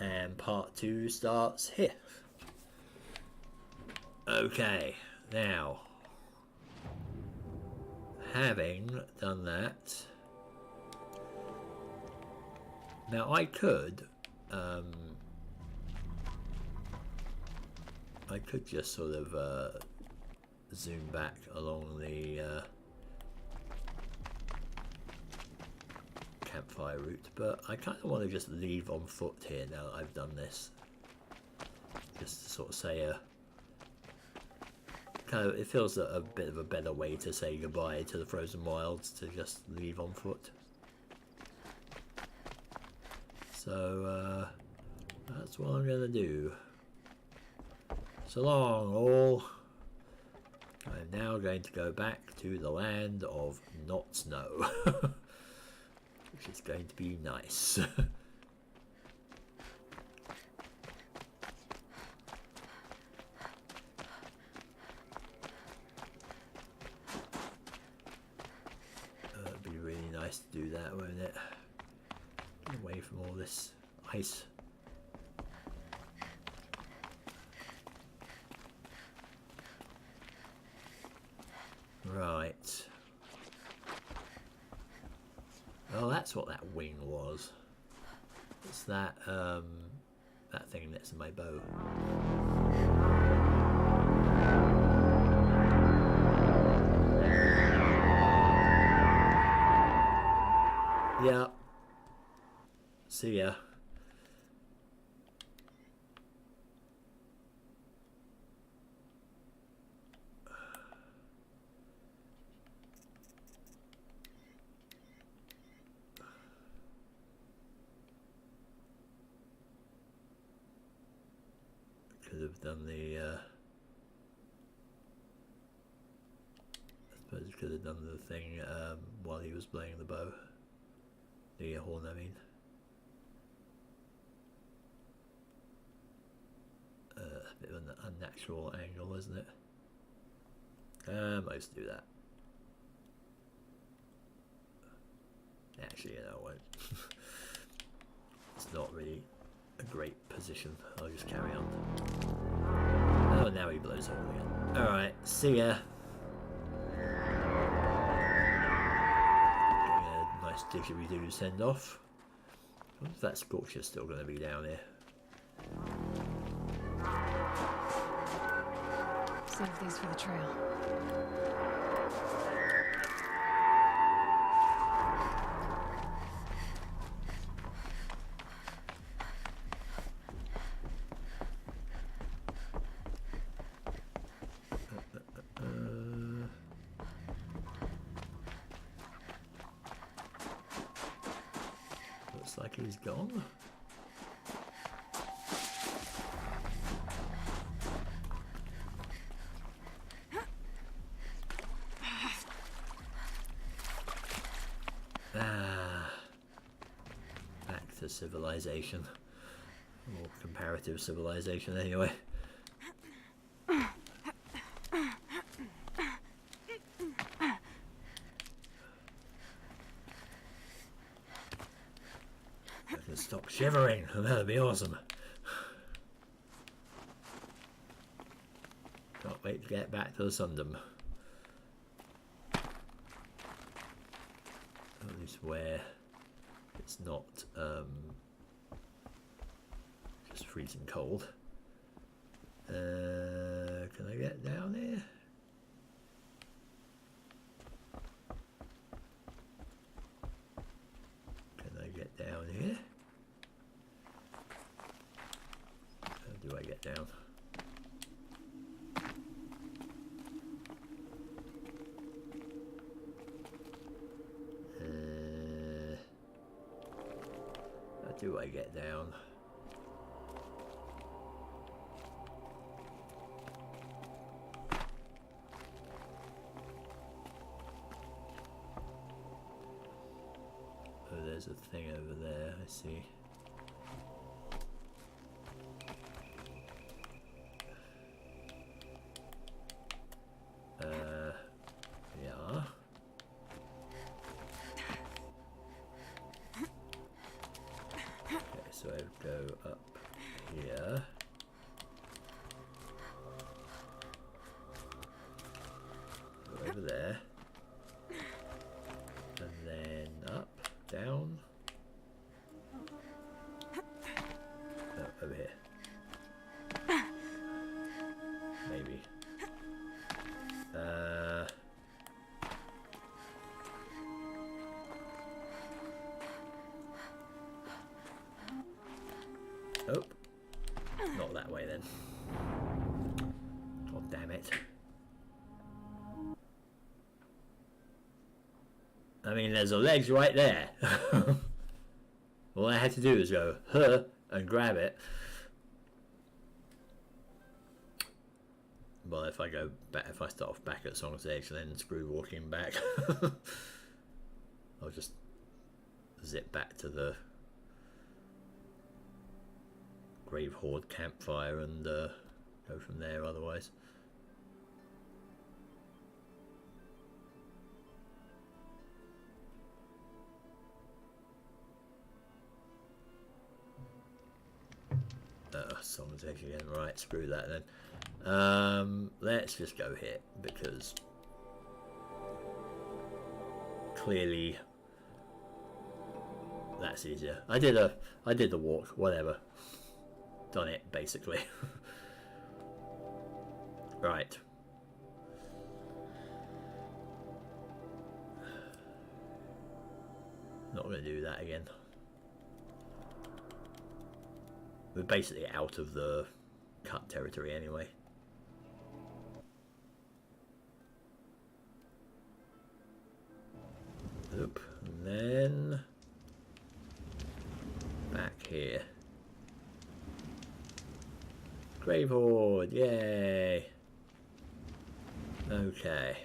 And part 2 starts here. Okay, now, having done that, now I could just sort of zoom back along the campfire route, but I kind of want to just leave on foot here now that I've done this. Just to sort of say it feels a bit of a better way to say goodbye to the frozen wilds, to just leave on foot. So that's what I'm gonna do. So long all. I'm now going to go back to the land of not snow. Which is going to be nice. It'd be really nice to do that, wouldn't it? Get away from all this ice. Right. Oh, that's what that wing was. It's that that thing next to my bow. Yeah. See ya. Could have done the I suppose could have done the thing while he was playing the bow. The horn, I mean. A bit of an unnatural angle, isn't it? Most do that. Actually, I won't. It's not really a great position. I'll just carry on. Oh, now he blows hole again. Alright, see ya. Nice didgeridoo send off. I wonder if that scorcher's still going to be down here. Save these for the trail. Looks like he's gone. Back to civilization. Or comparative civilization anyway. I can stop shivering, and that'd be awesome. Can't wait to get back to the Sundom. At least where it's not just freezing cold. Can I get down here? Can I get down here? How do I get down? How do I get down? Oh, there's a thing over there, I see. Yeah. Okay, so I go up here. Go over there. And then up, down. No, over here. Maybe. Oh, not that way then. God damn it. I mean, there's a ledge right there. All I had to do is go, huh, and grab it. Well, if I go back, if I start off back at Song's Edge, then screw walking back. I'll just zip back to the Grave Horde campfire and go from there otherwise. Song's Edge again. Right, screw that then. Let's just go here because clearly that's easier. I did the walk, whatever. Done it basically. Right. Not going to do that again. We're basically out of the cut territory anyway. Oop. And then back here. Grave Horde, yay! Okay.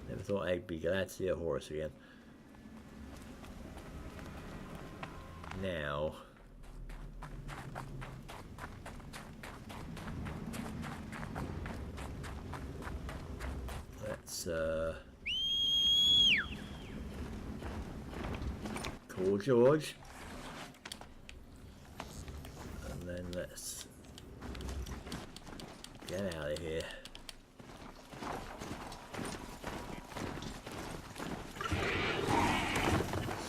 Never thought I'd be glad to see a horse again. Now, let's call George, and then let's get out of here.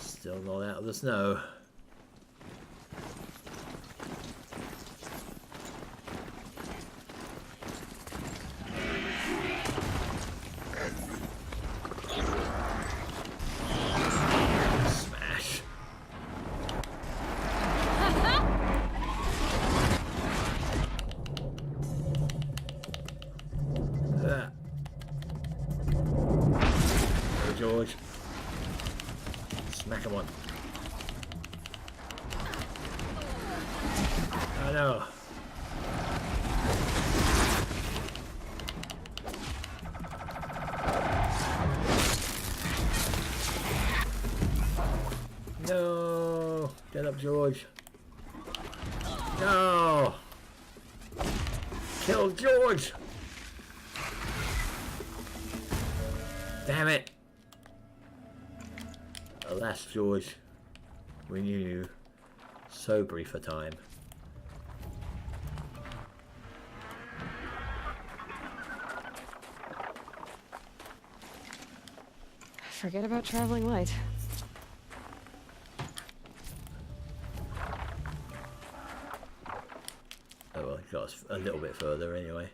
Still not out of the snow. Smash. Go, George. Smack him on. Oh no. No. Get up, George. No. Kill George. Damn it. Alas, George, we knew you so brief a time. Forget about traveling light. Oh well, it got us a little bit further anyway.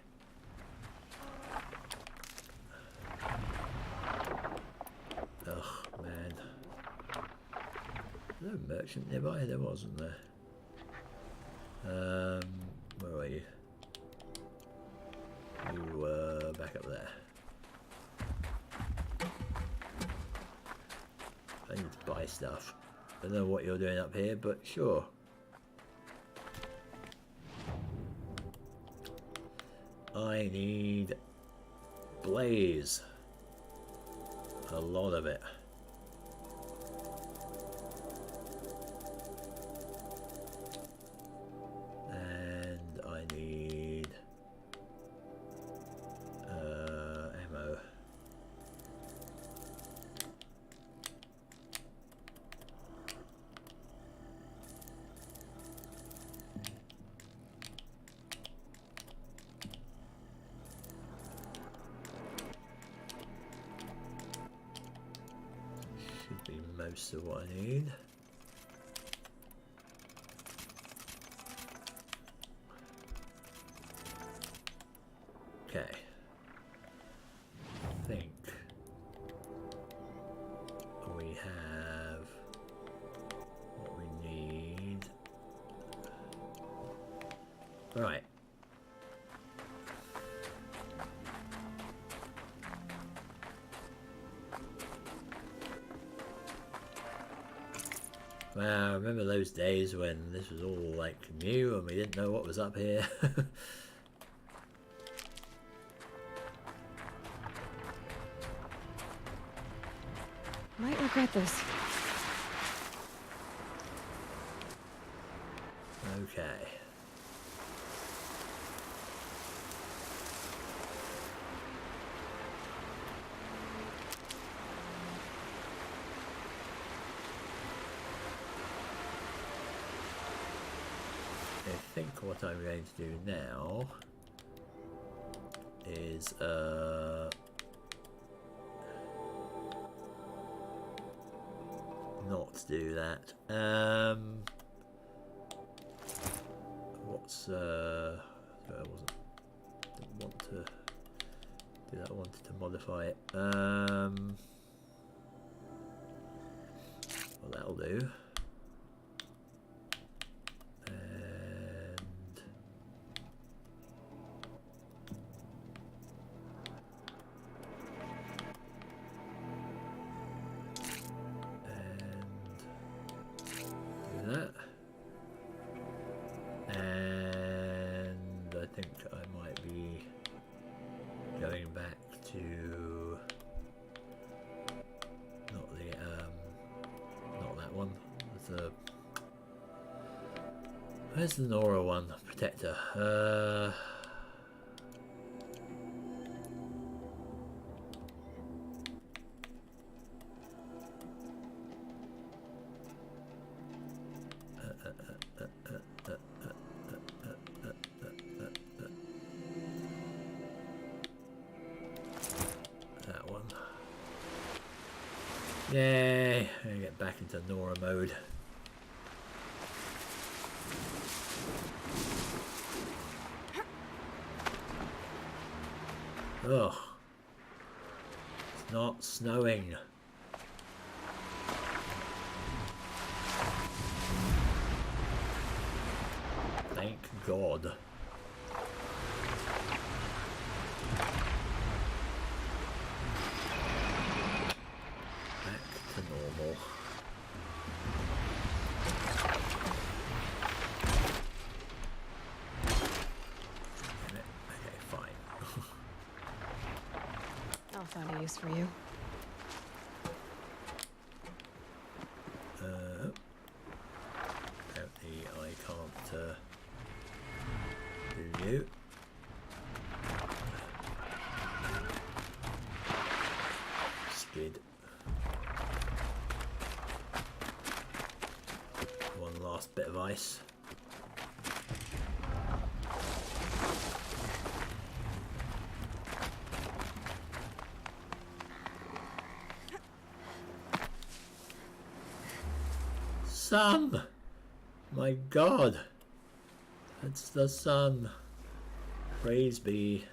Oh man. No merchant nearby, there wasn't there. Where are you? You were back up there. I need to buy stuff. I don't know what you're doing up here, but sure. I need blaze. A lot of it. And I need ammo. most of what I need. Okay. I think we have what we need. Right. Wow, I remember those days when this was all like new and we didn't know what was up here. Might regret this. Okay. I think what I'm going to do now is not do that. Sorry, didn't want to do that. I wanted to modify it. Well, that'll do. That, and I think I might be going back to not that one. Where's the Nora one? Protector. That one. Yay! I'm gonna get back into Nora mode. Ugh. It's not snowing. Thank God. Back to normal. Okay, fine. I'll find a use for you. Apparently I can't do you. Skid. One last bit of ice. Sun! My God! It's the sun. Praise be.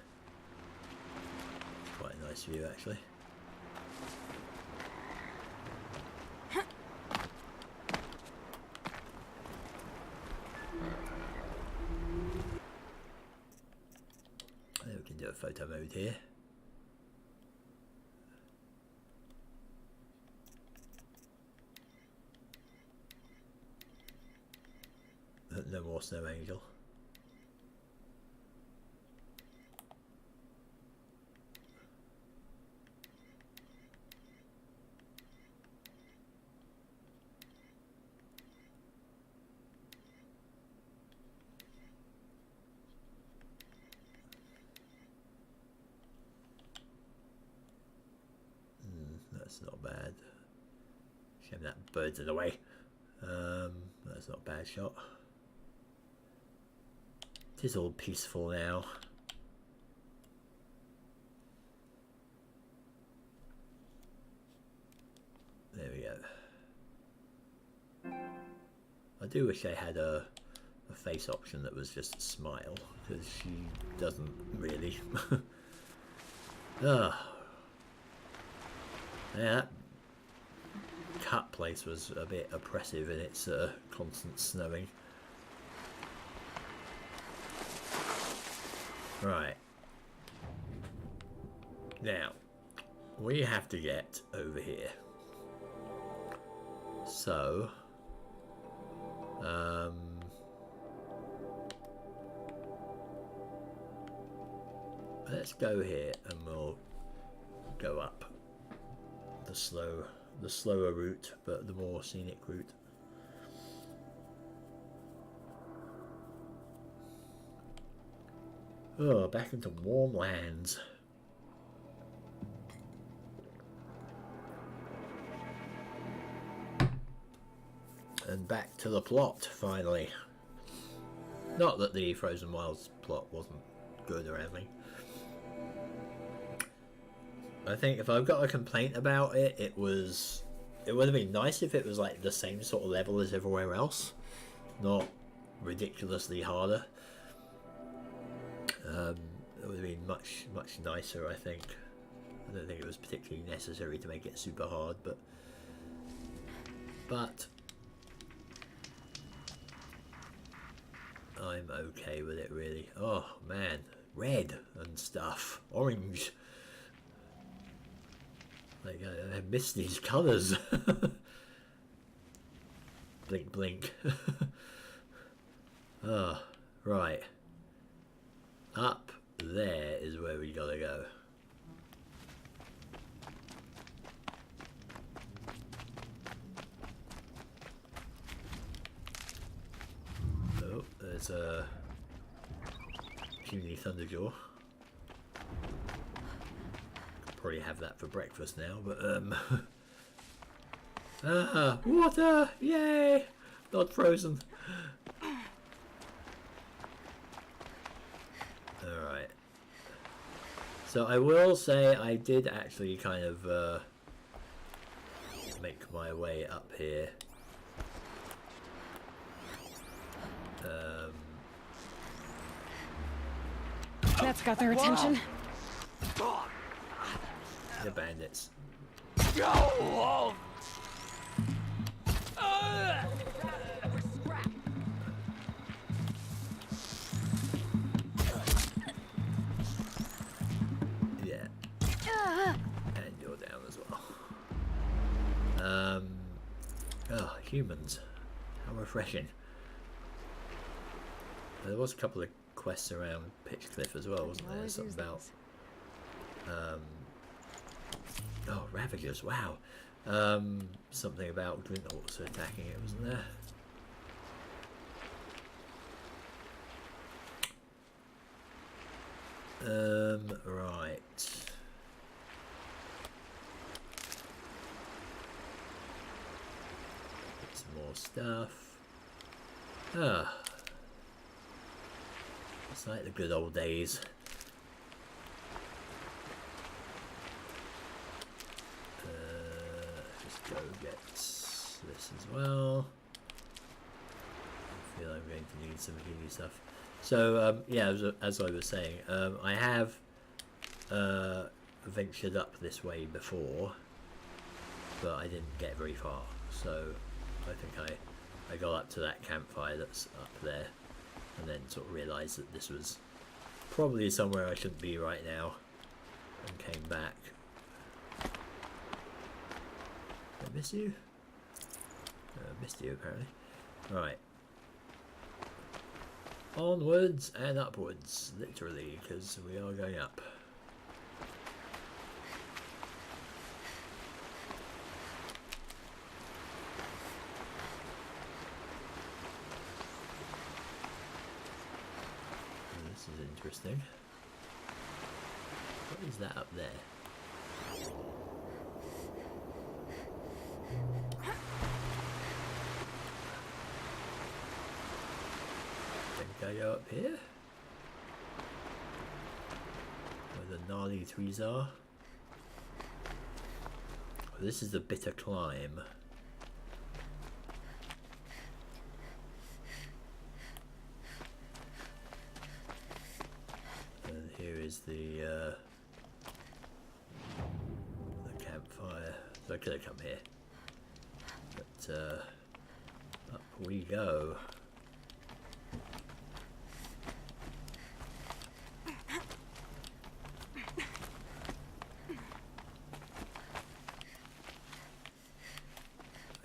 Quite a nice view, actually. I think we can do a photo mode here. No more snow angel. That's not bad. Shame that bird's in the way. That's not a bad shot. It is all peaceful now. There we go. do wish they had a face option that was just a smile, because she doesn't really. Yeah, that cut place was a bit oppressive in its constant snowing. Right. Now, we have to get over here. So, let's go here and we'll go up the slower route, but the more scenic route. Oh, back into warm lands. And back to the plot, finally. Not that the Frozen Wilds plot wasn't good or anything. I think if I've got a complaint about it, it would have been nice if it was like the same sort of level as everywhere else, not ridiculously harder. It would have been much nicer, I think. I don't think it was particularly necessary to make it super hard, but I'm okay with it, really. Oh man, red and stuff, orange. Like, I miss these colours. Blink, blink. Ah, right. Up there is where we gotta go. Oh, there's a puny thunderjaw. Probably have that for breakfast now, but ah, water! Yay! Not frozen. Alright. So I will say I did actually kind of make my way up here. That's got their attention. The bandits. Go! Yeah. And you're down as well. Oh, humans. How refreshing. There was a couple of quests around Pitchcliff as well, wasn't there? Something about oh, Ravagers, wow. Something about Glint also attacking it, wasn't there? Right. Get some more stuff. Ah. It's like the good old days. Just go get this as well. I feel I'm going to need some healing stuff. So yeah, as I was saying, I have ventured up this way before, but I didn't get very far. So I think I got up to that campfire that's up there, and then sort of realised that this was probably somewhere I shouldn't be right now, and came back. Did I miss you? I missed you apparently. Right. Onwards and upwards, literally, because we are going up. This is interesting. What is that up there? Can I go up here? Where the gnarly trees are. Oh, this is the bitter climb. is the campfire. So I could have come here. But up we go.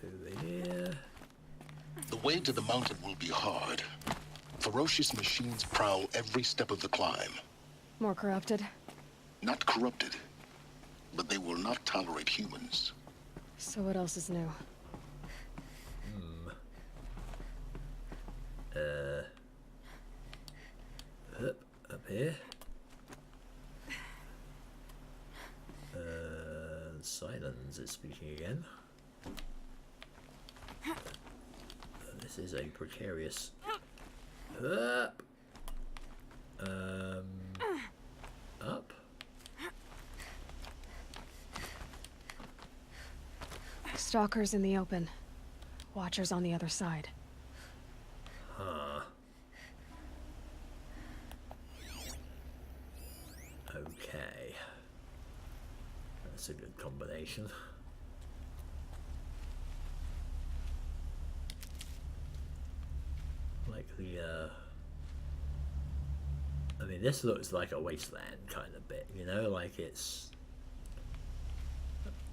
Over here. The way to the mountain will be hard. Ferocious machines prowl every step of the climb. More corrupted? Not corrupted, but they will not tolerate humans. So what else is new? Up here. Silence is speaking again. This is a precarious. Up. Up. Stalkers in the open. Watchers on the other side. Huh. Okay. That's a good combination. Like the, I mean, this looks like a wasteland kind of bit, you know, like it's,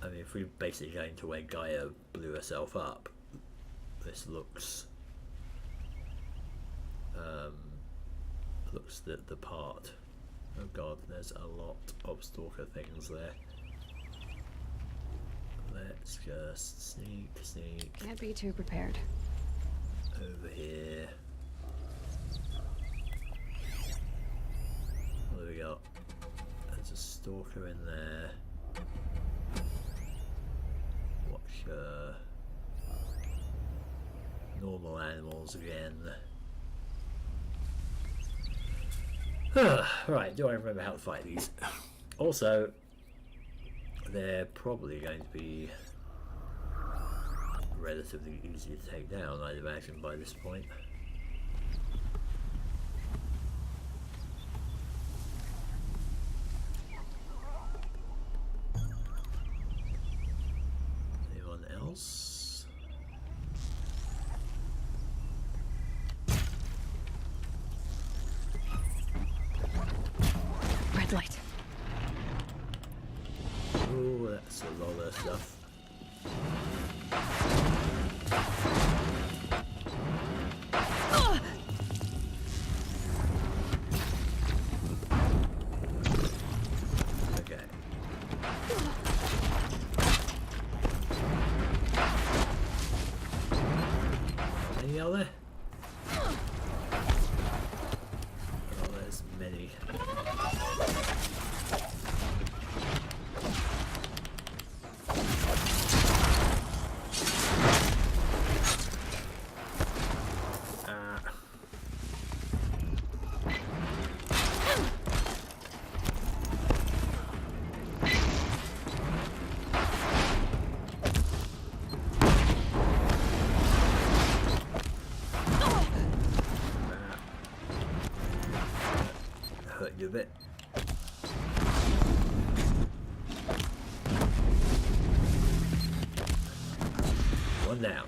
I mean, if we're basically going to where Gaia blew herself up, this looks, looks the part. Oh god, there's a lot of stalker things there. Let's just sneak. Can't be too prepared. Over here. What do we got? There's a stalker in there. Watch normal animals again. Right, do I remember how to fight these? Also, they're probably going to be relatively easy to take down, I'd imagine, by this point. Anyone else? Red light. Oh, that's a lot of stuff. Okay. Any other? Oh, there's many. Hurt you a bit. One down.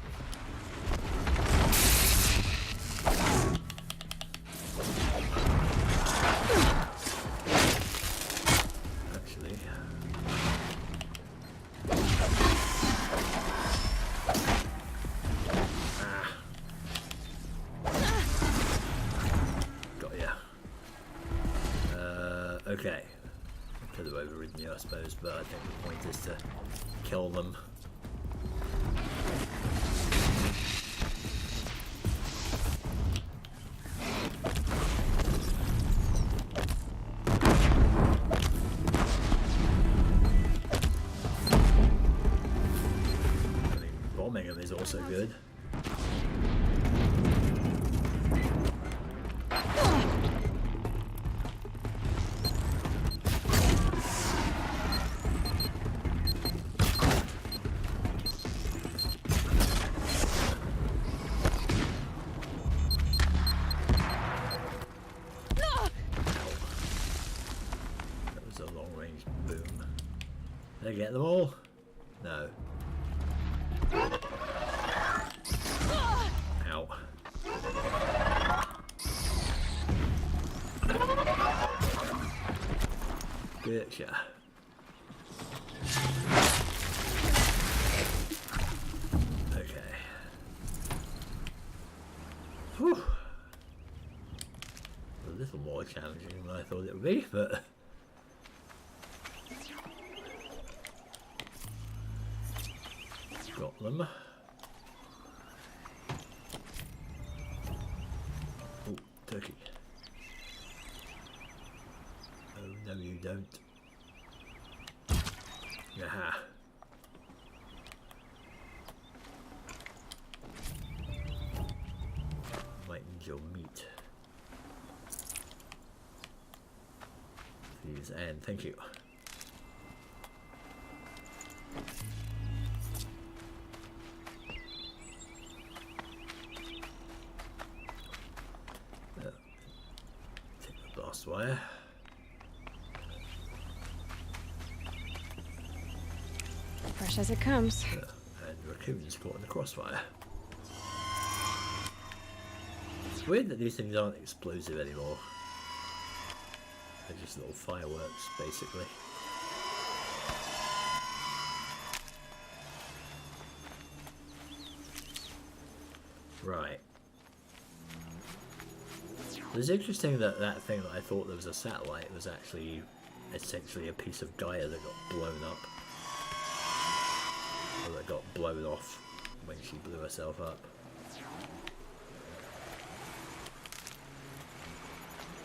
Actually, got ya. Okay. Could have overridden you, I suppose, but I think the point is to kill them. I mean, bombing them is also good. I get them all? No. Ow. Gotcha. Okay. Whew. A little more challenging than I thought it would be, but got them. Oh, turkey. Oh, no you don't. Aha. Might need your meat. Please and thank you. Take the blast wire. Fresh as it comes. And raccoons caught in the crossfire. It's weird that these things aren't explosive anymore. They're just little fireworks, basically. Right. It's interesting that that thing that I thought there was a satellite was actually essentially a piece of Gaia that got blown up. Or that got blown off when she blew herself up.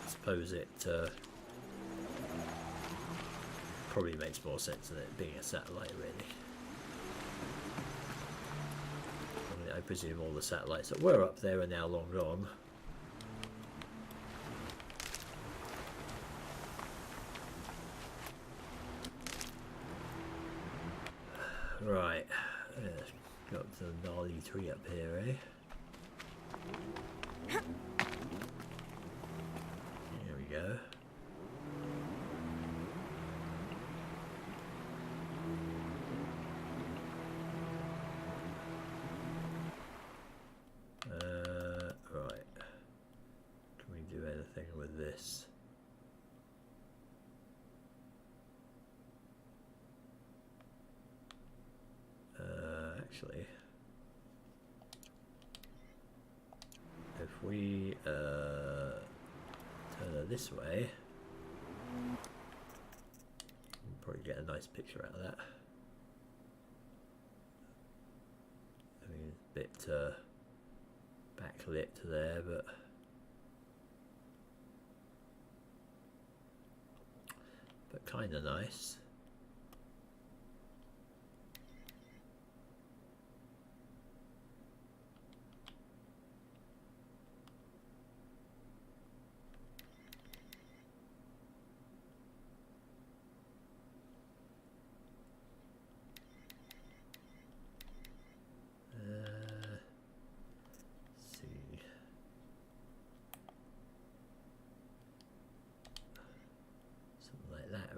I suppose it probably makes more sense than it being a satellite, really. I mean, I presume all the satellites that were up there are now long gone. Right, got the gnarly tree up here, eh? Here we go. Right. Can we do anything with this? Actually, if we turn her this way, we'll probably get a nice picture out of that. I mean, it's a bit backlit there, but kind of nice.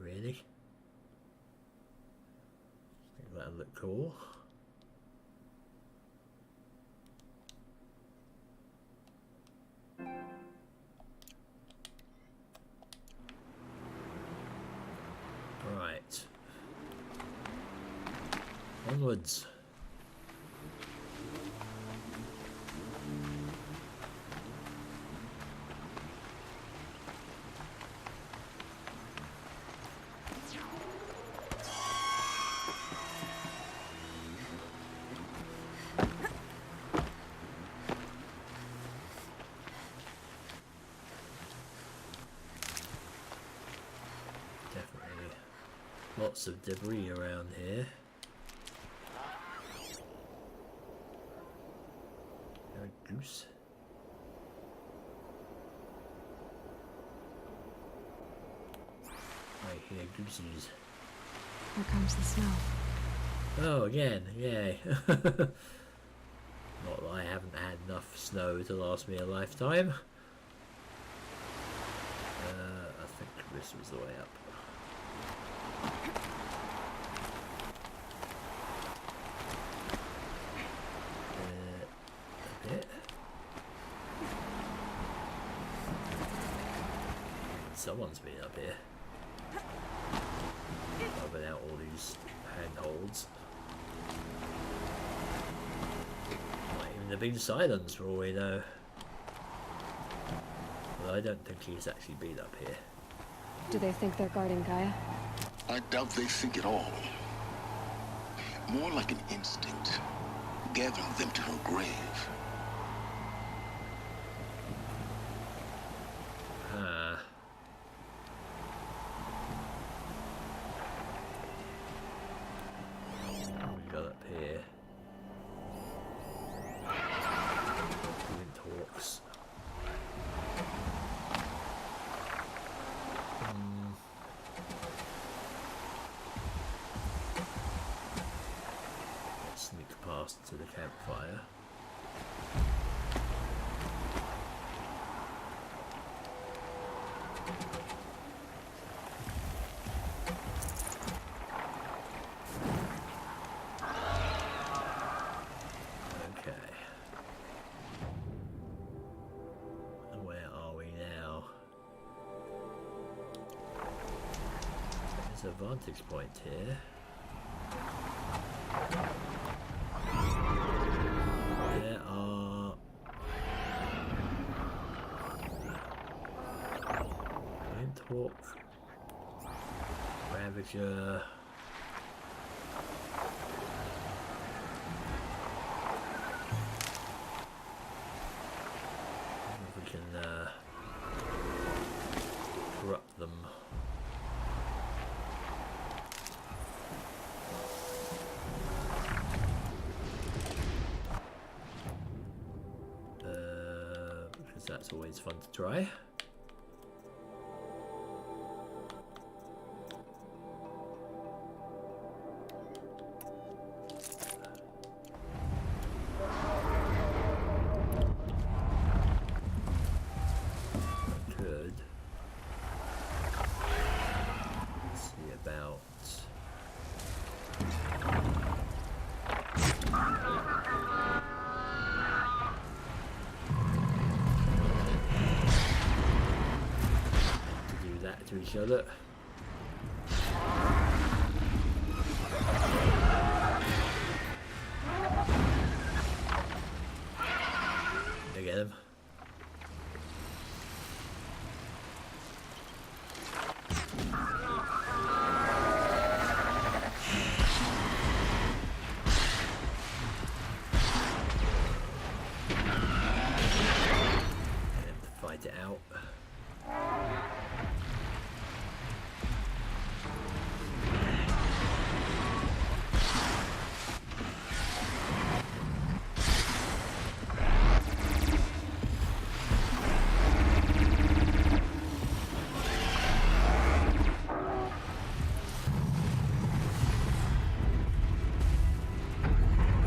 Really? I think that'll look cool. Right. Onwards. Lots of debris around here. A goose. I hear gooses. Here comes the snow. Oh, again, yay. Not that I haven't had enough snow to last me a lifetime. I think this was the way up. it. Someone's been up here. Rubbing out all these handholds. Might even have been silence for all we know. Well, I don't think he's actually been up here. Do they think they're guarding Gaia? I doubt they think at all. More like an instinct, gathering them to her grave. What we got up here? Wind hawks. Sneak past to the campfire. Okay. And where are we now? There's a vantage point here. There are Windhawk, Ravager, if we can corrupt them. Because that's always fun to try. Could see about to do that to each other. I get him. Fight it out.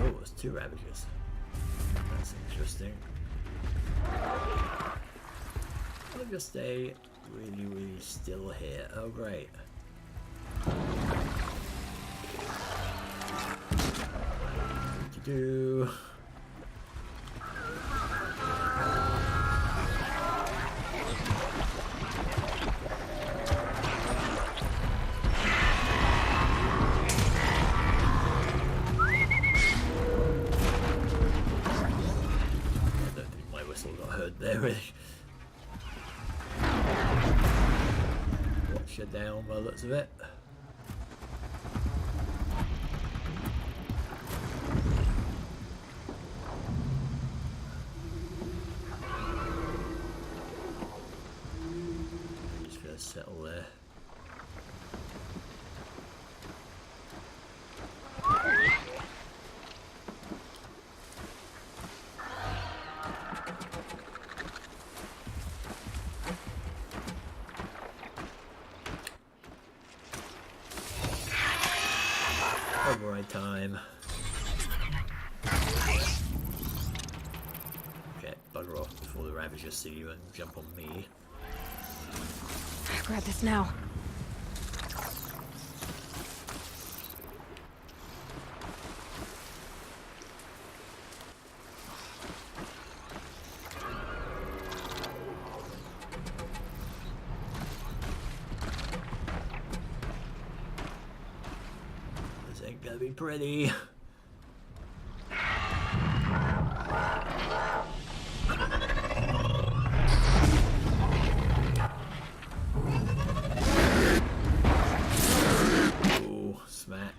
Oh, it's two Ravagers. That's interesting. I'll just stay really still here. Oh great. What to do? I don't think my whistle got heard there really. Watch her down by the looks of it. I'm just gonna settle there. Override time. Okay, bugger off before the Ravagers see you and jump on me. Grab this now. That'd be pretty. Ooh, smack.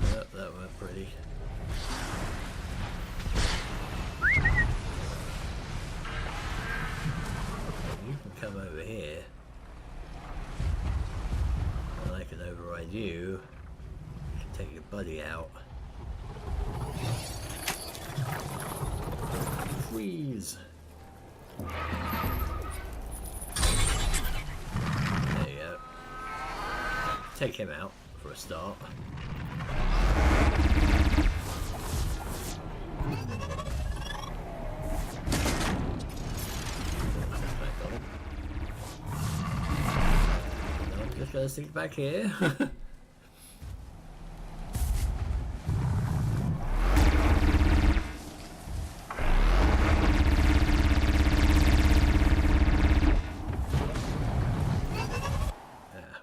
Yep, that went pretty. You can come over here. And I can override you. You can take your buddy out. Freeze! There you go. Take him out for a start. I'm just gonna sneak back here.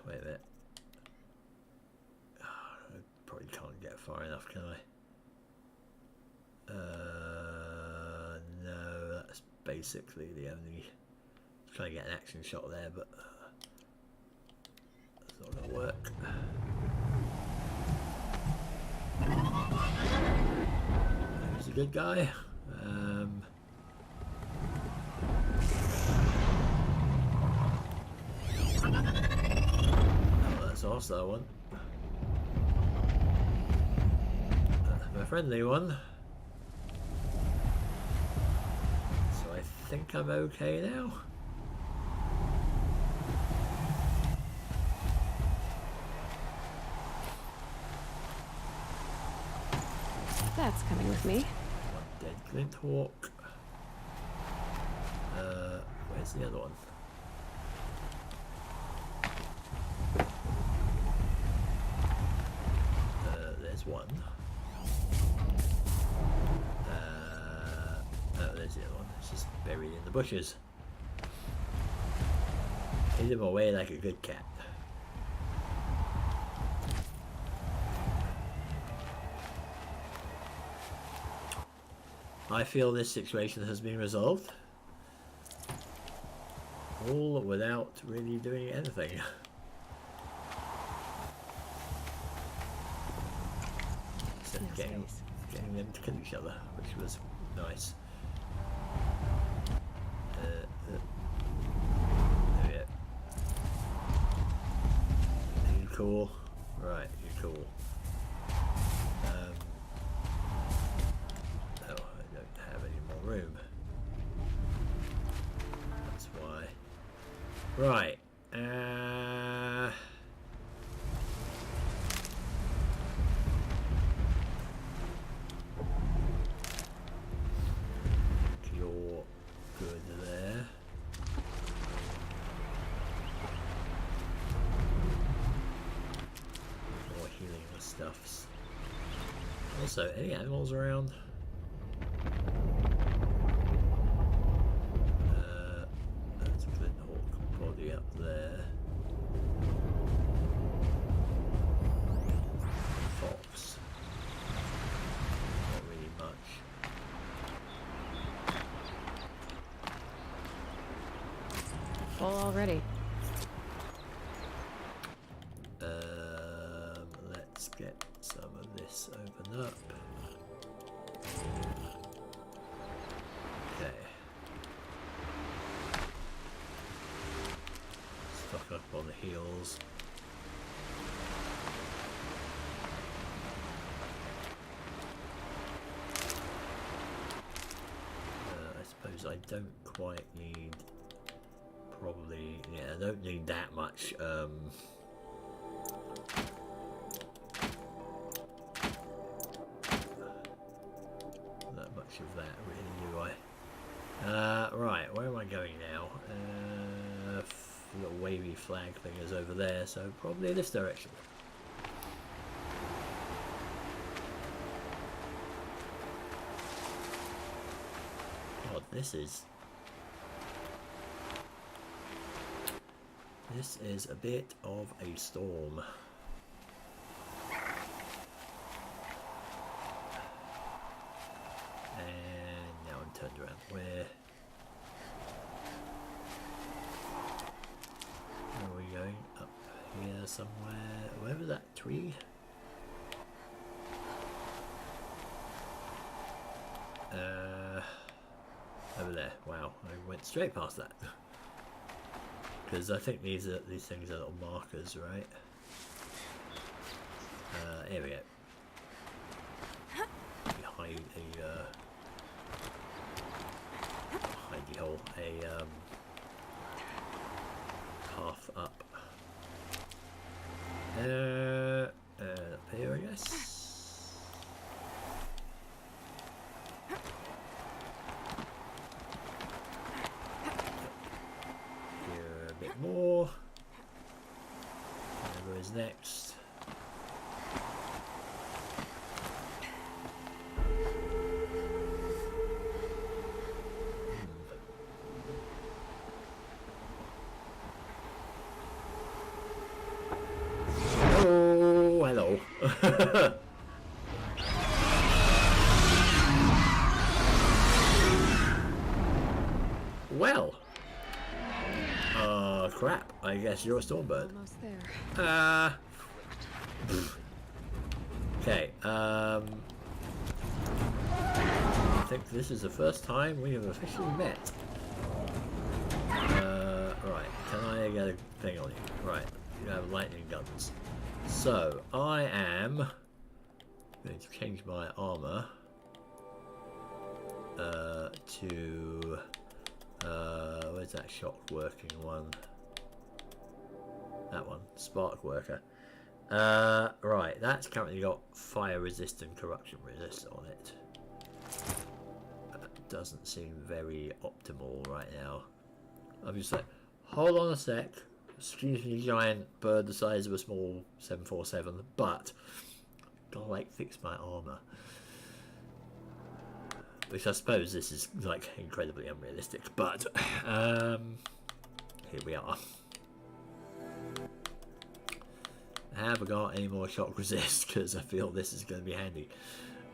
Wait a minute. I probably can't get far enough, can I? No, that's basically the only. Trying to get an action shot there, but that's not gonna work. He's a good guy. Oh, that's a hostile one. A friendly one. So I think I'm okay now. That's coming with me. One dead glint hawk. Where's the other one? There's one. Oh, there's the other one. It's just buried in the bushes. Hid him away like a good cat. I feel this situation has been resolved. All without really doing anything. Except getting them to kill each other, which was nice. There we go. You cool? Right, you're cool. Room. That's why. Right. You're good there. More healing stuffs. Also, any animals around? Up there. Fox. Not really much. Full already. Let's get some of this open up. Okay. Stock up on the heels. I suppose I don't quite need. Probably, yeah, I don't need that much. Not much of that, really, do I? Right, where am I going now? Little wavy flag thing is over there, so probably this direction. This is a bit of a storm. And now I'm turned around. Where are we going? Up here somewhere. Wherever that tree? Over there. Wow, I went straight past that. Because I think these things are little markers, right? Here we go. Behind a hidey hole, a path up. Up here, I guess. More. Whatever is next. Oh, hello. Well. Crap, I guess you're a Stormbird. Almost there. Okay, I think this is the first time we have officially met. Right, can I get a thing on you? Right, you have lightning guns. So, I am going to change my armor to where's that shock working one? That one, Spark Worker. Right, that's currently got fire resist and corruption resist on it. Doesn't seem very optimal right now. I'm just like, hold on a sec. Excuse me, giant bird the size of a small 747, but gotta like fix my armor. Which I suppose this is like incredibly unrealistic, but here we are. Have I got any more shock resist? Because I feel this is going to be handy.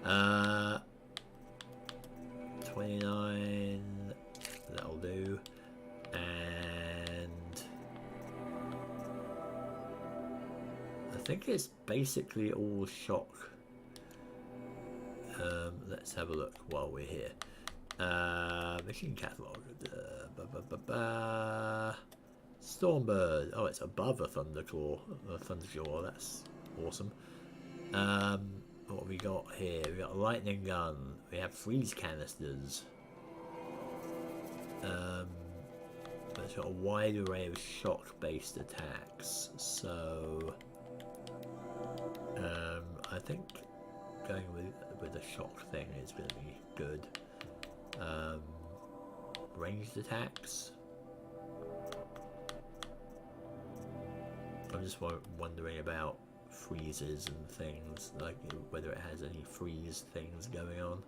29, that'll do. And I think it's basically all shock. Let's have a look while we're here. Machine catalog. Stormbird. Oh, it's above a Thunderclaw. That's awesome. What have we got here? We got a lightning gun. We have freeze canisters. It's got a wide array of shock-based attacks. So, I think going with a shock thing is going to be good. Ranged attacks. I'm just wondering about freezes and things, like whether it has any freeze things going on.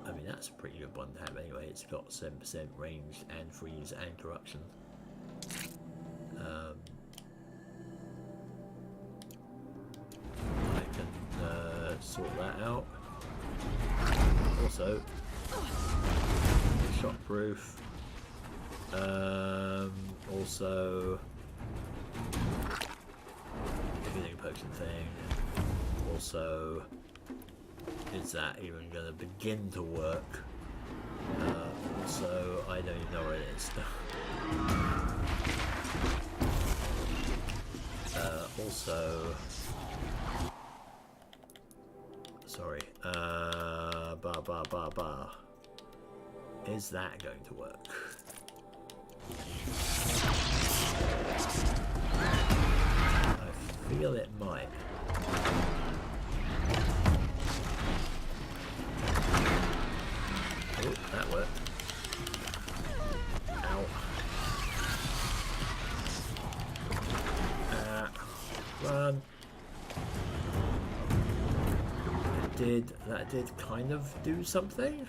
I mean, that's a pretty good one to have anyway. It's got 7% ranged and freeze and corruption. I can sort that out. Also, shockproof. Also, healing potion thing. Also, is that even going to begin to work? So I don't even know where it is. Also, sorry. Is that going to work? I feel it might. Oh, that worked. Ow. Run. did kind of do something.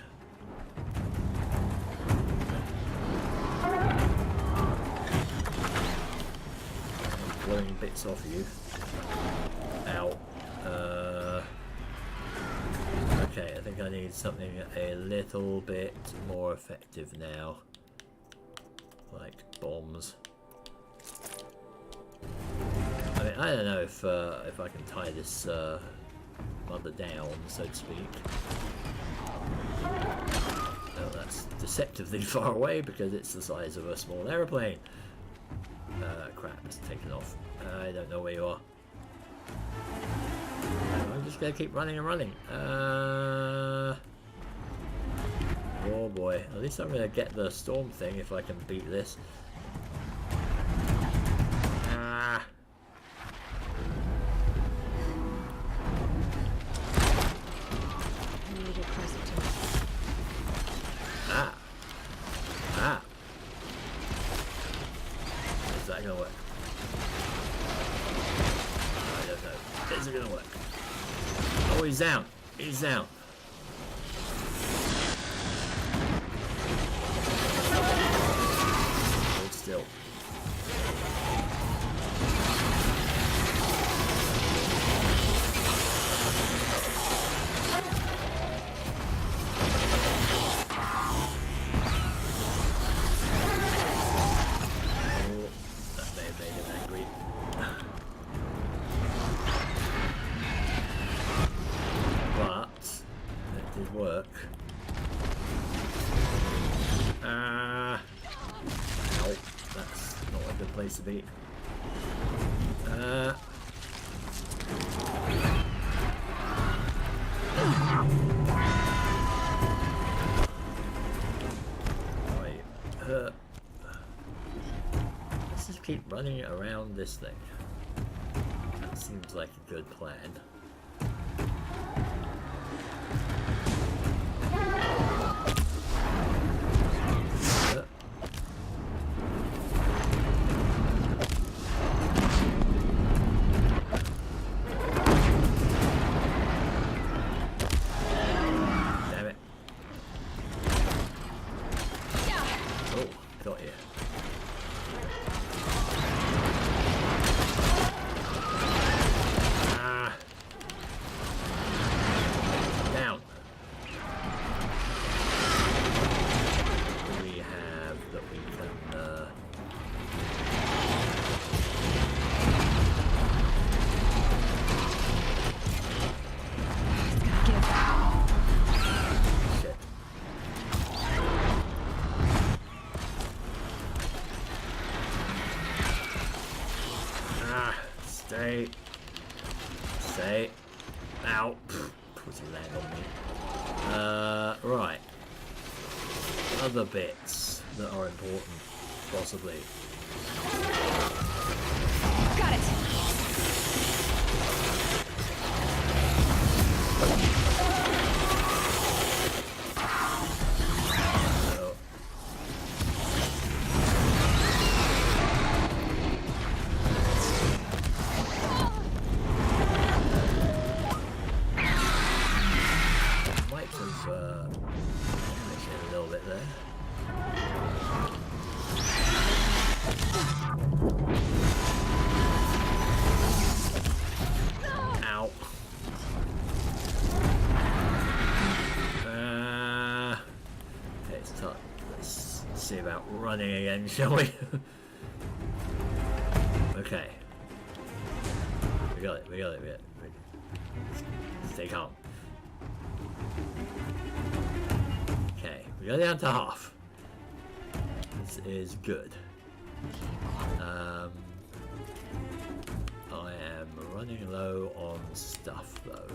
I'm blowing bits off you. Ow. Okay, I think I need something a little bit more effective now. Like bombs. I mean, I don't know if I can tie this mother down, so to speak. Oh, that's deceptively far away because it's the size of a small aeroplane. Crap, it's taken off. I don't know where you are. I'm just gonna keep running and running. Oh boy, at least I'm gonna get the storm thing if I can beat this. Is that gonna work? I don't know. Is it gonna work? Oh, he's down. He's down. Hold still. Place to be. Let's just keep running around this thing. That seems like a good plan. Stay. Ow. Put a leg on me. Right. Other bits that are important, possibly. Got it. See about running again, shall we? Okay. We got it. Stay calm. Okay, we got down to half. This is good. I am running low on stuff though.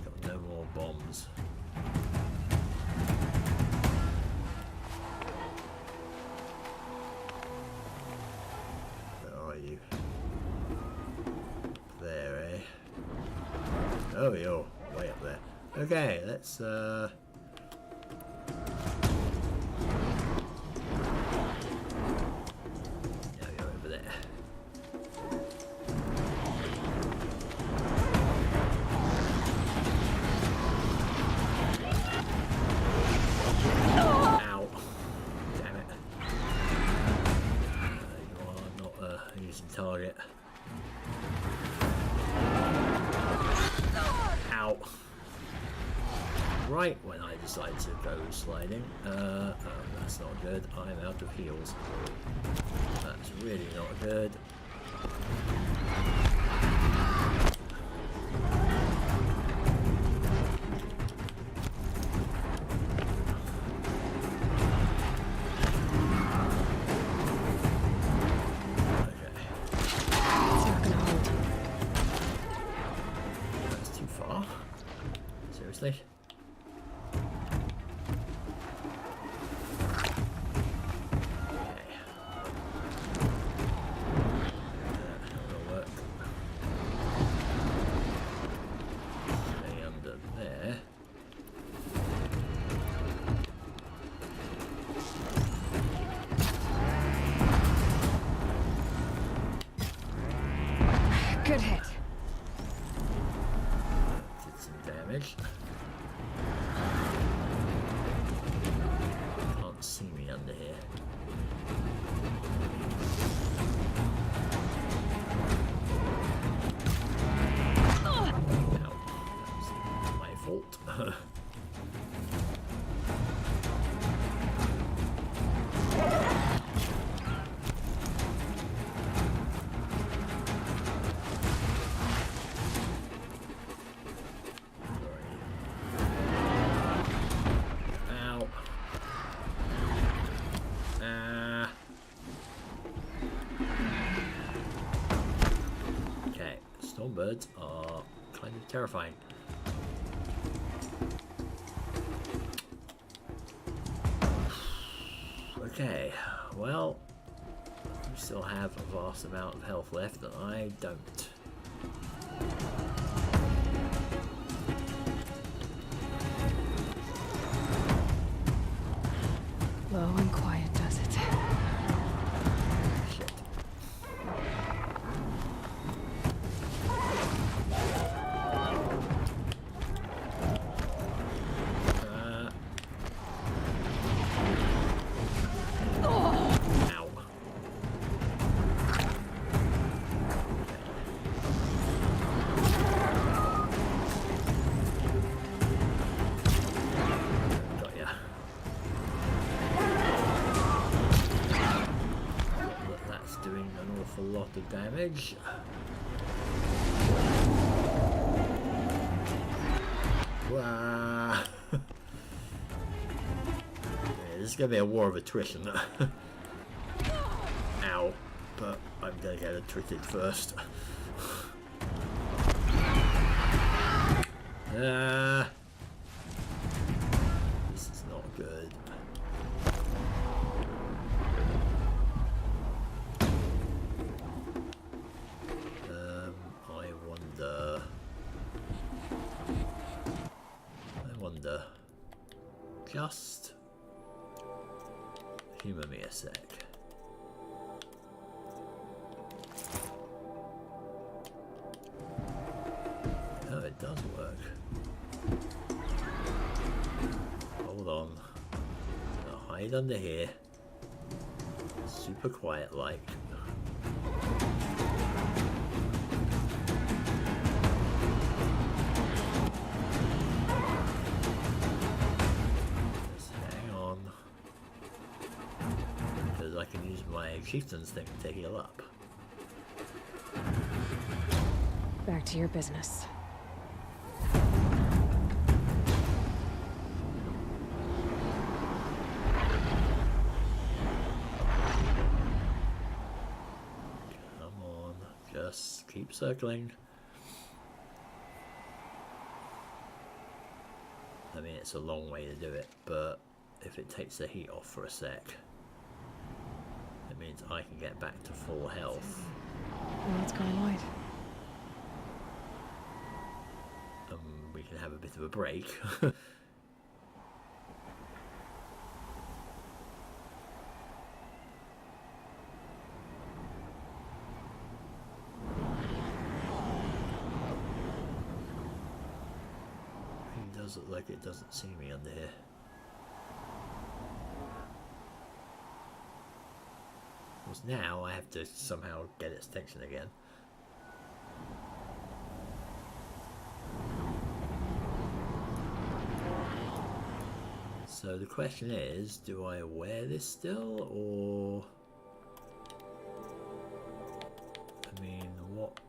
Got no more bombs. Oh, you're way up there. Okay, let's now you're over there. right when I decide to go sliding. Oh, that's not good. I'm out of heals. That's really not good. Seriously? Good hit. Did some damage. Can't see me under here. Ow. That's my fault. Birds are kind of terrifying. Okay, well, we still have a vast amount of health left, and I don't. Low and quiet does it. Shit. A lot of damage. Wow. Yeah, this is gonna be a war of attrition. Ow. But I'm gonna get attrited first. This is not good. Just humor me a sec. Oh, it does work. Hold on. I'll hide under here. Super quiet like. I can use my chieftain's thing to heal up. Back to your business. Come on, just keep circling. I mean, it's a long way to do it, but if it takes the heat off for a sec, it means I can get back to full health. Well, it's going wide. We can have a bit of a break. It does look like it doesn't see me under here. Because now I have to somehow get its attention again. So the question is, do I wear this still, or... I mean, what...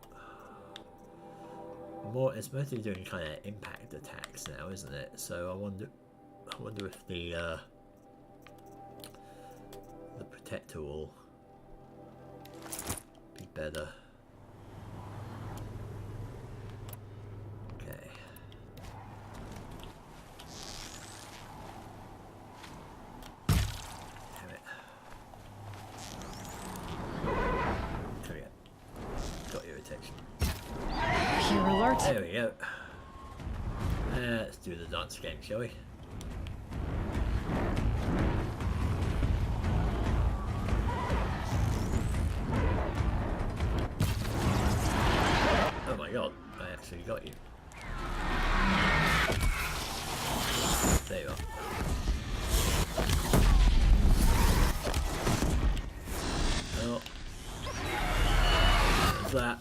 More, it's mostly doing kind of impact attacks now, isn't it? So I wonder if the protector will be better. Okay. Damn it. Come here. Got your attention. You're alert. There we go. Let's do the dance game, shall we? Oh my god, I actually got you. There you are. Oh. What's that?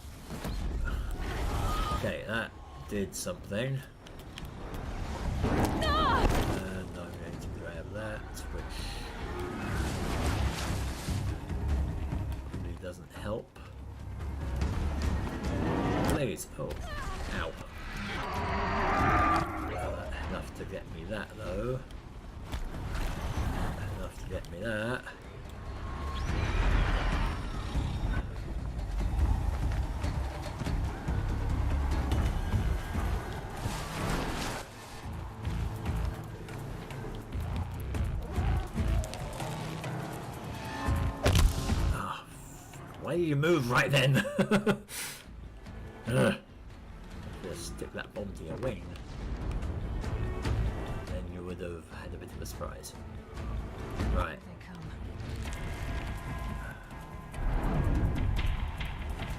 Okay, that did something. And I'm going to grab that, which probably doesn't help. Please. Oh, ow. Enough to get me that, though. Enough to get me that. Why do you move right then? Just stick that bomb to your wing. Then you would have had a bit of a surprise. Right. They come.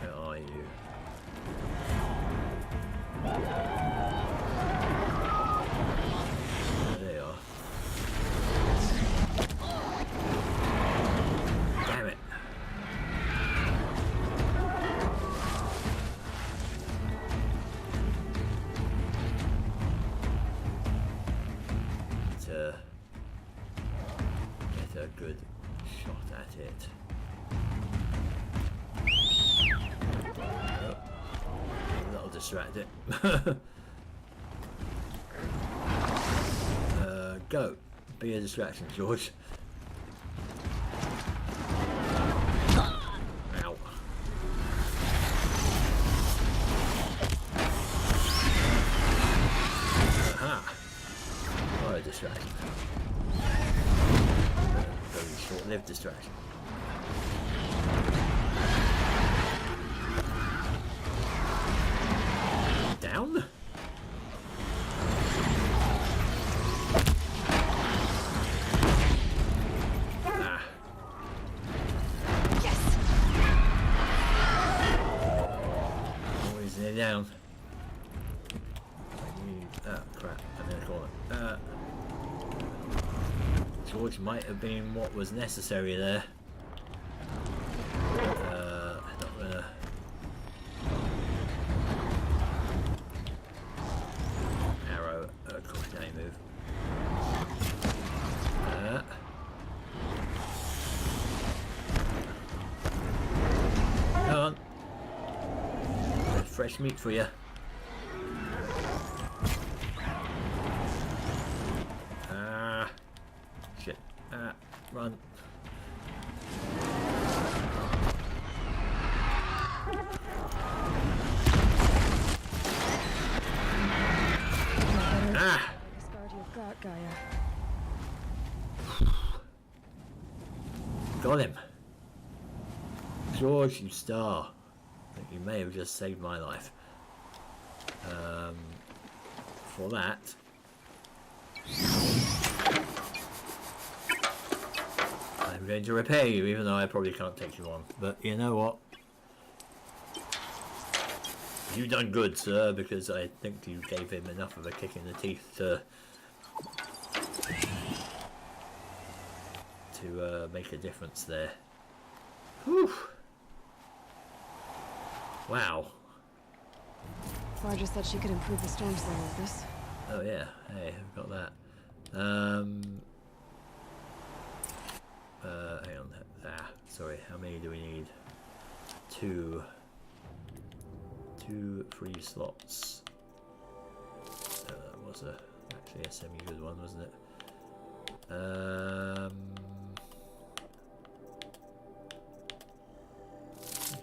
Where are you? There they are. Damn it. Get a good shot at it. Oh, that'll distract it. Go. Be a distraction, George. Ow. Aha. What a distraction. Very short-lived distraction. Down? Ah. Yes. Always near down. Oh crap, I'm in a corner. George might have been what was necessary there. Not gonna... Arrow, cautionary move. Come on. There's fresh meat for you. Shit. Run. Ah! Discard you've got, Gaia. Got him. George, you star. I think you may have just saved my life. For that, I'm going to repay you, even though I probably can't take you on. But you know what? You've done good, sir, because I think you gave him enough of a kick in the teeth to make a difference there. Whew. Wow. Sarge said she could improve the storm's level with this. Oh yeah, hey, I've got that. Hang on. Sorry. How many do we need? Two free slots. That was actually a semi-good one, wasn't it?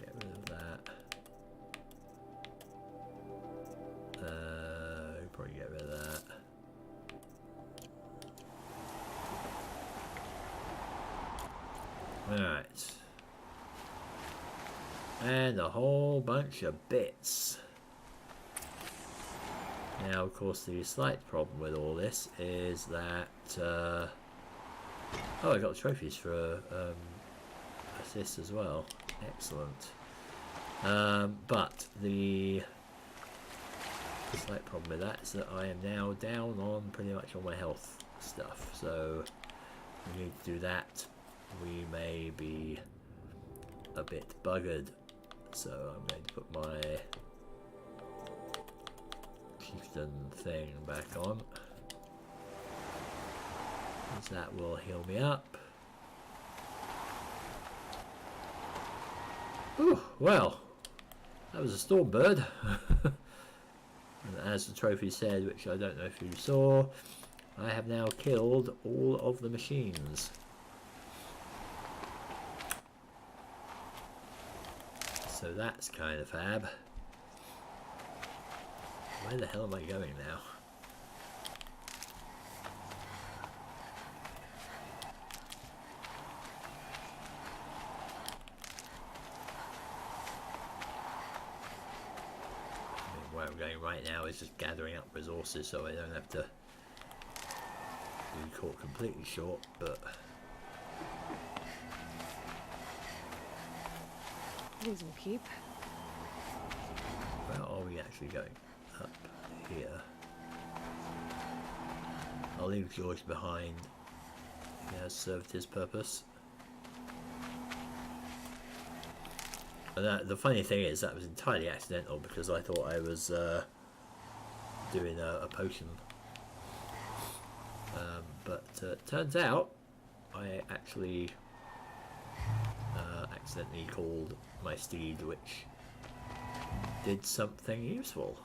Get rid of that. Probably get rid of that. Alright. And a whole bunch of bits. Now, of course, the slight problem with all this is that... oh, I got trophies for assist as well. Excellent. But the slight problem with that is that I am now down on pretty much all my health stuff. So we need to do that. We may be a bit buggered. So I'm going to put my chieftain thing back on. Because that will heal me up. Ooh, well, that was a storm bird. And as the trophy said, which I don't know if you saw, I have now killed all of the machines. So that's kind of fab. Where the hell am I going now? Where I'm going right now is just gathering up resources so I don't have to be caught completely short, but These will keep. where are we actually going? Up here. I'll leave George behind. He has served his purpose. And the funny thing is, that was entirely accidental because I thought I was doing a potion. But turns out I actually accidentally called my steed, which did something useful.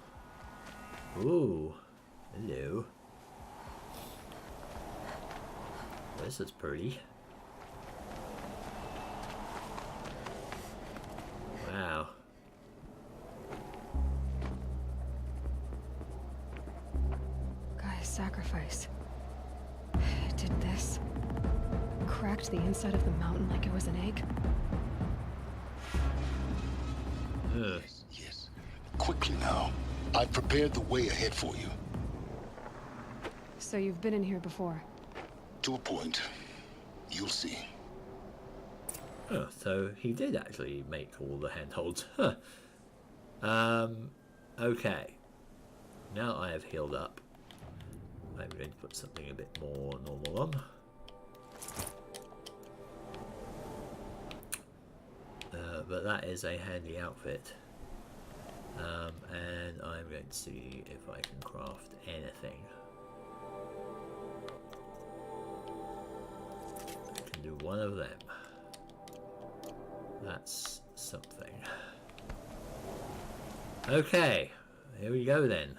Ooh, hello. This is pretty. Wow. Gaia's sacrifice. It did this. Cracked the inside of the mountain like it was an egg. Ugh. Yes. Quickly now. I've prepared the way ahead for you. So you've been in here before? To a point. You'll see. Oh, so he did actually make all the handholds. Huh. Okay. Now I have healed up. I'm going to put something a bit more normal on. But that is a handy outfit. And I'm going to see if I can craft anything. I can do one of them. That's something. Okay, here we go then.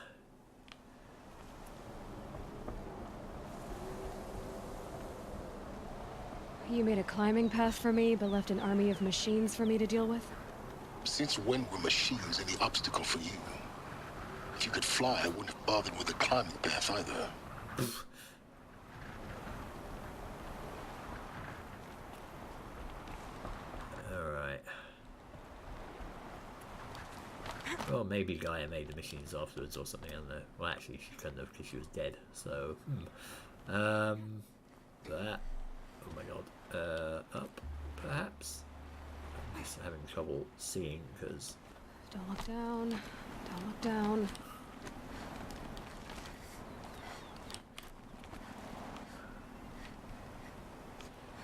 You made a climbing path for me, but left an army of machines for me to deal with? Since when were machines any obstacle for you? If you could fly, I wouldn't have bothered with the climbing path either. Alright. Well, maybe Gaia made the machines afterwards or something, I don't know. Well, actually, she couldn't have because she was dead, so... That... Oh my god. Up, perhaps? I'm just having trouble seeing because... Don't look down. Don't look down.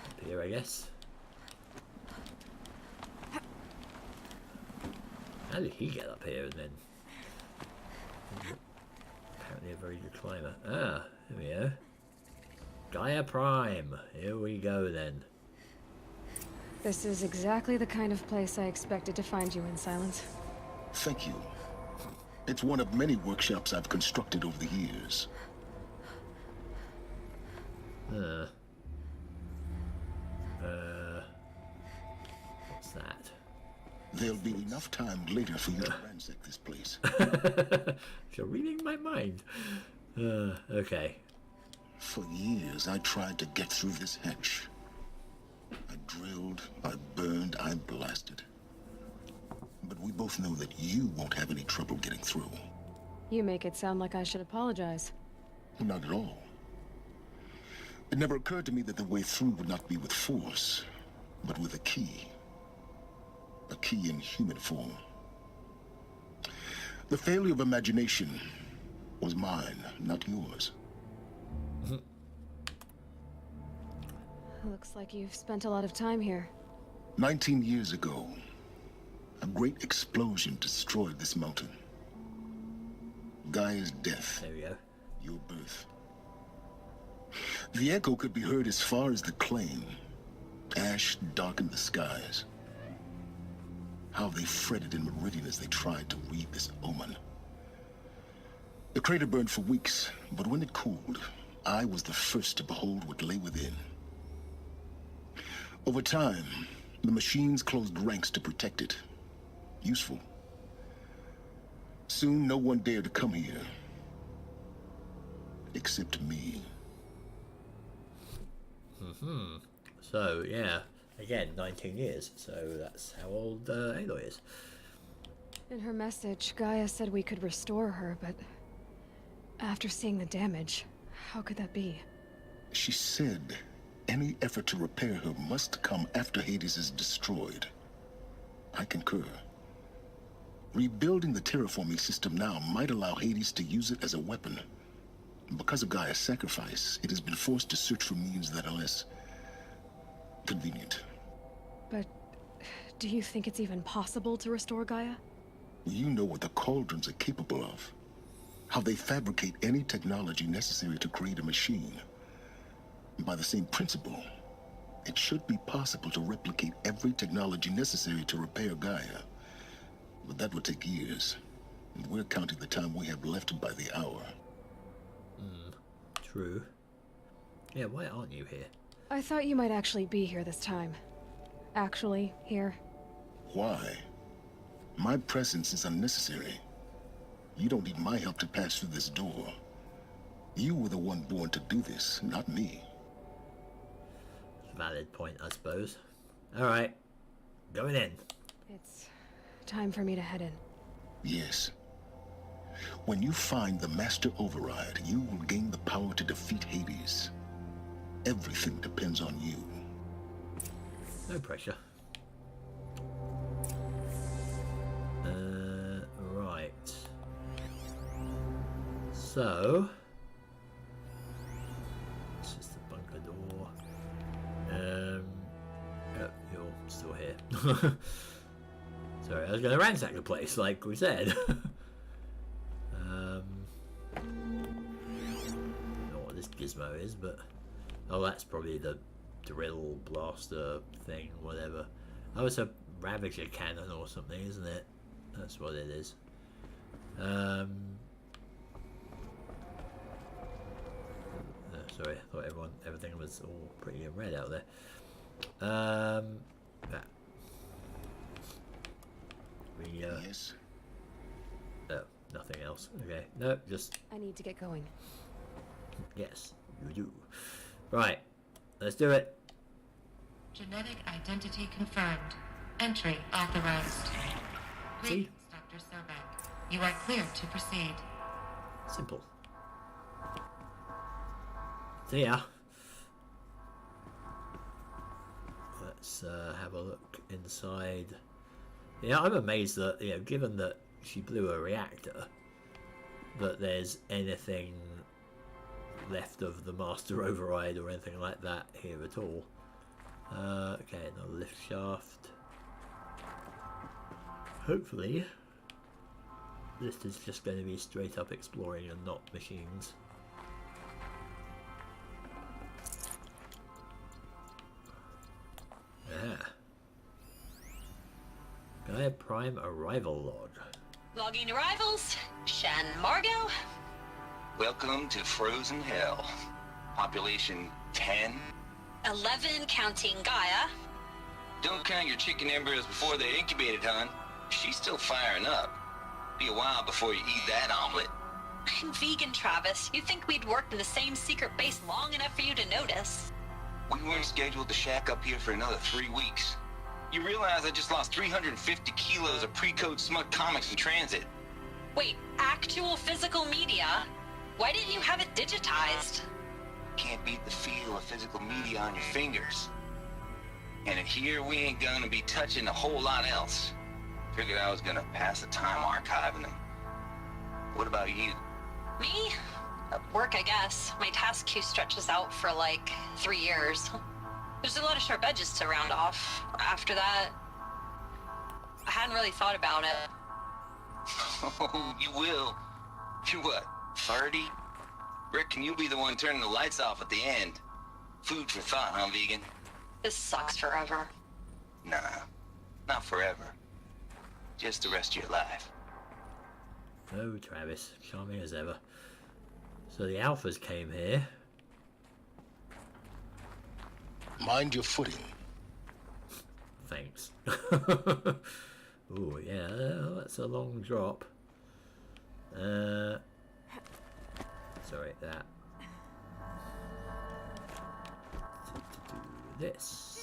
Up here, I guess. How did he get up here and then? Apparently a very good climber. Ah, there we go. Gaia Prime. Here we go then. This is exactly the kind of place I expected to find you in, Silence. Thank you. It's one of many workshops I've constructed over the years. What's that? There'll be enough time later for you to ransack this place. You're reading my mind. Okay. For years, I tried to get through this hatch. I drilled, I burned, I blasted. But we both know that you won't have any trouble getting through. You make it sound like I should apologize. Not at all. It never occurred to me that the way through would not be with force, but with a key. A key in human form. The failure of imagination was mine, not yours. Looks like you've spent a lot of time here. 19 years ago, a great explosion destroyed this mountain. Gaia's death. There we go. Your birth. The echo could be heard as far as the claim. Ash darkened the skies. How they fretted in meridian as they tried to read this omen. The crater burned for weeks, but when it cooled, I was the first to behold what lay within. Over time, the machines closed ranks to protect it. Useful. Soon, no one dared to come here. Except me. So, yeah. Again, 19 years. So that's how old Aloy is. In her message, Gaia said we could restore her, but after seeing the damage, how could that be? She said any effort to repair her must come after Hades is destroyed. I concur. Rebuilding the terraforming system now might allow Hades to use it as a weapon. Because of Gaia's sacrifice, it has been forced to search for means that are less convenient. But do you think it's even possible to restore Gaia? You know what the Cauldrons are capable of. How they fabricate any technology necessary to create a machine. By the same principle, it should be possible to replicate every technology necessary to repair Gaia. But that would take years. And we're counting the time we have left by the hour. True. Yeah, why aren't you here? I thought you might actually be here this time. Actually, here. Why? My presence is unnecessary. You don't need my help to pass through this door. You were the one born to do this, not me. Valid point, I suppose. Alright. Going in. It's time for me to head in. Yes. When you find the Master Override, you will gain the power to defeat Hades. Everything depends on you. No pressure. Right. So... this is the bunker door. Yep, you're still here. Sorry, I was going to ransack the place, like we said. I don't know what this gizmo is, but... oh, that's probably the drill blaster thing, whatever. Oh, it's a Ravager cannon or something, isn't it? That's what it is. Sorry, I thought everything was all pretty in red out there. Yes? Oh, nothing else. Okay, no, just I need to get going. yes, you do. Right, let's do it. Genetic identity confirmed. Entry authorized. Greetings, Dr. Sobek. You are cleared to proceed. Simple. See ya. Let's have a look inside. Yeah, I'm amazed that, you know, given that she blew a reactor, that there's anything left of the Master Override or anything like that here at all. Okay, another lift shaft. Hopefully, this is just going to be straight up exploring and not machines. Gaia Prime arrival log. Logging arrivals. Shan Margot. Welcome to Frozen Hell. Population 10. 11 counting Gaia. Don't count your chicken embryos before they're incubated, hon. She's still firing up. Be a while before you eat that omelet. I'm vegan, Travis. You'd think we'd worked in the same secret base long enough for you to notice. We weren't scheduled to shack up here for another 3 weeks. You realize I just lost 350 kilos of pre-code smut comics in transit. Wait, actual physical media? Why didn't you have it digitized? Can't beat the feel of physical media on your fingers. And in here, we ain't gonna be touching a whole lot else. Figured I was gonna pass the time archiving them. What about you? Me? Work, I guess. My task queue stretches out for like 3 years. There's a lot of sharp edges to round off. After that, I hadn't really thought about it. Oh, you will. You're what, 30? Reckon you'll be the one turning the lights off at the end. Food for thought, huh, vegan? This sucks forever. Nah, not forever. Just the rest of your life. Oh, Travis, charming as ever. So the Alphas came here. Mind your footing. Thanks. Oh, yeah, that's a long drop. Sorry, that. To do this.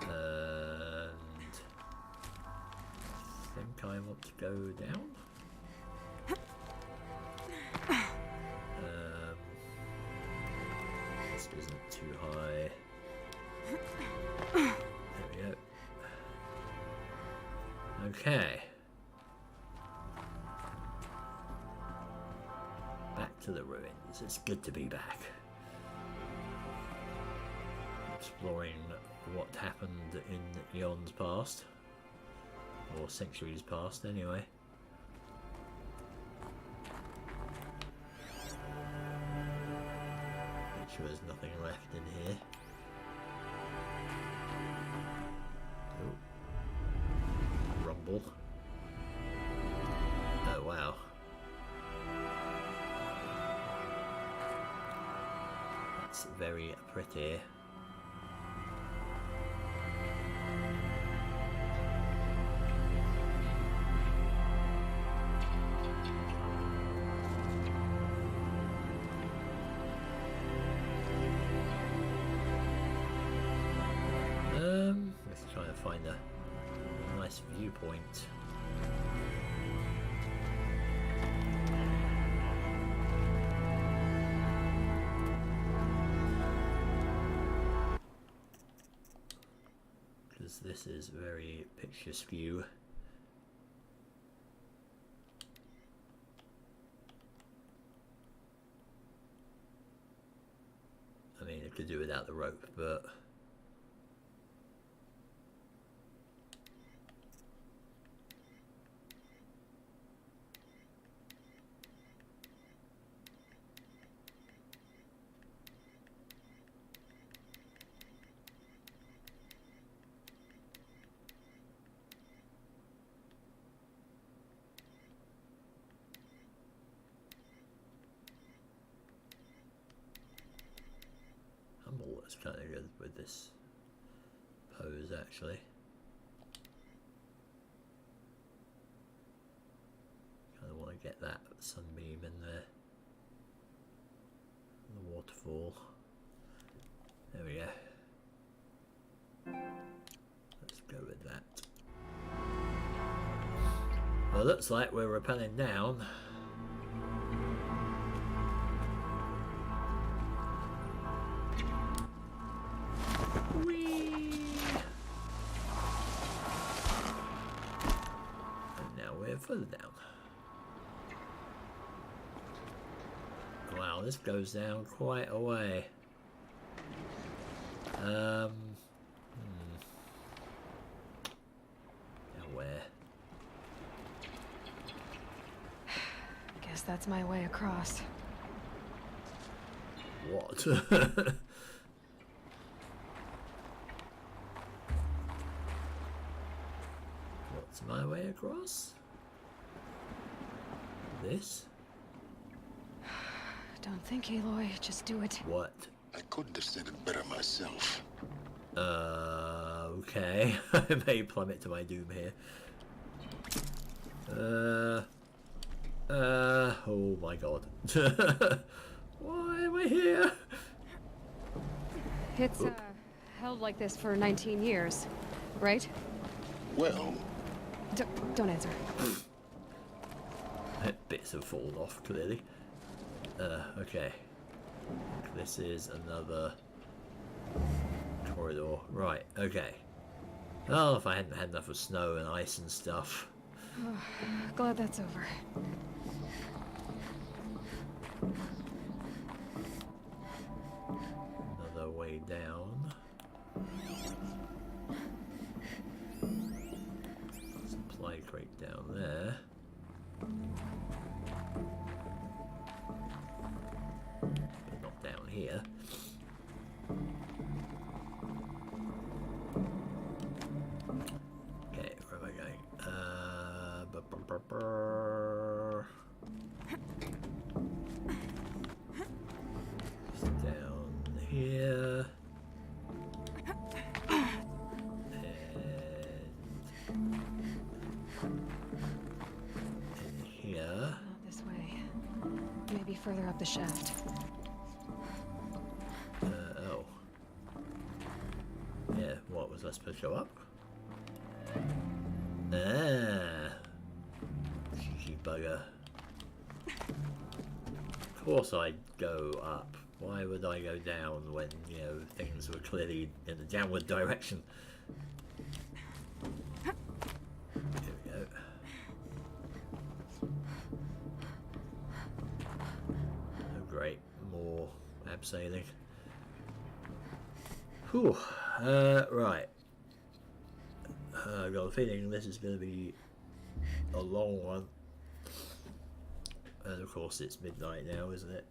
And I think I want to go down. This isn't too high. There we go. Okay. Back to the ruins. It's good to be back. Exploring what happened in eons past. Or centuries past, anyway. Make sure there's nothing left in here. Oh. Rumble. Oh, wow. That's very pretty. Let's try and find a nice viewpoint. Because this is very picturesque. I mean, it could do without the rope, but it's kind of good with this pose, actually. Kind of want to get that sunbeam in there. The waterfall. There we go. Let's go with that. Well, it looks like we're rappelling down. Further down. Wow, this goes down quite a way. Now where? Guess that's my way across. What? That's my way across? This? Don't think, Aloy. Just do it. What? I couldn't have said it better myself. Okay. I may plummet to my doom here. Oh my god. Why am I here? It's, held like this for 19 years, right? Well, Don't answer. Bits have fallen off, clearly. Okay. This is another corridor. Right, okay. Oh, if I hadn't had enough of snow and ice and stuff. Glad that's over. Another way down. Supply crate down there. But not down here. Okay, where am I going? Just down here. And here. Not this way. Maybe further up the shaft. Oh. Yeah, what was I supposed to go up? Ah. Cheeky bugger. Of course I'd go up. Why would I go down when, you know, things were clearly in the downward direction? Here we go. Oh great, more abseiling. Whew, right. I've got a feeling this is going to be a long one. And of course it's midnight now, isn't it?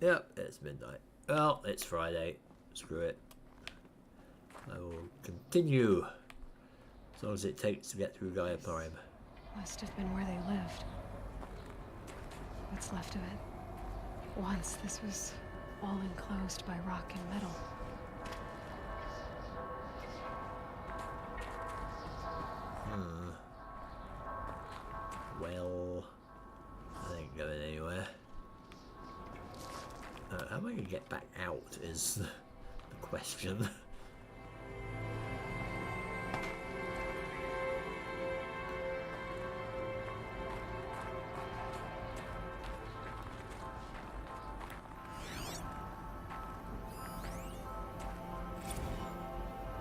Yep, it's midnight. Well, it's Friday. Screw it. I will continue. As long as it takes to get through Gaia Prime. Must have been where they lived. What's left of it. Once this was all enclosed by rock and metal. Well, I ain't going anywhere. How am I going to get back out is the question.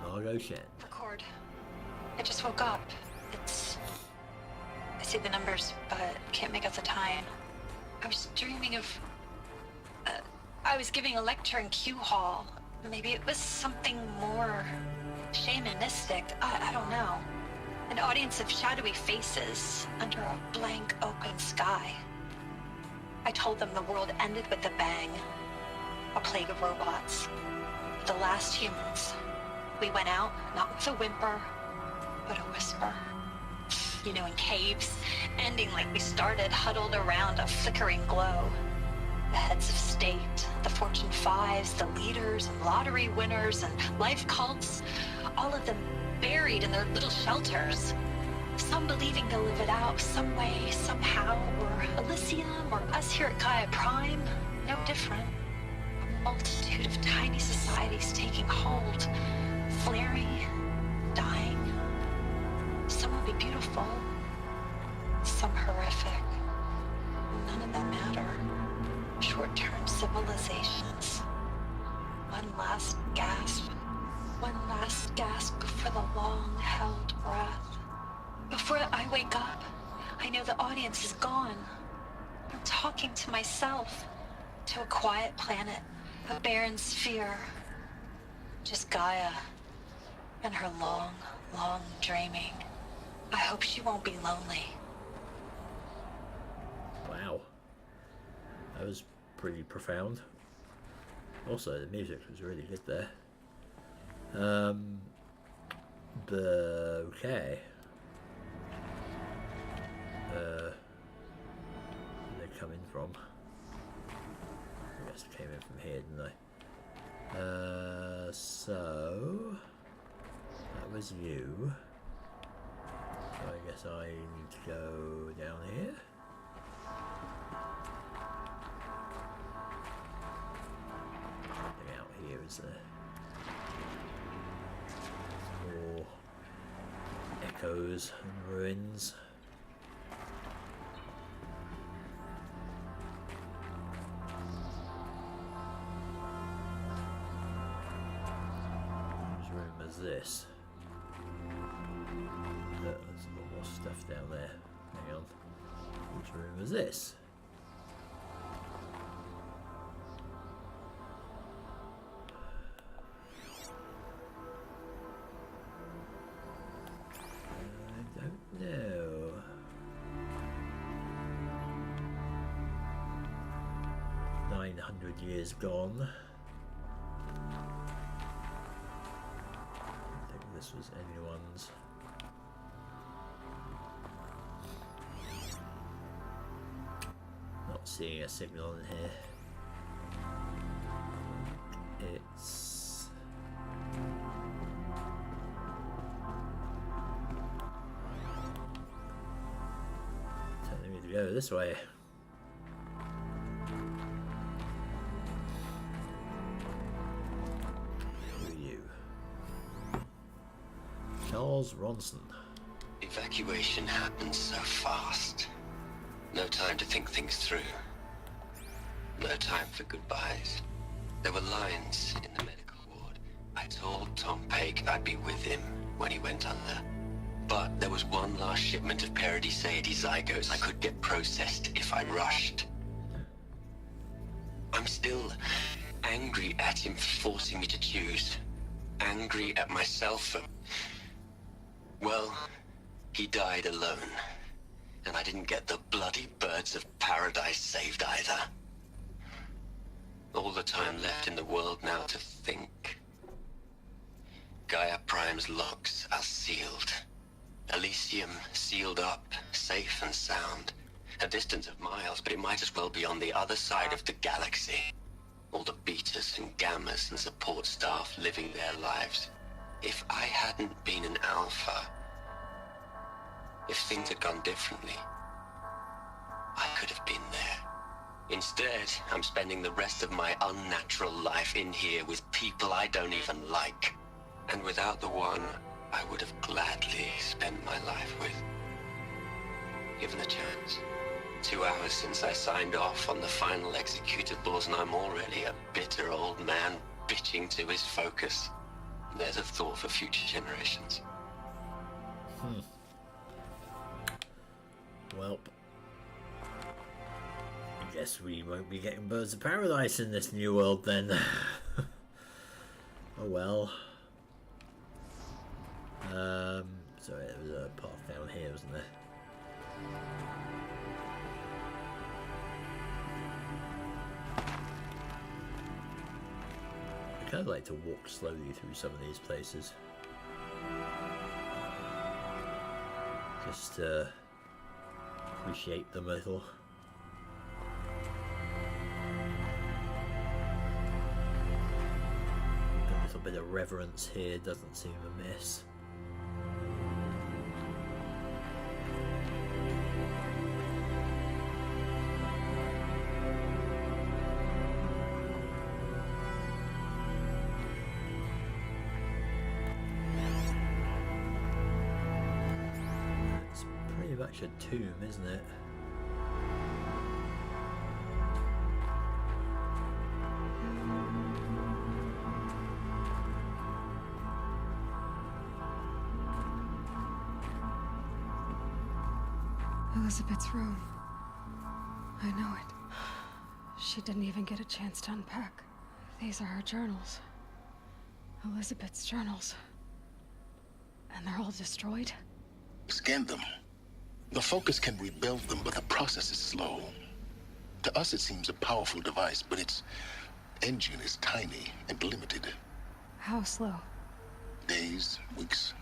Margot Shen. Record. I just woke up. I see the numbers, but can't make out the time. I was dreaming of... I was giving a lecture in Q Hall. Maybe it was something more shamanistic. I don't know. An audience of shadowy faces under a blank open sky. I told them the world ended with a bang. A plague of robots. The last humans. We went out, not with a whimper, but a whisper. You know, in caves, ending like we started, huddled around a flickering glow. The heads of state, the Fortune 5s, the leaders and lottery winners and life cults, all of them buried in their little shelters. Some believing they'll live it out some way, somehow, or Elysium, or us here at Gaia Prime, no different. A multitude of tiny societies taking hold, flaring, dying. Some will be beautiful, some horrific. None of them matter. Short-term civilizations. One last gasp. One last gasp before the long-held breath. Before I wake up, I know the audience is gone. I'm talking to myself. To a quiet planet, a barren sphere. Just Gaia and her long, long dreaming. I hope she won't be lonely. Wow. That was pretty profound. Also, the music was really good there. Okay. coming from? I guess I came in from here, didn't I? So that was you. So I guess I need to go down here. Something out here, is there? More echoes and ruins. Whose room is this? There's a lot more stuff down there. Hang on. Whose room is this? I don't know. $900 gone. I think this was anyone's. Not seeing a signal in here. It's telling me to go this way. Who are you? Charles Ronson. Evacuation happened so fast. No time to think things through. No time for goodbyes. There were lines in the medical ward. I told Tom Paik I'd be with him when he went under. But there was one last shipment of Paradiseidae zygotes I could get processed if I rushed. I'm still angry at him for forcing me to choose. Angry at myself for... Well, he died alone. And I didn't get the bloody birds of paradise saved either. All the time left in the world now to think. Gaia Prime's locks are sealed. Elysium sealed up, safe and sound. A distance of miles, but it might as well be on the other side of the galaxy. All the betas and gammas and support staff living their lives. If I hadn't been an alpha, if things had gone differently, I could have been there. Instead, I'm spending the rest of my unnatural life in here with people I don't even like. And without the one I would have gladly spent my life with. Given the chance. 2 hours since I signed off on the final executables, and I'm already a bitter old man bitching to his focus. There's a thought for future generations. Well, I guess we won't be getting birds of paradise in this new world then. Oh well. Sorry, there was a path down here, wasn't there? I kind of like to walk slowly through some of these places. Just to appreciate them a little. A little bit of reverence here doesn't seem amiss. It's pretty much a tomb, isn't it? Elizabeth's room. I know it. She didn't even get a chance to unpack. These are her journals. Elizabeth's journals. And they're all destroyed? Scan them. The Focus can rebuild them, but the process is slow. To us, it seems a powerful device, but its engine is tiny and limited. How slow? Days, weeks,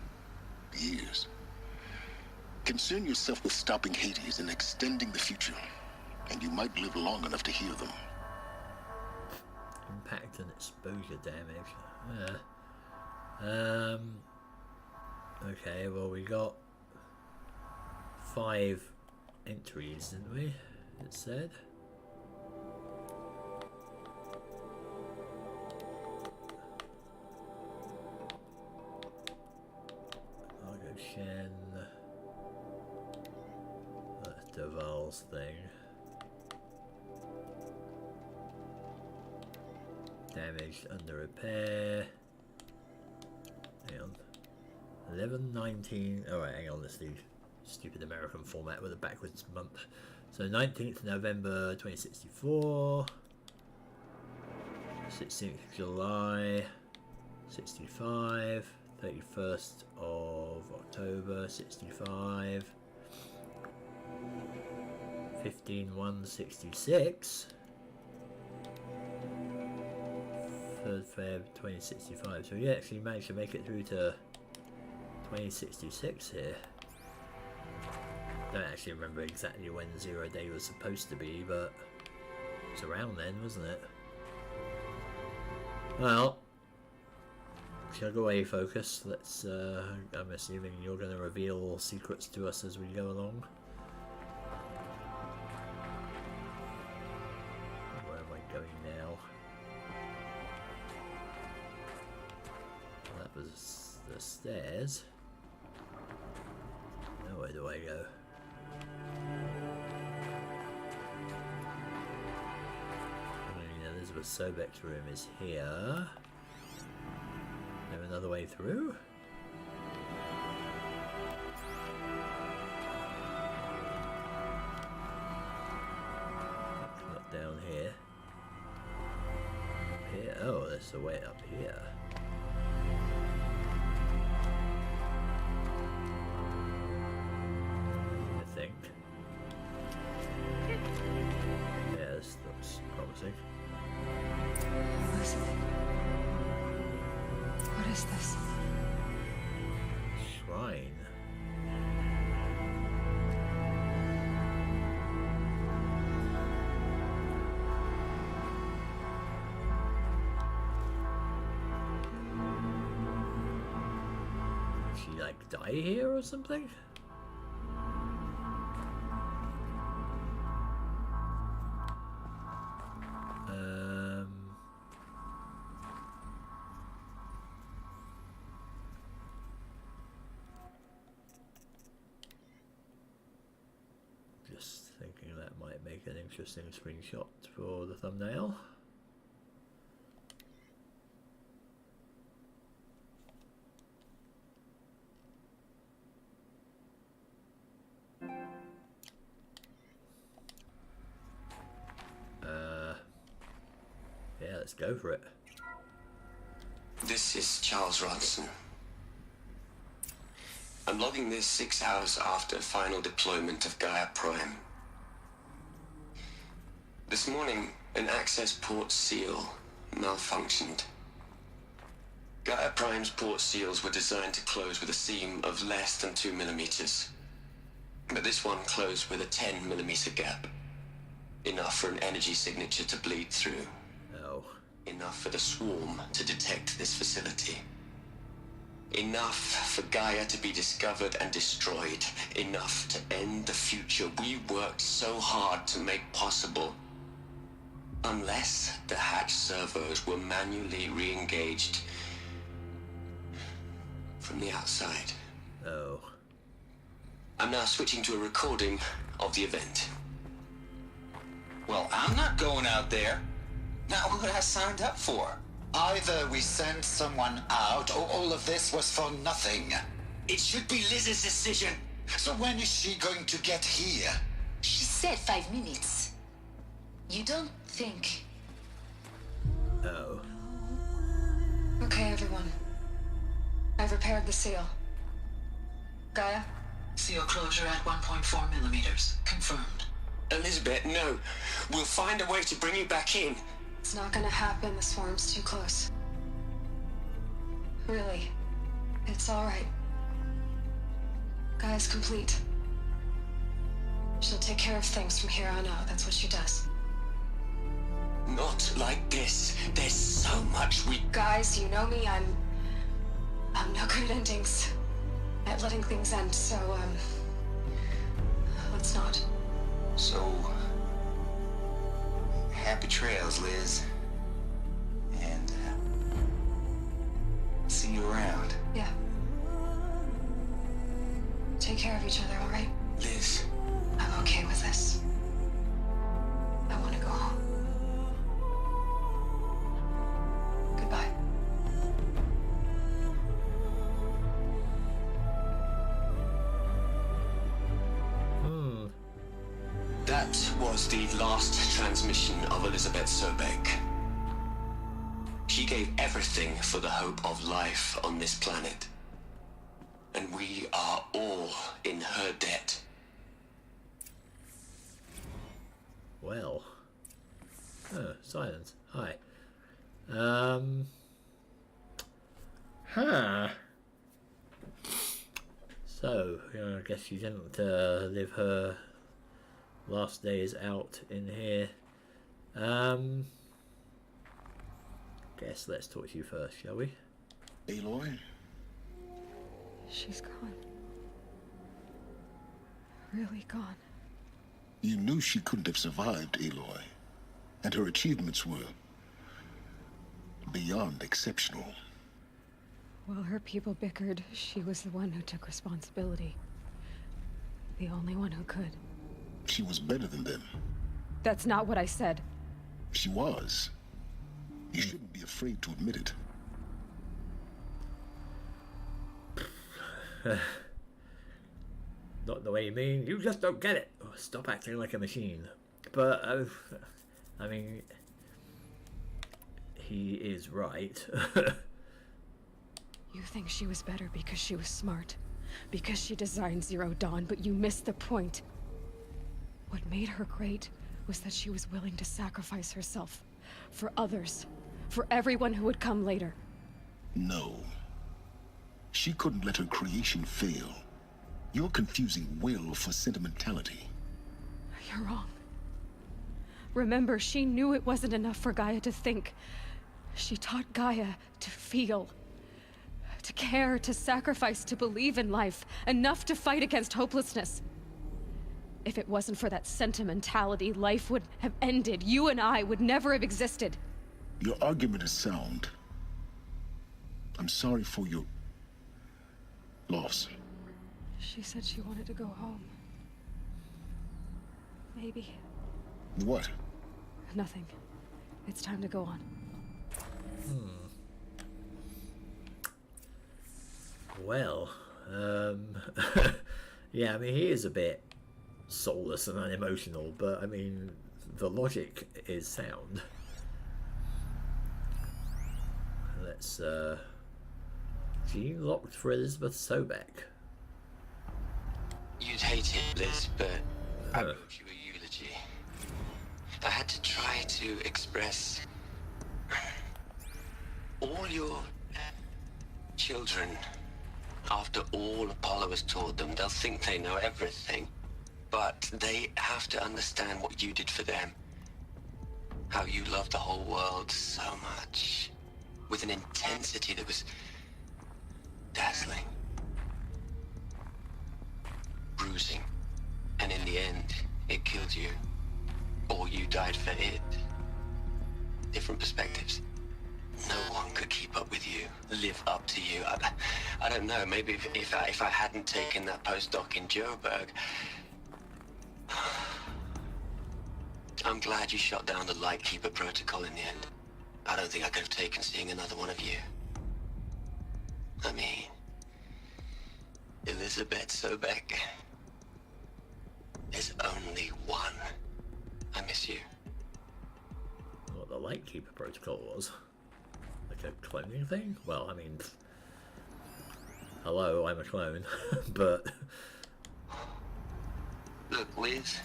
years. Concern yourself with stopping Hades and extending the future. and you might live long enough to hear them. Impact and exposure damage. Yeah. Okay, well we got 5 entries, didn't we? It said. Cargo Shen. That's Duval's thing. Damaged under repair. Hang on. 11/19. Alright, hang on, let's do stupid American format with a backwards month. So 19th November 2064. 16th July 65. 31st of October 65. 15/1/66. 3rd Feb 2065. So we actually managed to make it through to 2066 here. Don't actually remember exactly when 0 day was supposed to be, but it's around then, wasn't it? Well, shall I go away, focus? Let's. I'm assuming you're going to reveal secrets to us as we go along. Where am I going now? That was the stairs. Now where do I go? Elizabeth Sobek's room is here. Is there another way through? Not down here. Up here? Oh, there's a way up here. I think. Yeah, this looks promising. What is this? Shrine. Did she like die here or something? Just thinking that might make an interesting screenshot for the thumbnail. Yeah, let's go for it. This is Charles Ronson. I'm logging this 6 hours after final deployment of Gaia Prime. This morning, an access port seal malfunctioned. Gaia Prime's port seals were designed to close with a seam of less than 2 millimeters. But this one closed with a 10 millimeter gap. Enough for an energy signature to bleed through. Oh. Enough for the swarm to detect this facility. Enough for Gaia to be discovered and destroyed. Enough to end the future we worked so hard to make possible. Unless the hatch servos were manually re-engaged from the outside. Oh. I'm now switching to a recording of the event. Well, I'm not going out there. Not what I signed up for. Either we sent someone out, or all of this was for nothing. It should be Liz's decision. So when is she going to get here? She said 5 minutes. You don't think... Oh. Okay, everyone. I've repaired the seal. Gaia? Seal closure at 1.4 millimeters. Confirmed. Elizabeth, no. We'll find a way to bring you back in. It's not gonna happen. The swarm's too close. Really. It's alright. Gaia's complete. She'll take care of things from here on out. That's what she does. Not like this. There's so much we... Guys, you know me. I'm no good at endings. At letting things end, so, let's not. So, happy trails, Liz. And, see you around. Yeah. Take care of each other, all right? Liz. I'm okay with this. I want to go home. Goodbye. That was the last transmission of Elizabeth Sobek. She gave everything for the hope of life on this planet. And we are all in her debt. Well. Oh, silence. Hi. So, I guess she didn't live her last days out in here. Guess let's talk to you first, shall we? Aloy? She's gone. Really gone. You knew she couldn't have survived, Aloy. And her achievements were beyond exceptional. While her people bickered, she was the one who took responsibility. The only one who could. She was better than them. That's not what I said. She was. You shouldn't be afraid to admit it. Not the way you mean. You just don't get it. Oh, stop acting like a machine. But, I mean, he is right. You think she was better because she was smart. Because she designed Zero Dawn, but you missed the point. What made her great was that she was willing to sacrifice herself. For others. For everyone who would come later. No. She couldn't let her creation fail. You're confusing will for sentimentality. You're wrong. Remember, she knew it wasn't enough for Gaia to think. She taught Gaia to feel. To care, to sacrifice, to believe in life. Enough to fight against hopelessness. If it wasn't for that sentimentality, life would have ended. You and I would never have existed. Your argument is sound. I'm sorry for your loss. She said she wanted to go home. Maybe. What? Nothing. It's time to go on. Well, yeah, I mean, he is a bit soulless and unemotional, but I mean, the logic is sound. Let's, gene locked for Elizabeth Sobek. You'd hate it, Liz, but I wrote you a eulogy. I had to try to express all your children. After all Apollo has taught them, they'll think they know everything. But they have to understand what you did for them. How you loved the whole world so much. With an intensity that was dazzling. Bruising. And in the end, it killed you. Or you died for it. Different perspectives. No one could keep up with you, live up to you. I don't know, maybe if I hadn't taken that postdoc in Joburg. I'm glad you shot down the Lightkeeper protocol in the end. I don't think I could have taken seeing another one of you. I mean, Elizabeth Sobek. There's only one. I miss you. What the Lightkeeper protocol was? Like a cloning thing? Well, I mean, hello, I'm a clone, but... Look, Liz,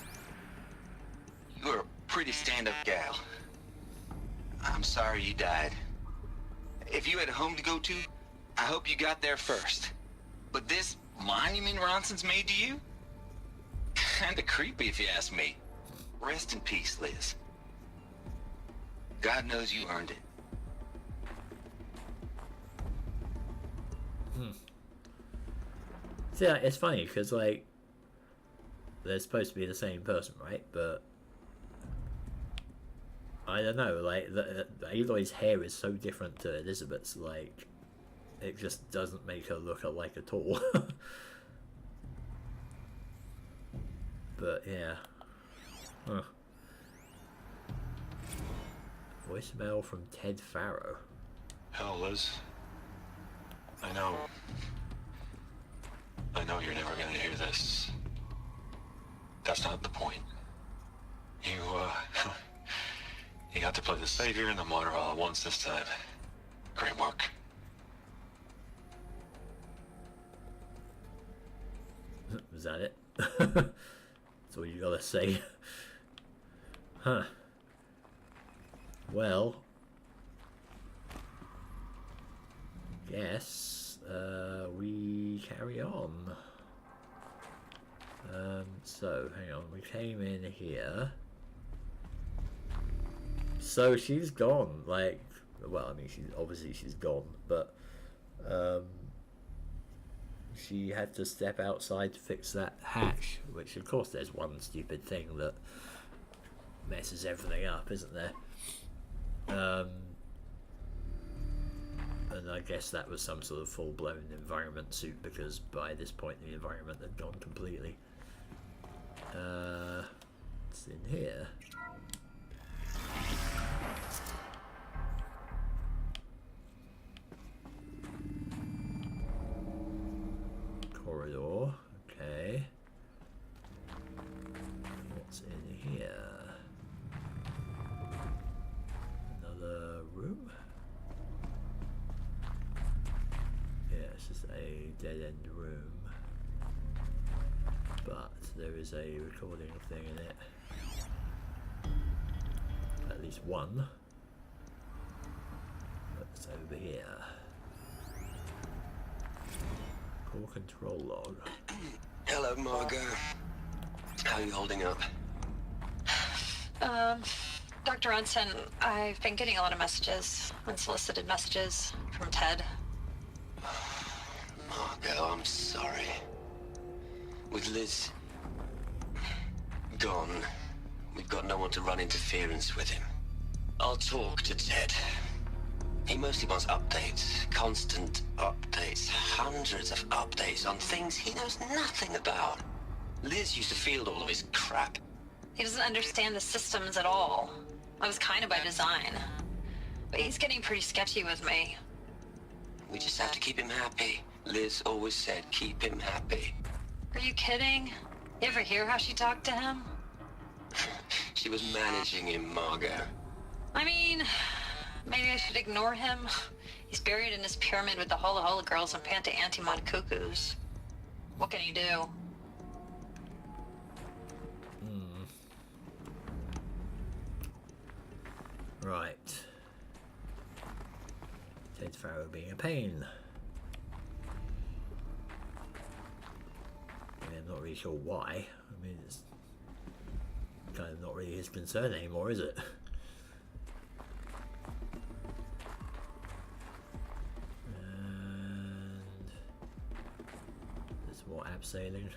you're a pretty stand-up gal. I'm sorry you died. If you had a home to go to, I hope you got there first. But this monument Ronson's made to you? kinda creepy if you ask me. Rest in peace, Liz. God knows you earned it. See, like, it's funny because like they're supposed to be the same person, right? But I don't know. Like Aloy's hair is so different to Elizabeth's. Like it just doesn't make her look alike at all. But yeah. Huh. Voicemail from Ted Farrow. Hell, Liz. I know you're never gonna hear this. That's not the point. You, you got to play the savior and the martyr all at once this time. Great work. Was that it? That's all you gotta say. Huh. Well, guess we carry on. So hang on, we came in here. So she's gone. Like, well, I mean, she's gone, but she had to step outside to fix that hatch. Which, of course, there's one stupid thing that messes everything up, isn't there? And I guess that was some sort of full-blown environment suit, because by this point the environment had gone completely. What's in here? Corridor, okay. What's in here? Another room? Yeah, it's just a dead-end room. But there is a recording thing in it. At least one. That's over here. Core control log. Hello, Margot. How are you holding up? Dr. Ronson, I've been getting a lot of messages, unsolicited messages from Ted. Margot, I'm sorry. With Liz gone, we've got no one to run interference with him. I'll talk to Ted. He mostly wants updates, constant updates, hundreds of updates on things he knows nothing about. Liz used to field all of his crap. He doesn't understand the systems at all. That was kind of by design. But he's getting pretty sketchy with me. We just have to keep him happy. Liz always said keep him happy. Are you kidding? You ever hear how she talked to him? She was managing him, Margot. I mean, maybe I should ignore him. He's buried in his pyramid with the Hola Hola girls and Panta Antimod cuckoos. What can he do? Right. Ted Farrow being a pain. I'm not really sure why. I mean, it's kind of not really his concern anymore, is it? And there's more abseiling.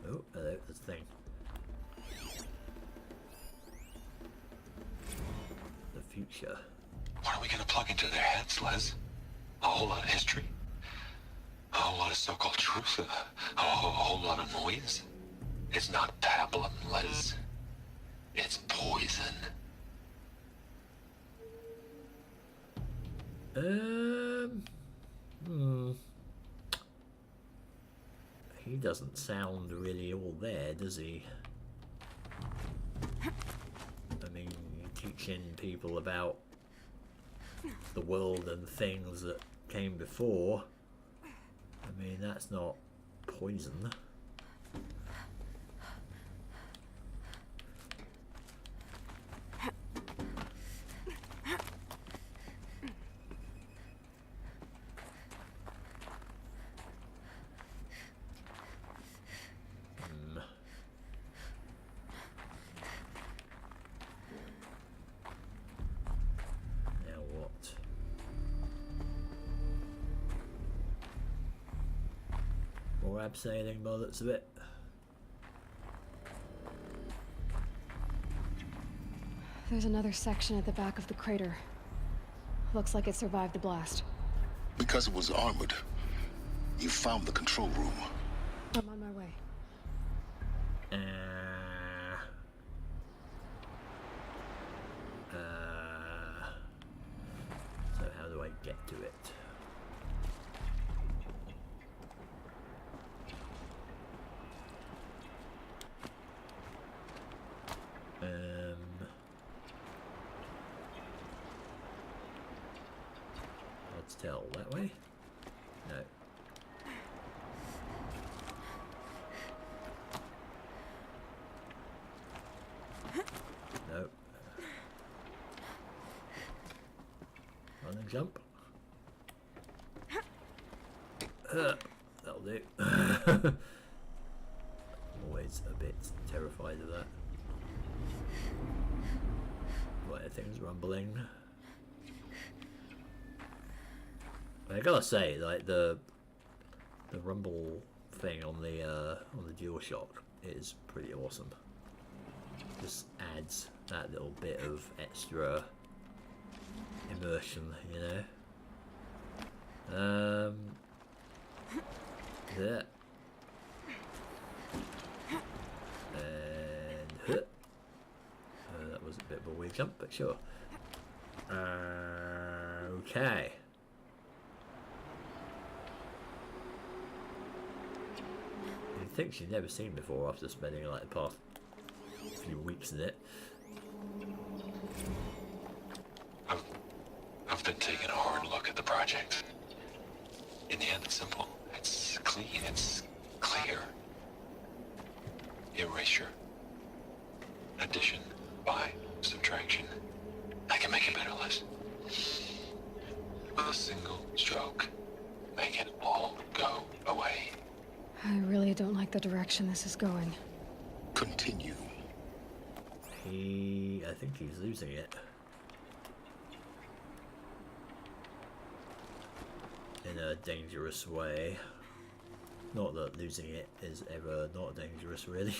Oh, hello, there's the thing. The future. What are we gonna plug into their heads, Liz? A whole lot of history? A whole lot of so-called truth? A whole lot of noise? It's not pablum, Liz. It's poison. He doesn't sound really all there, does he? I mean, teaching people about the world and things that came before. I mean, that's not poison. abseiling by the looks of it. There's another section at the back of the crater. Looks like it survived the blast. Because it was armored, you found the control room. I'm on my way. So how do I get to it? Let's tell that way. No. No. Run and jump. That'll do. Always a bit terrified of that. Right, things rumbling. I gotta say, like the rumble thing on the DualShock is pretty awesome. Just adds that little bit of extra immersion, you know. Yeah. And that was a bit of a weird jump, but sure. Okay. You'd think she'd never seen before after spending like the past few weeks in it. I've been taking a hard look at the project. In the end, it's simple. It's clean. It's clear. Erasure. Addition. By. Subtraction. I can make it better, Liz. With a single stroke. Make it all go away. I really don't like the direction this is going. Continue. I think he's losing it. In a dangerous way. Not that losing it is ever not dangerous, really.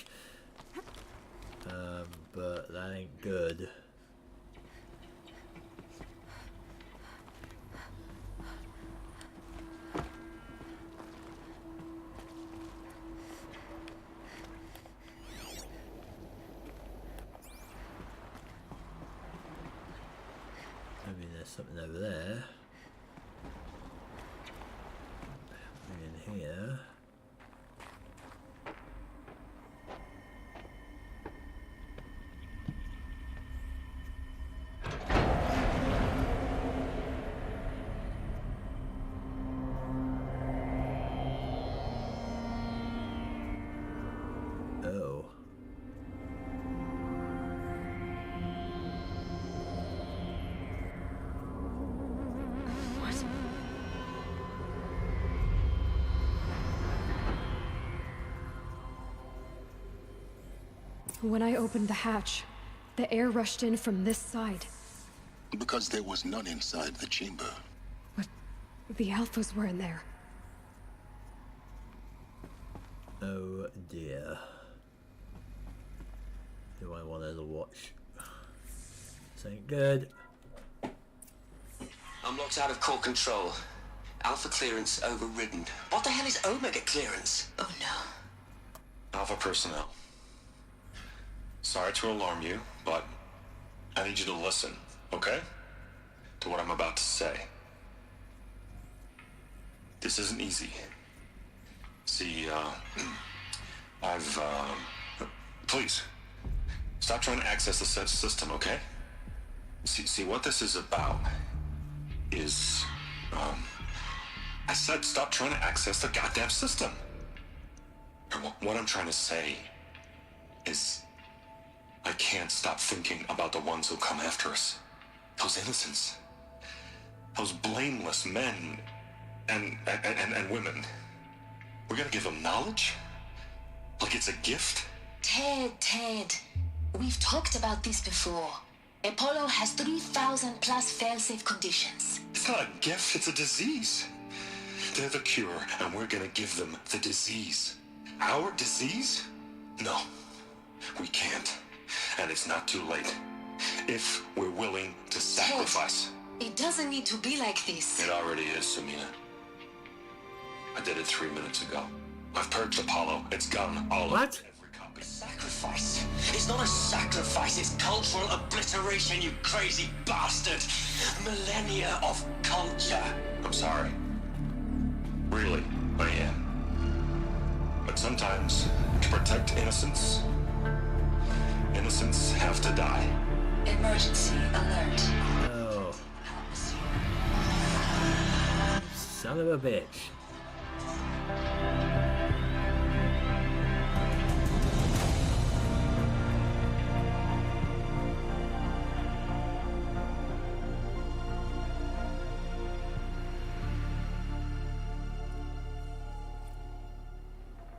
But that ain't good. Maybe there's something over there. In here. Oh. When I opened the hatch, the air rushed in from this side. Because there was none inside the chamber. But the Alphas were in there. Oh dear. Do I want to watch? This ain't good. I'm locked out of core control. Alpha clearance overridden. What the hell is Omega clearance? Oh no. Alpha personnel. Sorry to alarm you, but I need you to listen, okay? To what I'm about to say. This isn't easy. See, please, stop trying to access the system, okay? See, what this is about is, I said stop trying to access the goddamn system. And what I'm trying to say is, I can't stop thinking about the ones who come after us. Those innocents. Those blameless men and women. We're gonna give them knowledge? Like it's a gift? Ted. We've talked about this before. Apollo has 3,000 plus fail-safe conditions. It's not a gift, it's a disease. They're the cure, and we're gonna give them the disease. Our disease? No, we can't. And it's not too late. If we're willing to sacrifice. It doesn't need to be like this. It already is, Samina. I did it 3 minutes ago. I've purged Apollo. It's gone. All of it. Every copy. Sacrifice? It's not a sacrifice, it's cultural obliteration, you crazy bastard! Millennia of culture! I'm sorry. Really, I am. But sometimes, to protect innocence, innocents have to die. Emergency alert. Oh. Son of a bitch.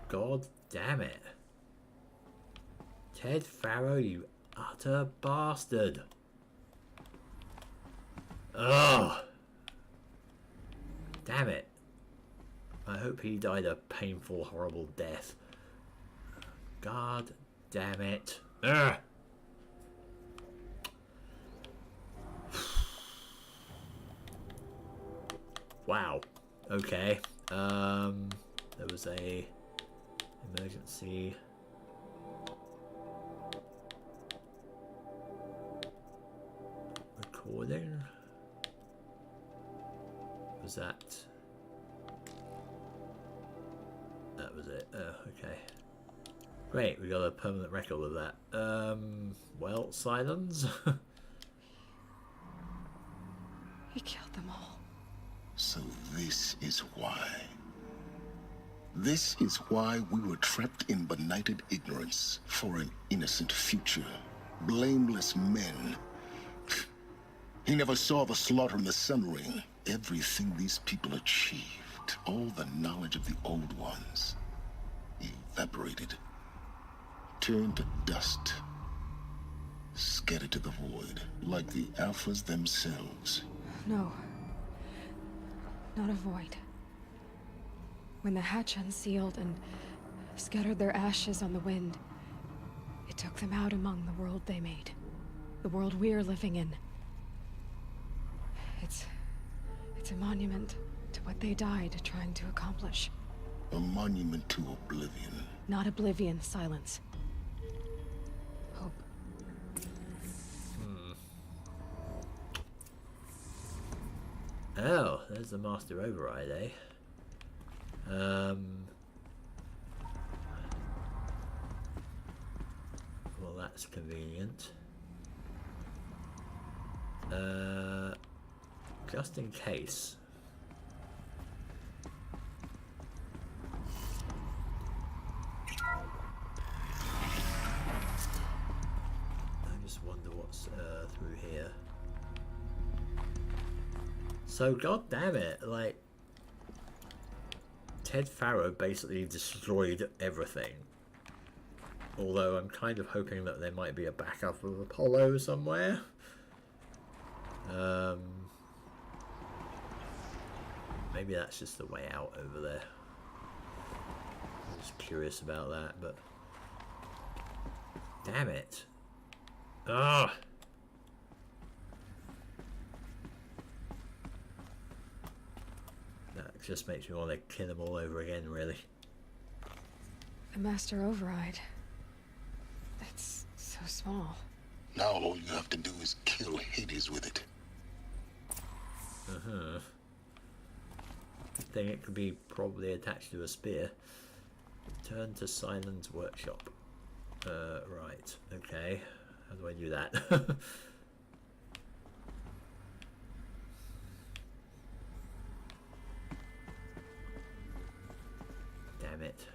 God damn it. Ted Farrow, you utter bastard. Ugh. Damn it. I hope he died a painful, horrible death. God damn it. Ugh. Wow. Okay. There was a emergency. Recording. Was that? That was it. Oh, okay. Great, we got a permanent record of that. Well, silence. He killed them all. So this is why. This is why we were trapped in benighted ignorance for an innocent future. Blameless men. He never saw the slaughter in the Sun Ring. Everything these people achieved, all the knowledge of the old ones, evaporated, turned to dust, scattered to the void, like the Alphas themselves. No. Not a void. When the hatch unsealed and scattered their ashes on the wind, it took them out among the world they made. The world we're living in. It's a monument to what they died trying to accomplish. A monument to oblivion. Not oblivion, silence. Hope. Oh, there's the master override, eh? Well, that's convenient. Just in case. I just wonder what's through here. So, god damn it, like, Ted Farrow basically destroyed everything. Although I'm kind of hoping that there might be a backup of Apollo somewhere. Maybe that's just the way out over there. I'm just curious about that, but damn it. Ugh. That just makes me want to kill them all over again, really. The master override. It's so small. Now all you have to do is kill Hades with it. Good thing it could be probably attached to a spear. Turn to Silence Workshop. Right, okay. How do I do that? Damn it.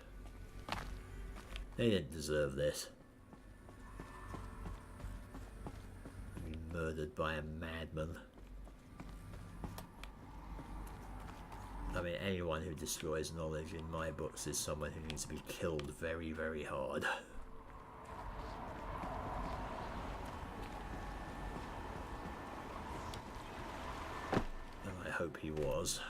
They didn't deserve this. Be murdered by a madman. I mean, anyone who destroys knowledge in my books is someone who needs to be killed very, very hard. And I hope he was.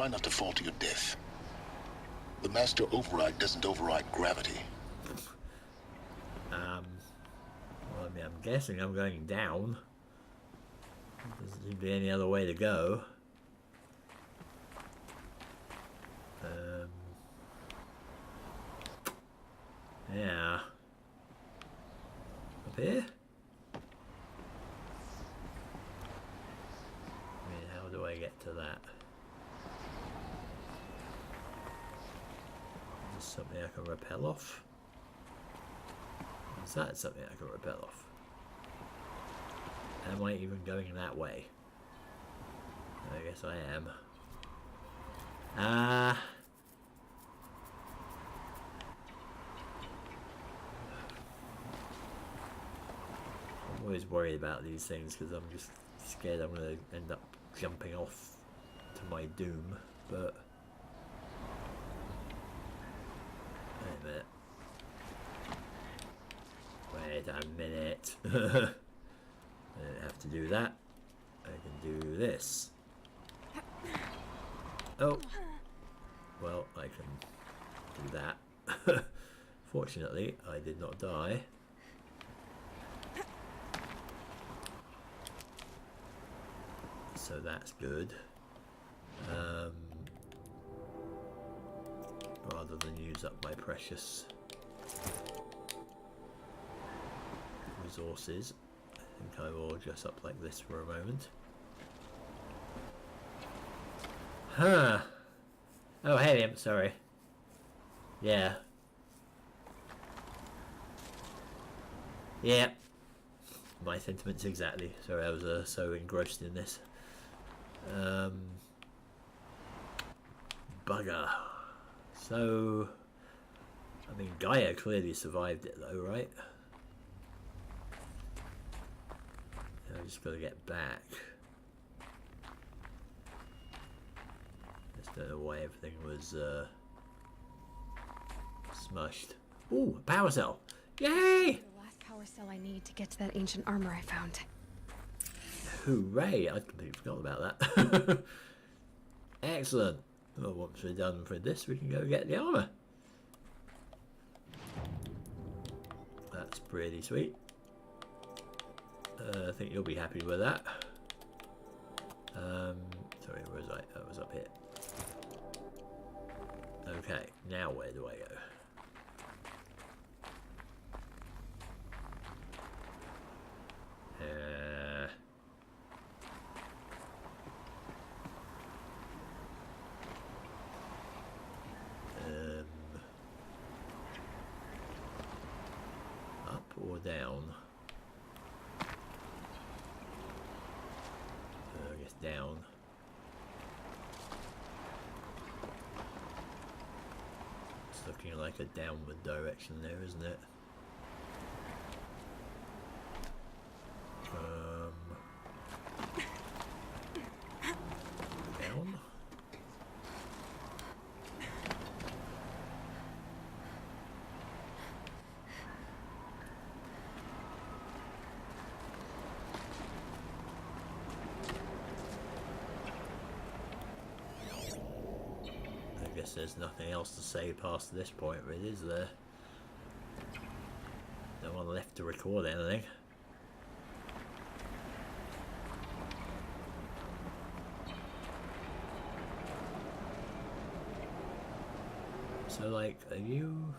try not to fall to your death. The master override doesn't override gravity. Well, I mean, I'm guessing I'm going down. Doesn't seem to be any other way to go. Yeah. Up here? I mean, how do I get to that? Is this something I can rappel off? Is that something I can rappel off? Am I even going that way? I guess I am. I'm always worried about these things because I'm just scared I'm going to end up jumping off to my doom, but... Wait a minute. I don't have to do that. I can do this. Oh. Well, I can do that. Fortunately, I did not die. So that's good. Rather than use up my precious resources, I think I will dress up like this for a moment. Huh. Oh, hey, I'm sorry. Yeah. Yeah. My sentiments exactly. Sorry, I was so engrossed in this. Bugger. So, I mean, Gaia clearly survived it though, right? I just gotta get back. Just don't know why everything was smushed. Ooh, a power cell! Yay! The last power cell I need to get to that ancient armor I found. Hooray! I'd completely forgot about that. Excellent. Well, once we're done for this, we can go get the armor. That's pretty sweet. I think you'll be happy with that. Sorry, where was I? That was up here. Okay, now where do I go? Up or down? I guess down. It's looking like a downward direction there, isn't it? Down. I guess there's nothing else to say past this point, really, is there? No one left to record anything. So, like, are you...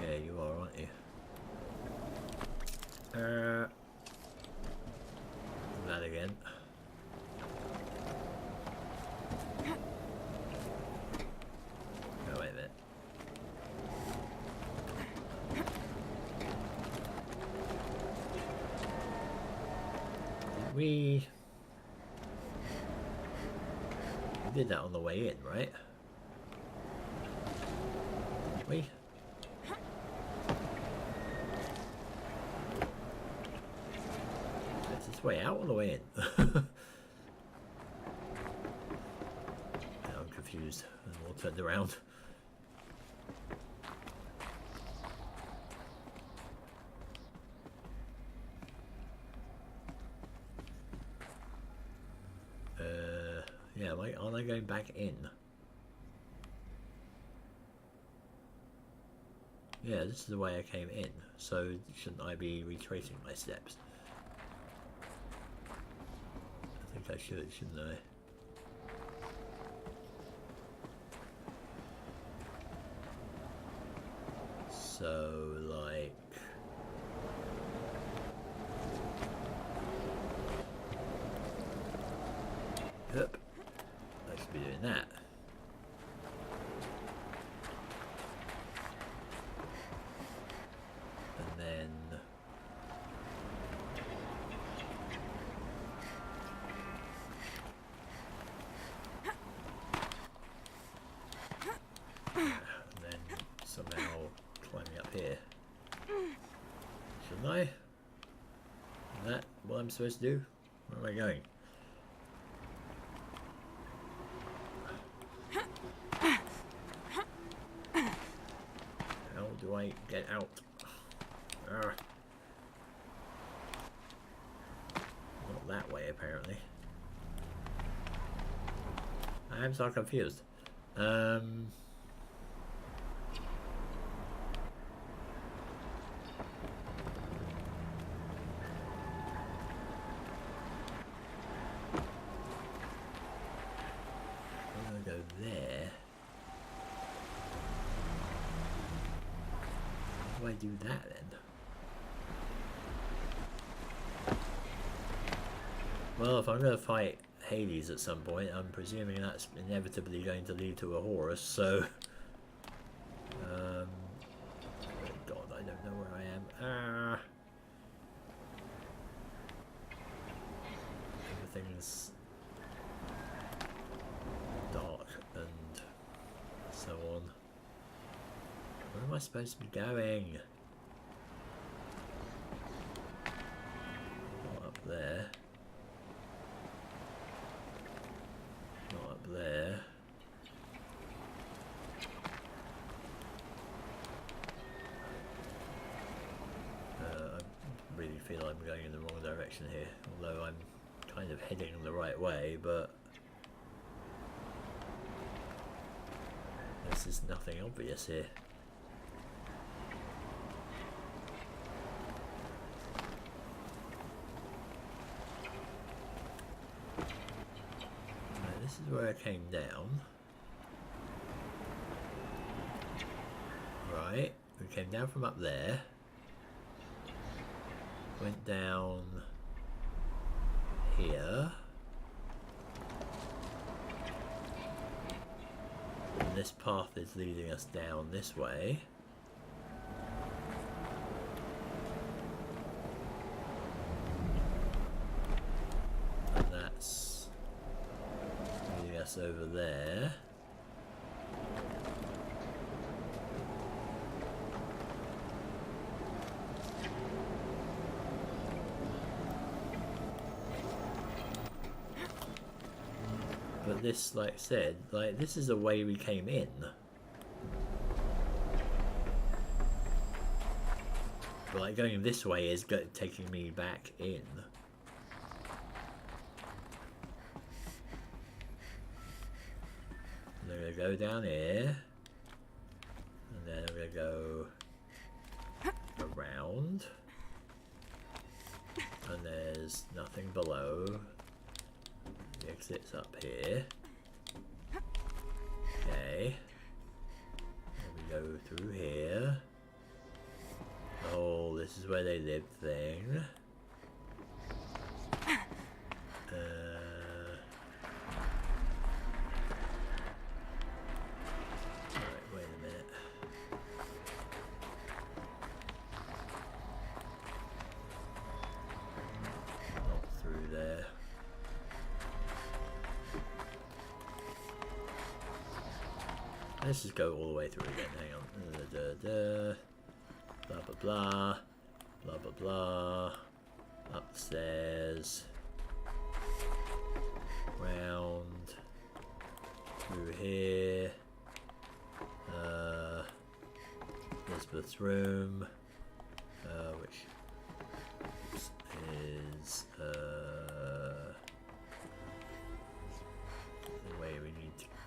Yeah, you are, aren't you? That again. Oh, wait a minute. We did that on the way in, right? We? It's this way out or the way in? Now I'm confused. I'm all turned around. Yeah, aren't I going back in? Yeah, this is the way I came in, so shouldn't I be retracing my steps? I think I should, shouldn't I? So, like... Yep. I should be doing that. And then... and then somehow climbing up here. Shouldn't I? Is that what I'm supposed to do? Where am I going? How do I get out? Not that way, apparently. I'm so confused. Go there. How do I do that then? Well, if I'm going to fight Hades at some point, I'm presuming that's inevitably going to lead to a Horus, so... oh God, I don't know where I am. Everything's dark and so on. Where am I supposed to be going? Not up there. Not up there. I really feel I'm going in the wrong direction here, although I'm kind of heading the right way, but this is nothing obvious here. Right, this is where I came down. Right, we came down from up there. Went down here. And this path is leading us down this way. And that's leading us over there. But this, like I said, like this is the way we came in. But like going this way is taking me back in. And I'm gonna go down here, and then I'm gonna go around, and there's nothing below. The exit's up here. Okay. Then we go through here. Oh, this is where they live thing. Alright, wait a minute. Not through there. Let's just go all the way through again. Hang on. Blah blah blah. Blah blah blah. Upstairs. Round. Through here. Elizabeth's room. Which is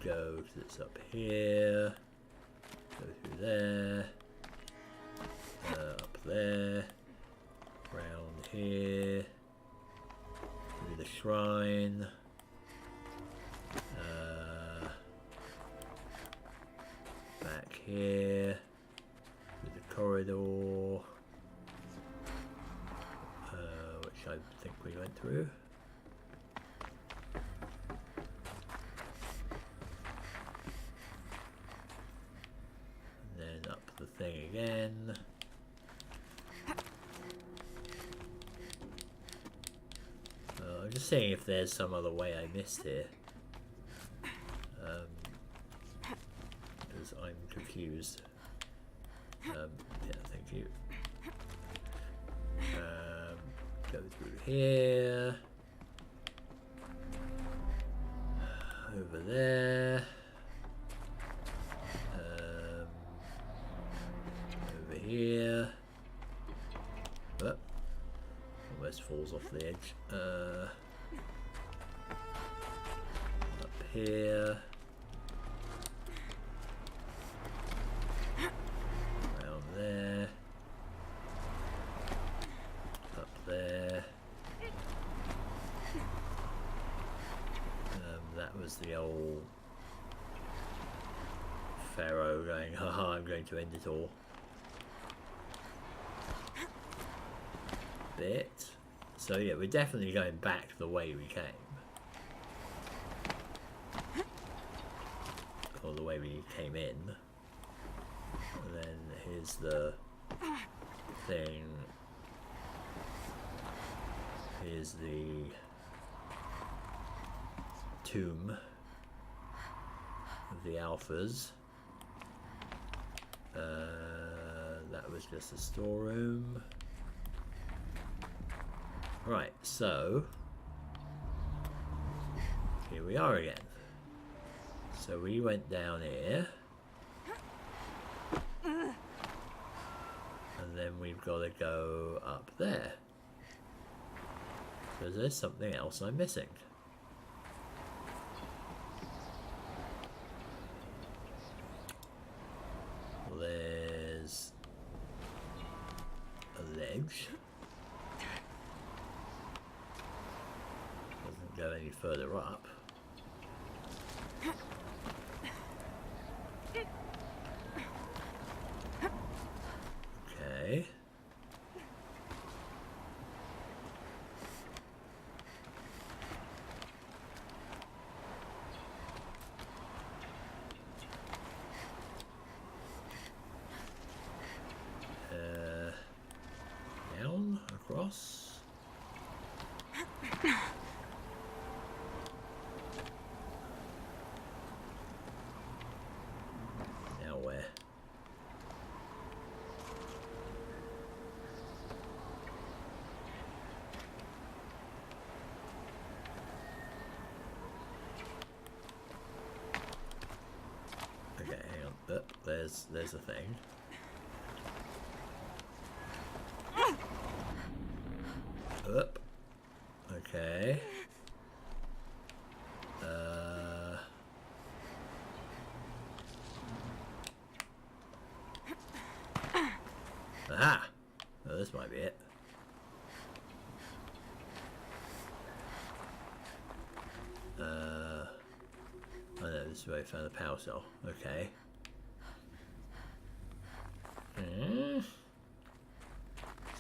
go because it's up here. Go through there. Up there. Round here. Through the shrine. Back here. Through the corridor. Which I think we went through. The thing again. I'm just seeing if there's some other way I missed here. Because I'm confused. Yeah, thank you. Go through here. Over there. Here. Oh, almost falls off the edge. Up here. Around there. Up there. That was the old Pharaoh going, haha, I'm going to end it all. Bit. So yeah, we're definitely going back the way we came. Or the way we came in. And then here's the thing. Here's the tomb of the alphas. That was just a storeroom. Right, so here we are again. So we went down here. And then we've got to go up there. So there's something else I'm missing. There's a ledge. Doesn't go any further up. Okay. Down, across. Now where? Okay, hang on. There's a thing. Up. Okay. Aha! Oh, this might be it. Oh no, this is where I found the power cell. Okay.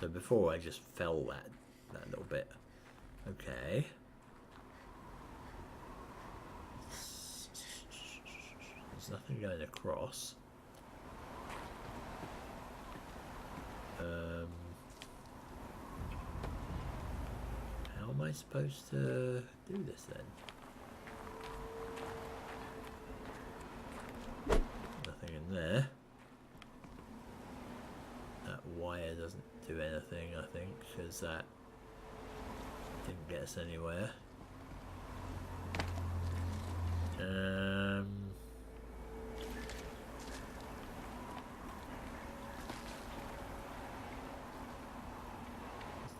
So before I just fell that little bit. Okay. There's nothing going across. How am I supposed to do this then? Nothing in there. That wire doesn't do anything, I think, because that didn't get us anywhere. There's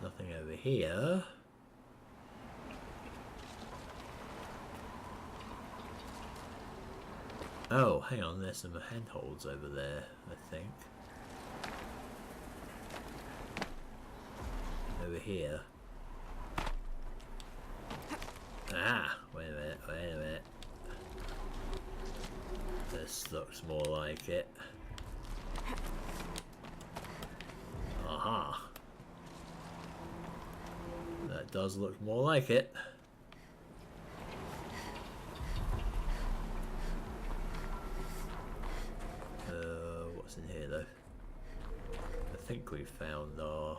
nothing over here. Oh, hang on, there's some handholds over there, I think. Over here. Ah, wait a minute, wait a minute. This looks more like it. Aha. That does look more like it. What's in here though? I think we found our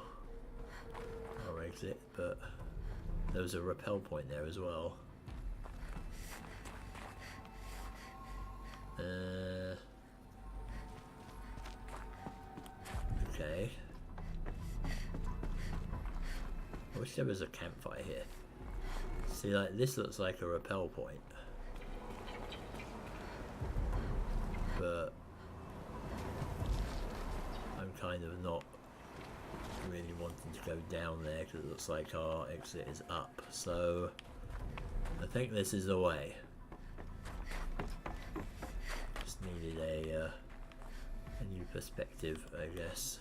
exit, but there was a rappel point there as well. Okay. I wish there was a campfire here. See, like, this looks like a rappel point. But I'm kind of not really wanting to go down there because it looks like our exit is up. So I think this is the way. Just needed a new perspective, I guess.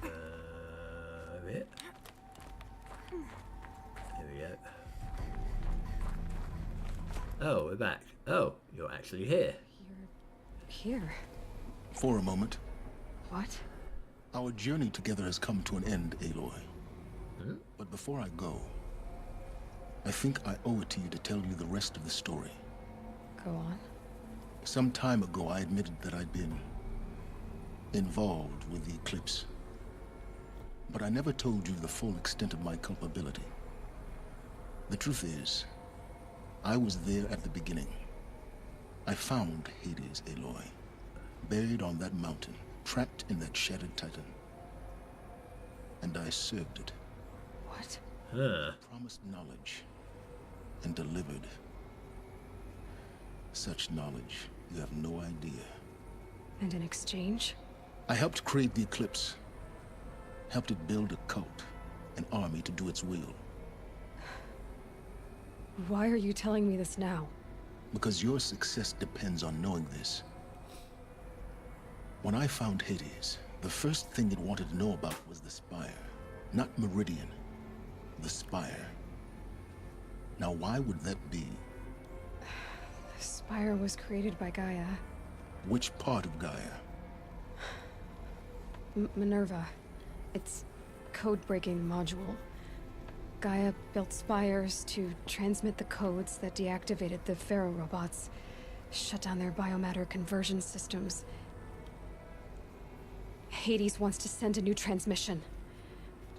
Over here. Here we go. Oh, we're back. Oh, you're actually here. You're here? For a moment. What? Our journey together has come to an end, Aloy. Hmm? But before I go, I think I owe it to you to tell you the rest of the story. Go on. Some time ago, I admitted that I'd been involved with the eclipse. But I never told you the full extent of my culpability. The truth is, I was there at the beginning. I found Hades, Aloy, buried on that mountain, trapped in that shattered titan. And I served it. What? Huh. Promised knowledge and delivered. Such knowledge, you have no idea. And in exchange? I helped create the eclipse. Helped it build a cult, an army to do its will. Why are you telling me this now? Because your success depends on knowing this. When I found Hades, the first thing it wanted to know about was the Spire. Not Meridian, the Spire. Now why would that be? The Spire was created by Gaia. Which part of Gaia? Minerva. It's code-breaking module. Gaia built spires to transmit the codes that deactivated the Pharaoh robots, shut down their biomatter conversion systems. Hades wants to send a new transmission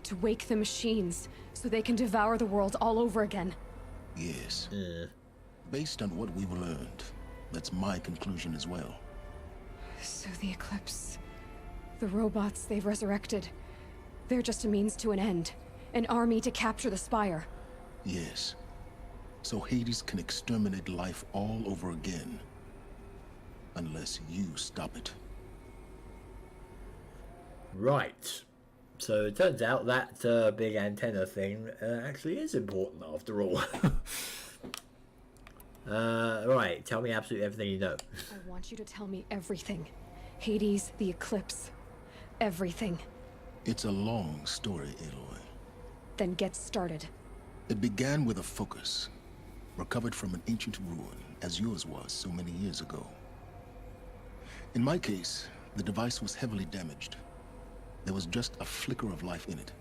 to wake the machines so they can devour the world all over again. Yes. Based on what we've learned, that's my conclusion as well. So the Eclipse, the robots they've resurrected, they're just a means to an end. An army to capture the Spire. Yes. So Hades can exterminate life all over again. Unless you stop it. Right. So it turns out that big antenna thing actually is important after all. Right, tell me absolutely everything you know. I want you to tell me everything. Hades, the Eclipse, everything. It's a long story, Aloy. Then get started. It began with a focus, recovered from an ancient ruin, as yours was so many years ago. In my case, the device was heavily damaged. There was just a flicker of life in it.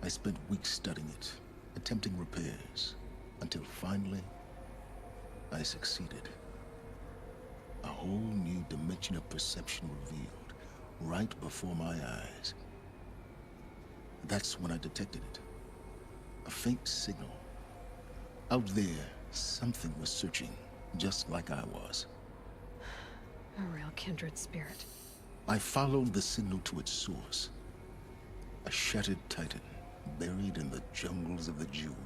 I spent weeks studying it, attempting repairs, until finally, I succeeded. A whole new dimension of perception revealed, right before my eyes. That's when I detected it. A faint signal. Out there, something was searching, just like I was. A real kindred spirit. I followed the signal to its source. A shattered titan, buried in the jungles of the Jewel.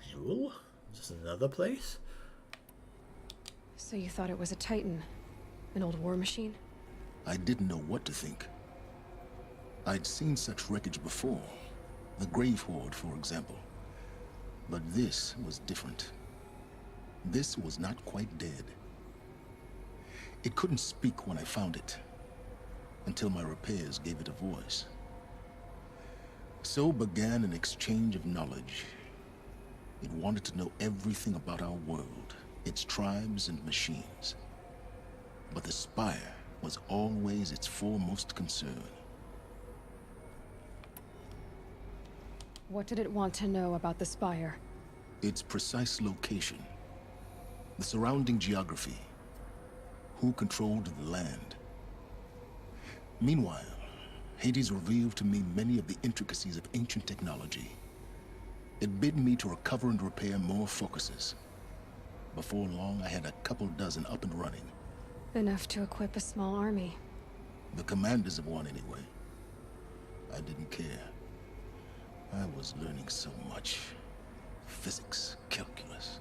Jewel? Just another place? So you thought it was a titan? An old war machine? I didn't know what to think. I'd seen such wreckage before. The Grave Horde, for example. But this was different. This was not quite dead. It couldn't speak when I found it, until my repairs gave it a voice. So began an exchange of knowledge. It wanted to know everything about our world, its tribes and machines. But the Spire was always its foremost concern. What did it want to know about the Spire? Its precise location, the surrounding geography, who controlled the land. Meanwhile, Hades revealed to me many of the intricacies of ancient technology. It bid me to recover and repair more focuses. Before long, I had a couple dozen up and running. Enough to equip a small army. The commanders of one, anyway. I didn't care. I was learning so much. Physics, calculus.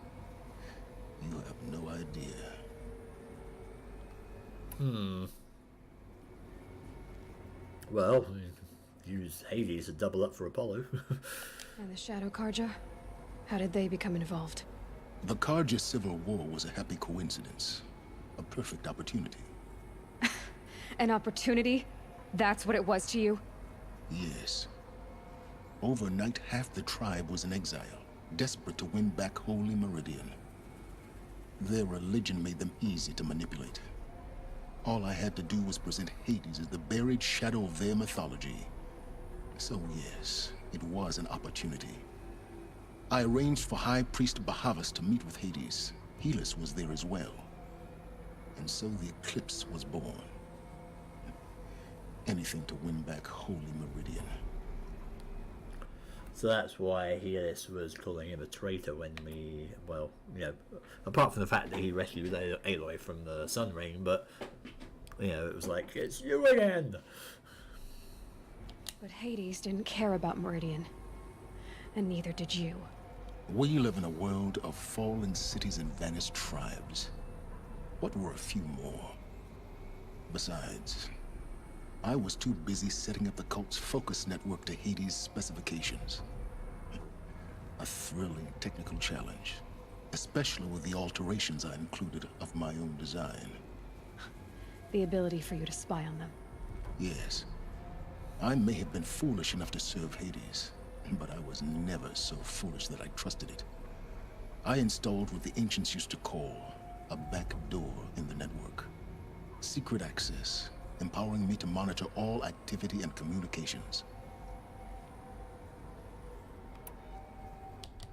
You have no idea. Well, use Hades to double up for Apollo. And the Shadow Karja? How did they become involved? The Karja Civil War was a happy coincidence. A perfect opportunity. An opportunity? That's what it was to you? Yes. Overnight, half the tribe was in exile, desperate to win back Holy Meridian. Their religion made them easy to manipulate. All I had to do was present Hades as the buried shadow of their mythology. So yes, it was an opportunity. I arranged for High Priest Bahavas to meet with Hades. Helis was there as well. And so the eclipse was born. Anything to win back Holy Meridian. So that's why Helis was calling him a traitor when we, well, you know, apart from the fact that he rescued Aloy from the Sun Ring, but, you know, it was like, it's you again! But Hades didn't care about Meridian. And neither did you. We live in a world of fallen cities and vanished tribes. What were a few more? Besides, I was too busy setting up the cult's focus network to Hades' specifications. A thrilling technical challenge, especially with the alterations I included of my own design. The ability for you to spy on them. Yes. I may have been foolish enough to serve Hades, but I was never so foolish that I trusted it. I installed what the ancients used to call a back door in the network. Secret access, empowering me to monitor all activity and communications.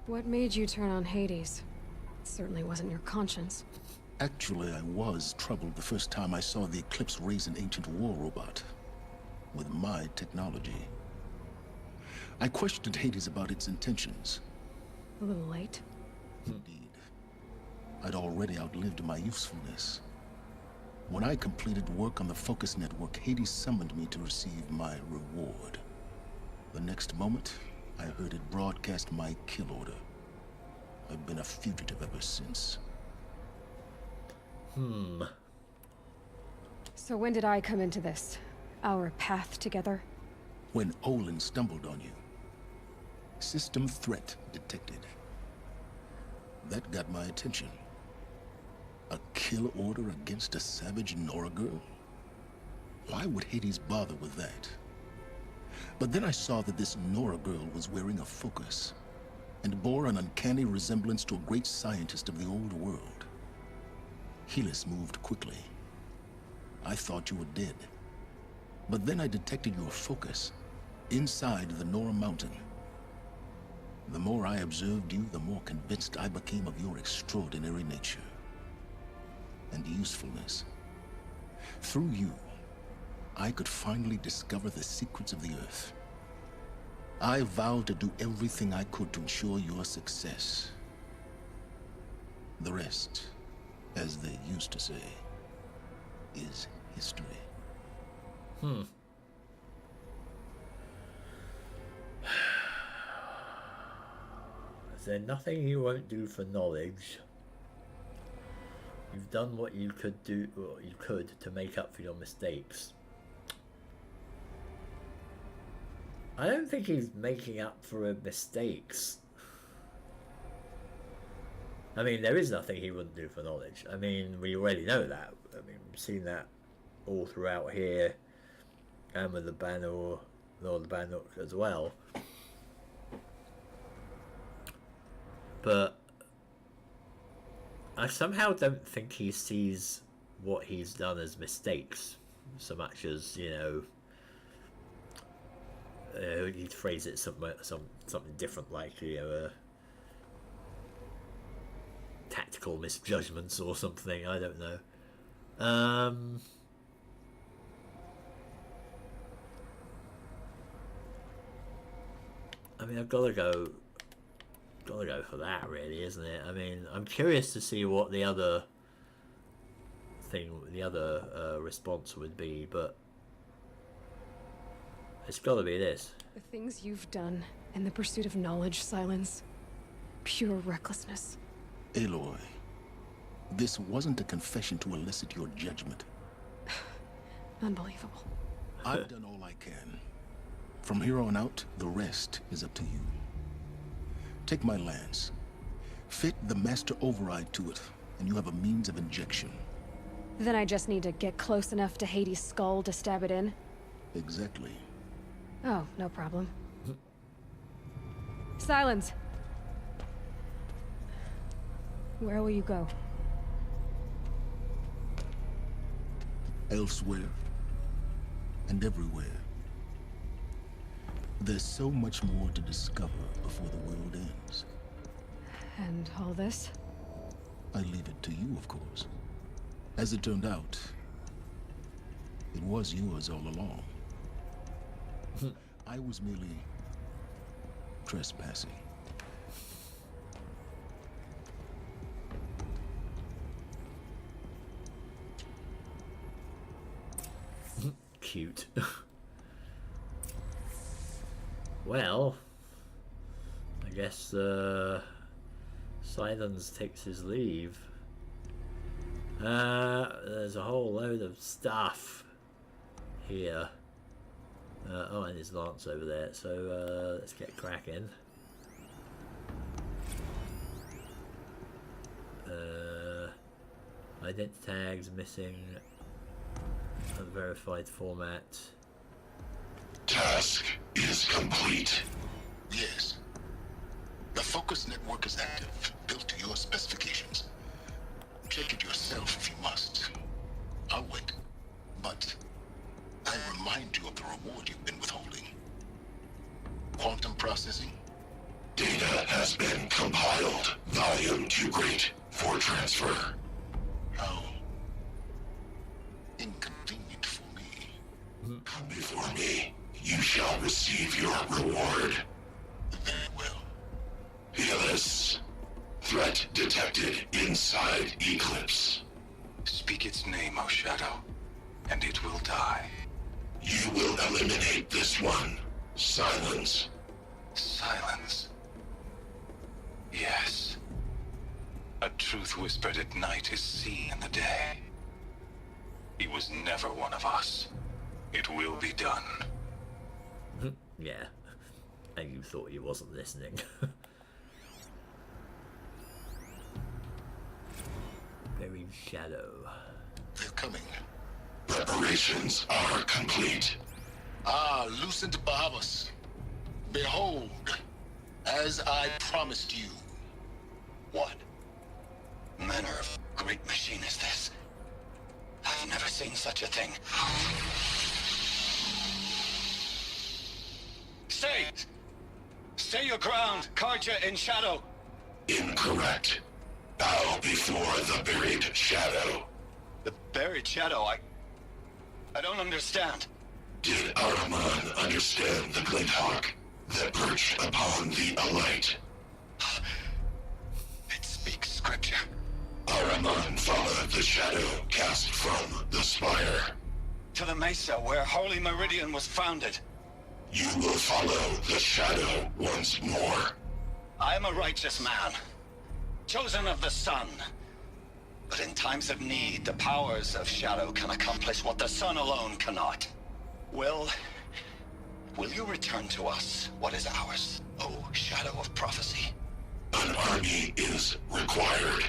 What made you turn on Hades? It certainly wasn't your conscience. Actually, I was troubled the first time I saw the Eclipse raise an ancient war robot. With my technology. I questioned Hades about its intentions. A little late. Indeed. I'd already outlived my usefulness. When I completed work on the Focus Network, Hades summoned me to receive my reward. The next moment, I heard it broadcast my kill order. I've been a fugitive ever since. So when did I come into this? Our path together? When Olin stumbled on you. System threat detected. That got my attention. A kill order against a savage Nora girl? Why would Hades bother with that? But then I saw that this Nora girl was wearing a focus, and bore an uncanny resemblance to a great scientist of the old world. Helis moved quickly. I thought you were dead. But then I detected your focus, inside the Nora Mountain. The more I observed you, the more convinced I became of your extraordinary nature. And usefulness. Through you, I could finally discover the secrets of the Earth. I vowed to do everything I could to ensure your success. The rest, as they used to say, is history. Is there nothing you won't do for knowledge? You've done what you could do, or you could, to make up for your mistakes. I don't think he's making up for mistakes. I mean, there is nothing he wouldn't do for knowledge. I mean, we already know that. I mean, we've seen that all throughout here, and with the Banner, Lord of the Bannock as well. But I somehow don't think he sees what he's done as mistakes so much as, you know, he'd phrase it something different, like, you know, tactical misjudgments or something. I don't know. I mean, I've got to go for that, really, isn't it? I mean, I'm curious to see what the other response would be, but it's got to be this. The things you've done in the pursuit of knowledge, Silence. Pure recklessness. Aloy, this wasn't a confession to elicit your judgment. Unbelievable. I've done all I can. From here on out, the rest is up to you. Take my lance. Fit the master override to it, and you have a means of injection. Then I just need to get close enough to Hades' skull to stab it in? Exactly. Oh, no problem. Silence! Where will you go? Elsewhere. And everywhere. There's so much more to discover before the world ends. And all this? I leave it to you, of course. As it turned out, it was yours all along. I was merely trespassing. Cute. Well, I guess Silence takes his leave. There's a whole load of stuff here. Oh, and his lance over there, so let's get cracking. Identity tags missing. Unverified format. Task is complete. Yes. The focus network is active, built to your specifications. Check it yourself if you must. I'll wait. But I remind you of the reward you've been withholding. Quantum processing? Data has been compiled. Volume too great for transfer. How inconvenient for me. Come before me. You shall receive your reward. Very well. Helis. Threat detected inside Eclipse. Speak its name, O Shadow, and it will die. You will eliminate this one. Silence. Silence. Yes. A truth whispered at night is seen in the day. He was never one of us. It will be done. Yeah. And you thought he wasn't listening. Very Shadow. They're coming. Preparations are complete. Ah, Lucent Bahavas. Behold, as I promised you. What manner of great machine is this? I've never seen such a thing. Stay! Stay your ground, Karja in Shadow. Incorrect. Bow before the buried shadow. The buried shadow, I don't understand. Did Ahriman understand the glint hawk that perched upon the alight? It speaks scripture. Ahriman followed the shadow cast from the spire. To the mesa where Holy Meridian was founded. You will follow the shadow once more. I am a righteous man, chosen of the sun. But in times of need, the powers of shadow can accomplish what the sun alone cannot. Will Will you return to us what is ours, O Shadow of Prophecy? An army is required.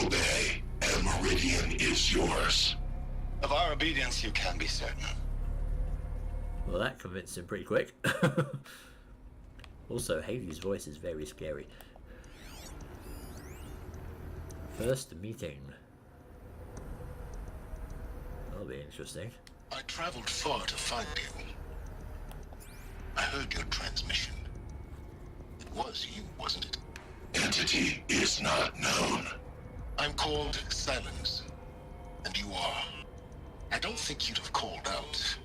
Obey, and Meridian is yours. Of our obedience you can be certain. Well, that convinced him pretty quick. Also, Haley's voice is very scary. First meeting. That'll be interesting. I traveled far to find you. I heard your transmission. It was you, wasn't it? Entity is not known. I'm called Silence, and you are. I don't think you'd have called out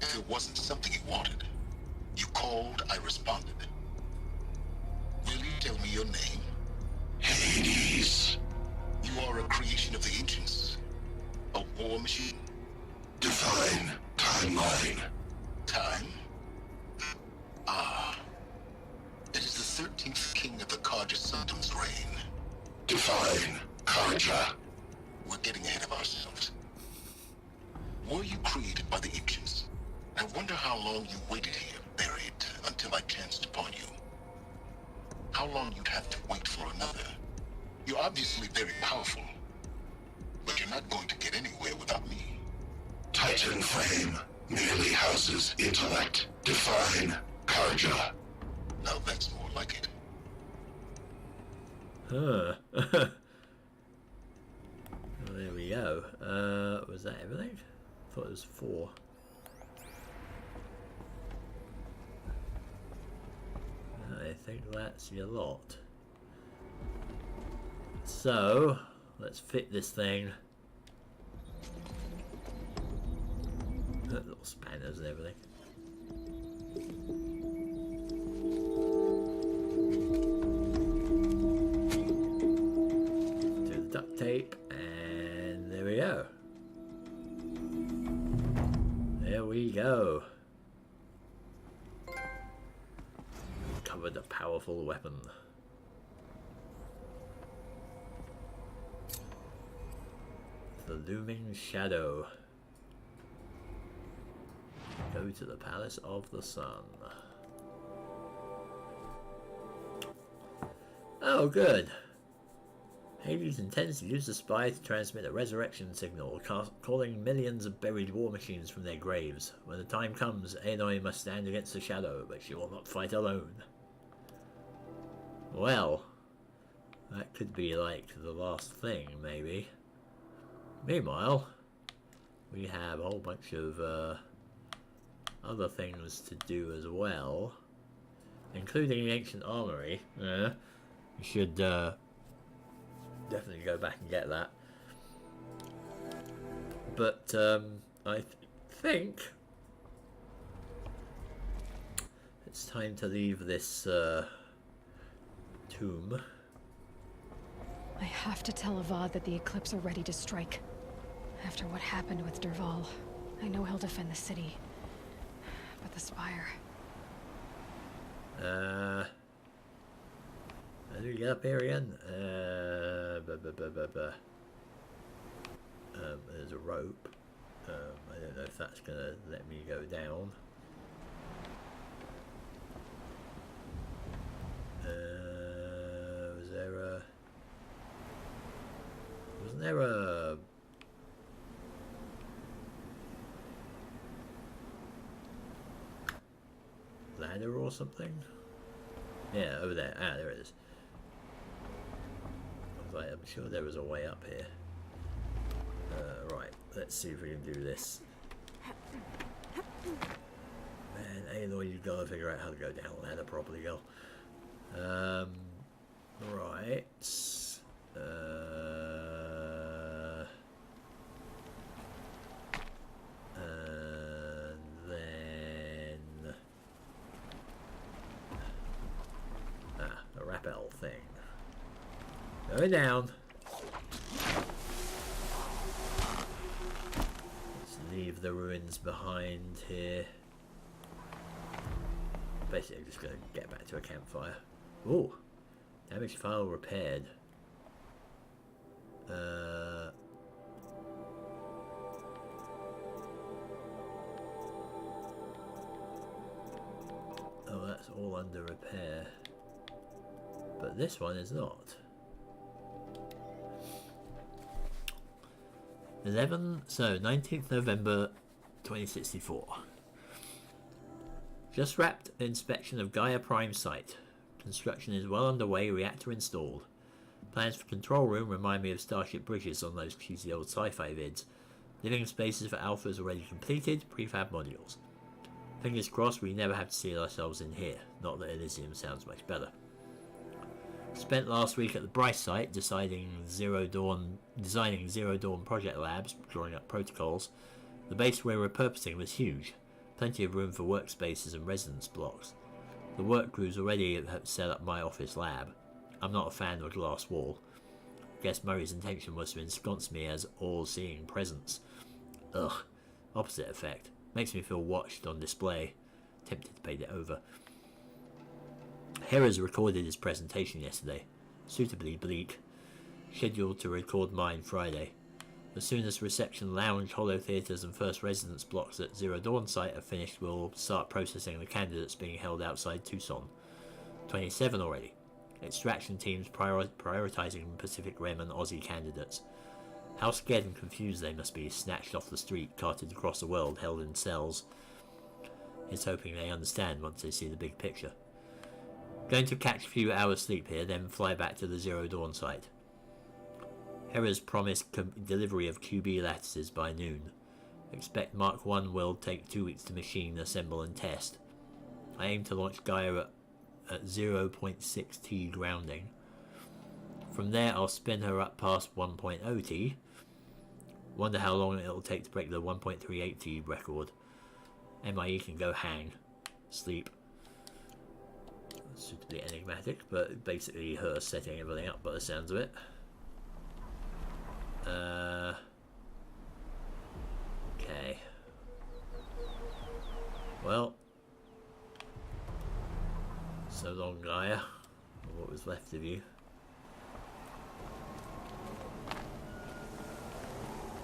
if it wasn't something you wanted. You called, I responded. Will you tell me your name? Hades. You are a creation of the ancients. A war machine? Define timeline. Time? Ah. It is the 13th king of the Karja Sultan's reign. Define Karja. We're getting ahead of ourselves. Were you created by the ancients? I wonder how long you waited here, buried, until I chanced upon you. How long you'd have to wait for another. You're obviously very powerful, but you're not going to get anywhere without me. Titan Flame merely houses intellect. Define Karja. Now that's more like it. Huh. Well, there we go. Was that everything? I thought it was 4. I think that's your lot. So, let's fit this thing. Little spanners and everything. Do the duct tape, and there we go. There we go. Covered a powerful weapon. The looming shadow. Go to the Palace of the Sun. Oh, good. Hades intends to use the spy to transmit a resurrection signal, calling millions of buried war machines from their graves. When the time comes, Aloy must stand against the shadow, but she will not fight alone. Well, that could be like the last thing, maybe. Meanwhile, we have a whole bunch of other things to do as well, including the ancient armory. We should definitely go back and get that. But I think it's time to leave this tomb. I have to tell Avad that the Eclipse are ready to strike. After what happened with Derval, I know he'll defend the city. But the Spire... How do we get up here again? There's a rope. I don't know if that's gonna let me go down. Was there a... Wasn't there a... ladder or something? Yeah, over there. Ah, there it is. I'm sure there was a way up here. Right, let's see if we can do this. Man, Aloy, you've got to figure out how to go down a ladder properly, girl. Right. And then... a rappel thing. Going down. Let's leave the ruins behind here. Basically, I'm just going to get back to a campfire. Ooh, damaged file repaired. all under repair. But this one is not. 19th November 2064. Just wrapped inspection of Gaia Prime site. Construction is well underway, reactor installed. Plans for control room remind me of Starship Bridges on those cheesy old sci-fi vids. Living spaces for Alphas already completed, prefab modules. Fingers crossed we never have to see ourselves in here, not that Elysium sounds much better. Spent last week at the Bryce site designing Zero Dawn project labs, drawing up protocols. The base we're repurposing was huge, plenty of room for workspaces and residence blocks. The work crews already have set up my office lab. I'm not a fan of a glass wall. Guess Murray's intention was to ensconce me as all-seeing presence. Ugh, opposite effect. Makes me feel watched on display. Tempted to paint it over. Hera's recorded his presentation yesterday. Suitably bleak. Scheduled to record mine Friday. As soon as reception lounge, holo theatres and first residence blocks at Zero Dawn site are finished, we'll start processing the candidates being held outside Tucson. 27 already. Extraction teams prioritising Pacific Rim and Aussie candidates. How scared and confused they must be, snatched off the street, carted across the world, held in cells. He's hoping they understand once they see the big picture. Going to catch a few hours sleep here, then fly back to the Zero Dawn site. Hera's promised delivery of QB lattices by noon. Expect Mark 1 will take 2 weeks to machine, assemble and test. I aim to launch Gaia at 0.6 T grounding. From there I'll spin her up past 1.0 T. Wonder how long it'll take to break the 1.38 T record. MIE can go hang. Sleep. Suitably enigmatic, but basically her setting everything up by the sounds of it. Okay. Well, so long, Gaia, or what was left of you.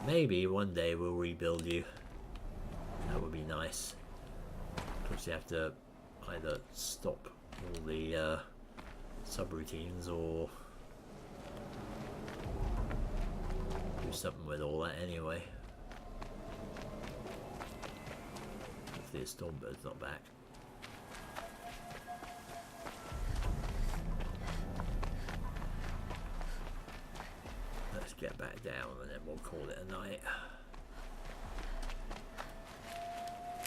Maybe one day we'll rebuild you. That would be nice. Of course, you have to either stop all the subroutines or do something with all that anyway. Hopefully the Stormbird's not back. Let's get back down and then we'll call it a night.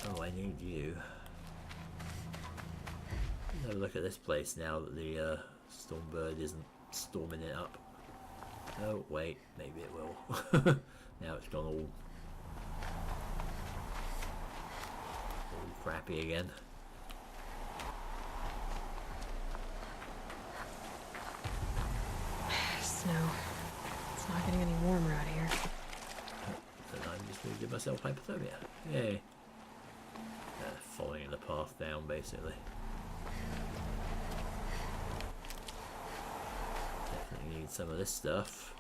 Oh, I need you. Have a look at this place now that the Stormbird isn't storming it up. Oh, wait, maybe it will. Now it's gone all crappy again. Snow. It's not getting any warmer out here. Then I'm just going to give myself hypothermia. Yay. Following the path down, basically. Definitely need some of this stuff.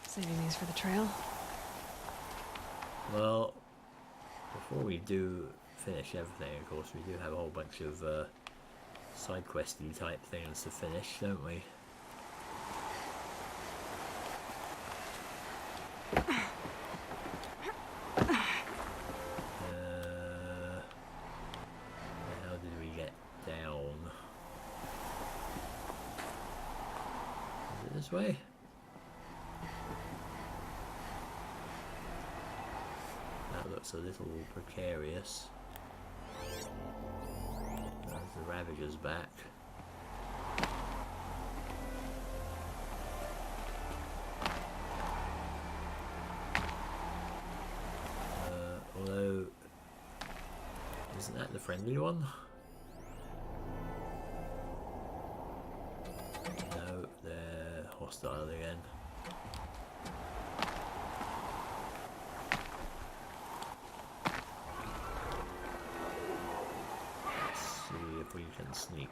Saving these for the trail? Well, before we do finish everything, of course, we do have a whole bunch of side questy type things to finish, don't we? How did we get down? Is it this way? That looks a little precarious. There's the Ravager's back. Although, isn't that the friendly one? No, they're hostile again. Let's see if we can sneak.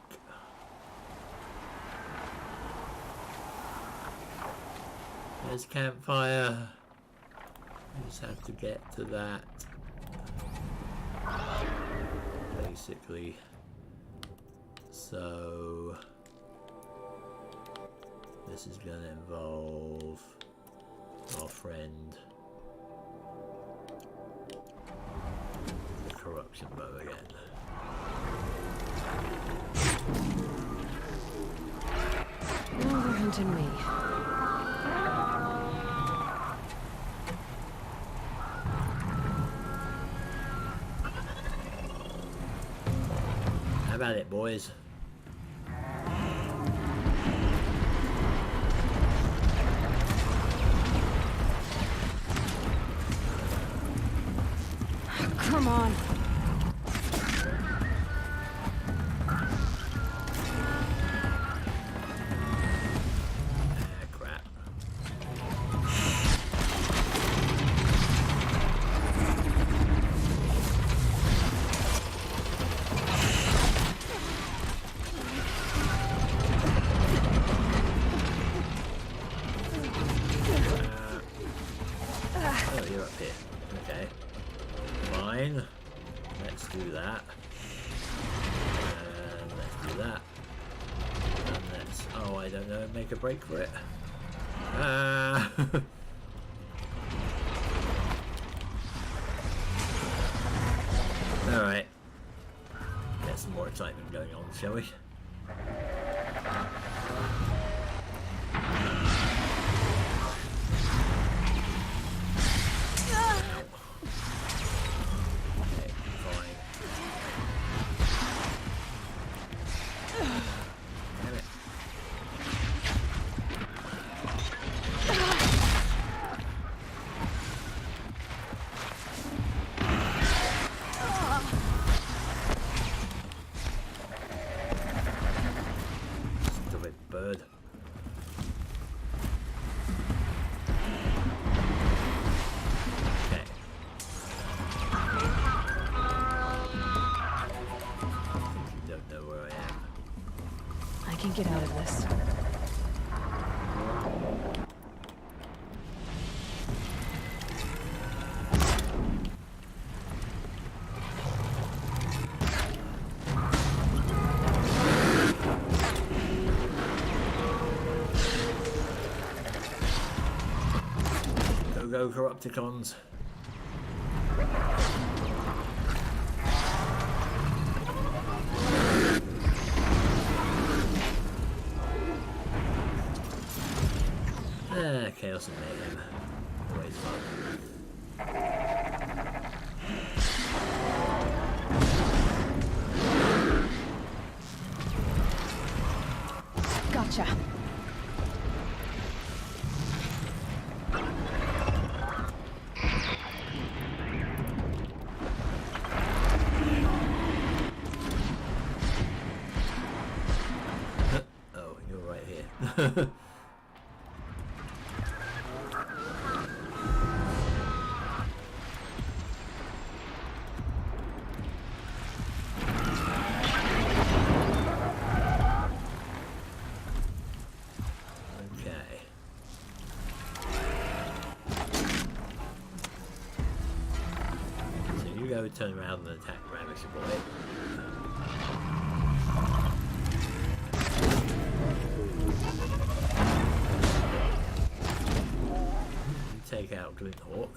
There's campfire. You just have to get to that. Basically. So this is going to involve our friend the corruption bow again. Now they're hunting me. How about it, boys? Come on. Crap. Oh, you're up here. Okay. Fine. Let's do that. And let's do that. And let's... Oh, I don't know. Make a break for it. Ah! Alright. Get some more excitement going on, shall we? Bird. Okay. You don't know where I am. I can get out of this. Go Corrupticons. Chaos and mayhem. Always fun. Gotcha. Oh, you're right here. Turn around and attack Ravisher Boy. Take out Glinthawk.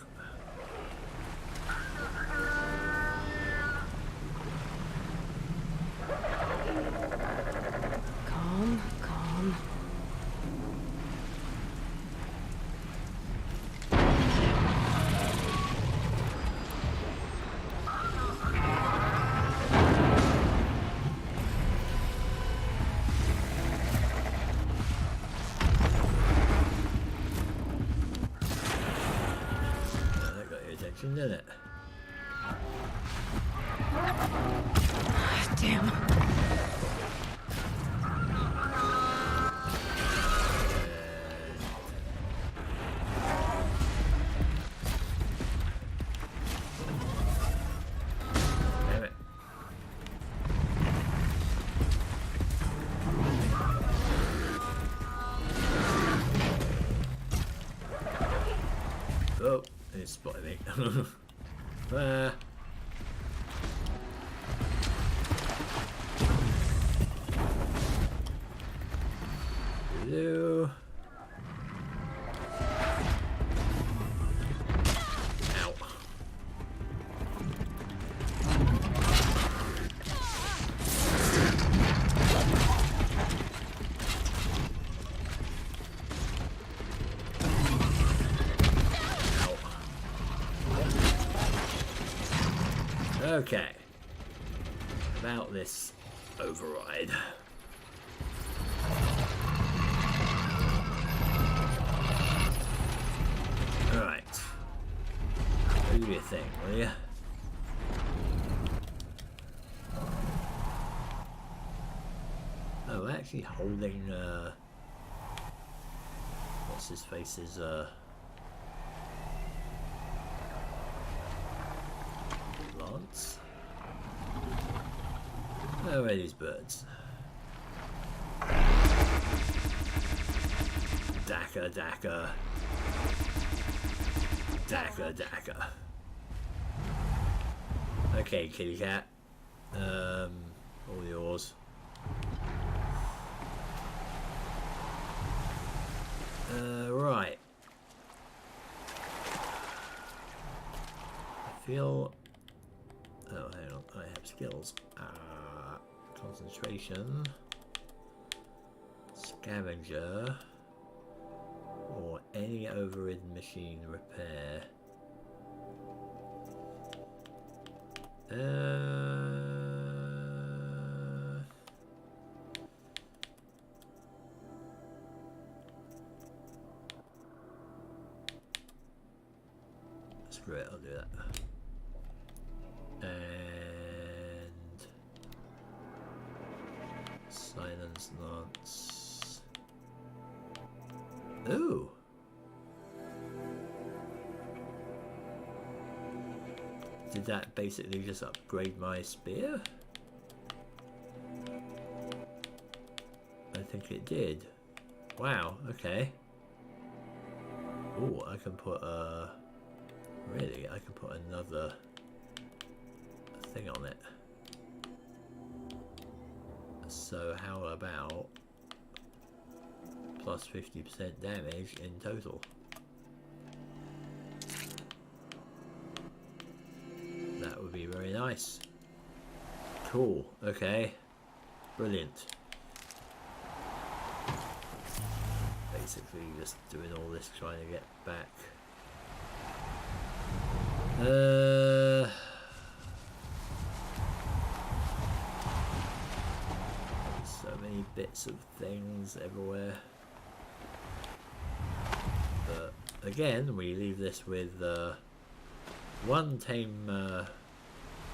Calm, calm. Didn't it? Damn. Damn it. Oh, He's spotted me. There. Hello. Ow. Okay. About this override. Alright. Do your thing, will ya? Oh, actually holding, what's his face's, lance? Oh, where are these birds? Daka, Daka. Daka, Daka. Okay, kitty cat. All yours. Right. I feel... Oh, hang on. I have skills. Concentration. Scavenger. Or any overridden machine repair. Screw it, I'll do that. And silence lance. Ooh. Did that basically just upgrade my spear? I think it did. Wow, okay. Oh, I can put really, I can put another thing on it. So how about plus 50% damage in total? That would be very nice. Cool, okay. Brilliant. Basically just doing all this trying to get back. So many bits of things everywhere. But again, we leave this with one tame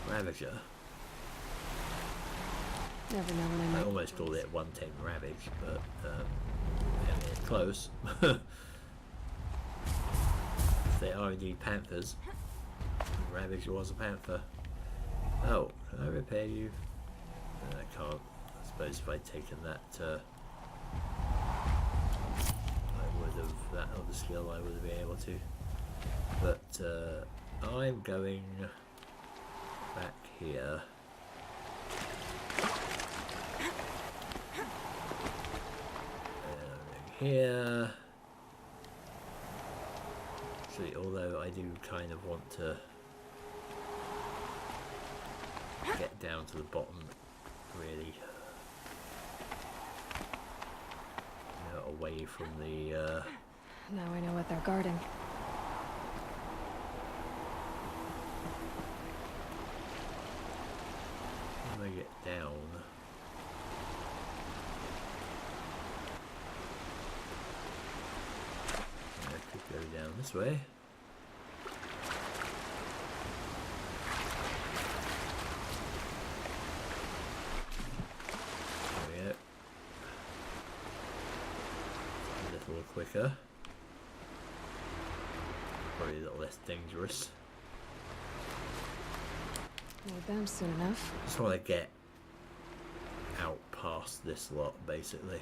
Ravager. Never know when I almost called it one tame Ravage, but I mean, it's close. They are indeed panthers. Ravage was a panther. Oh, can I repair you? No, I can't. I suppose if I'd taken that, I would have, that other skill I would have been able to. But I'm going back here. Here. Actually, although I do kind of want to get down to the bottom, really, you know, away from the Now I know what they're guarding. when I get down. I could go down this way. Quicker, probably a little less dangerous. Need them soon enough. Just want to get out past this lot, basically.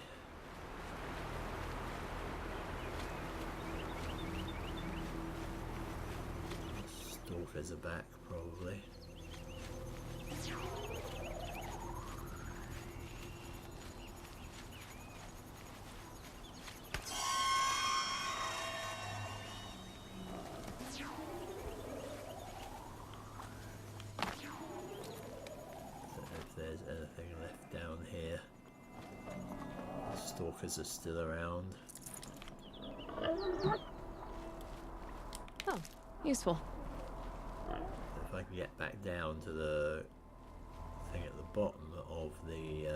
stalkers are back, probably. If there's anything left down here. The stalkers are still around. Oh, useful. If I can get back down to the thing at the bottom of the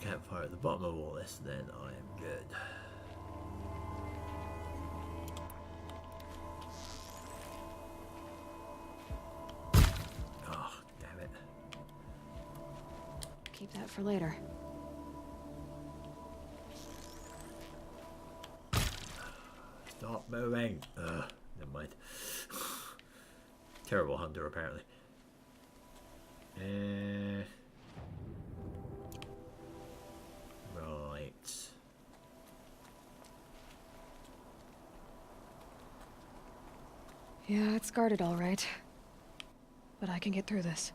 campfire at the bottom of all this, then I am good. Oh, damn it. Keep that for later. Stop moving. Never mind. Terrible hunter, apparently. Right. Yeah, it's guarded all right. But I can get through this.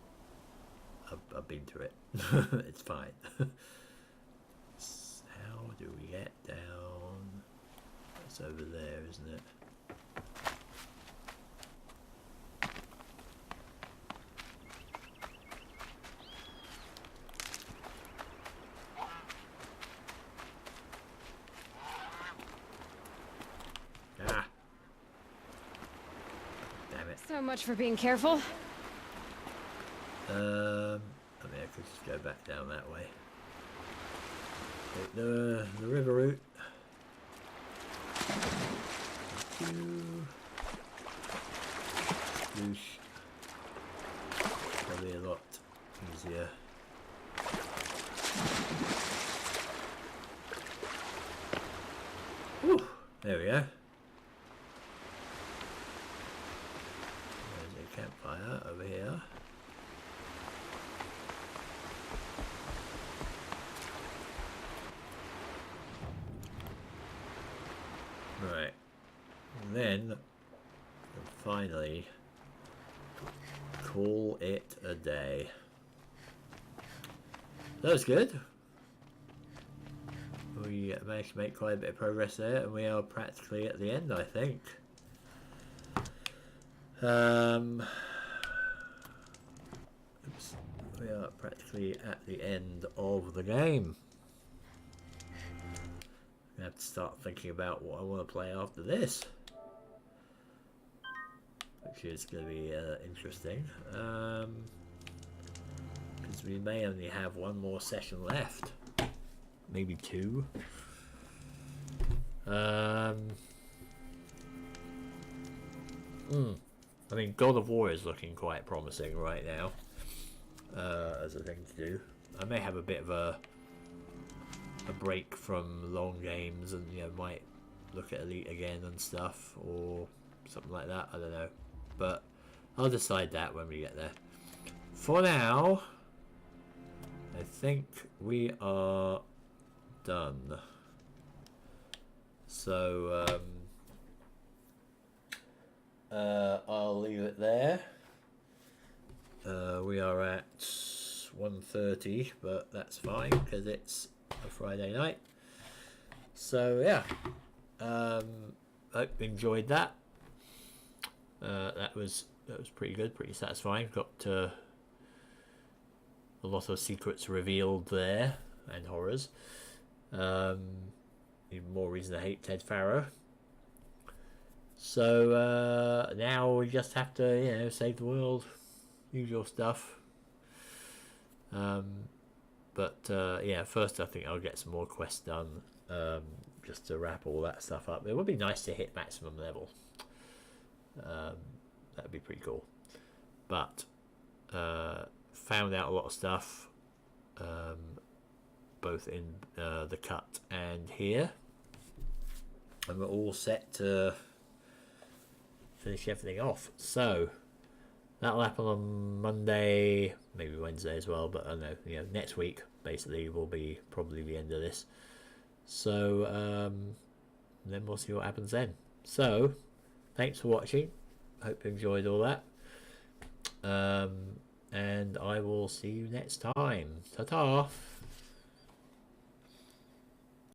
I've been through it. It's fine. How do we get down? It's over there, isn't it? Ah! Damn it. So much for being careful. I mean, I could just go back down that way. Take the river route. Douche. Probably a lot easier. Whew, there we go. There's a campfire over here. Right. And then finally call it a day. That was good. We managed to make quite a bit of progress there, and we are practically at the end, I think. Oops. We are practically at the end of the game. I have to start thinking about what I want to play after this, which is going to be interesting, because we may only have one more session left, maybe two. I mean, God of War is looking quite promising right now as a thing to do. I may have a bit of a break from long games, and might look at Elite again and stuff, or something like that. I don't know, but I'll decide that when we get there. For now, I think we are done. So I'll leave it there. We are at 1:30, but that's fine because it's a Friday night. So yeah, hope you enjoyed that. That was pretty good, pretty satisfying. Got a lot of secrets revealed there, and horrors. Even more reason to hate Ted Farrow. So now we just have to save the world, usual stuff. But yeah, first I think I'll get some more quests done, just to wrap all that stuff up. It would be nice to hit maximum level. That'd be pretty cool. But found out a lot of stuff, both in the cut and here, and we're all set to finish everything off. So that'll happen on Monday, maybe Wednesday as well, but I don't know, next week basically will be probably the end of this. So then we'll see what happens then. So, thanks for watching. Hope you enjoyed all that. And I will see you next time. Ta-ta!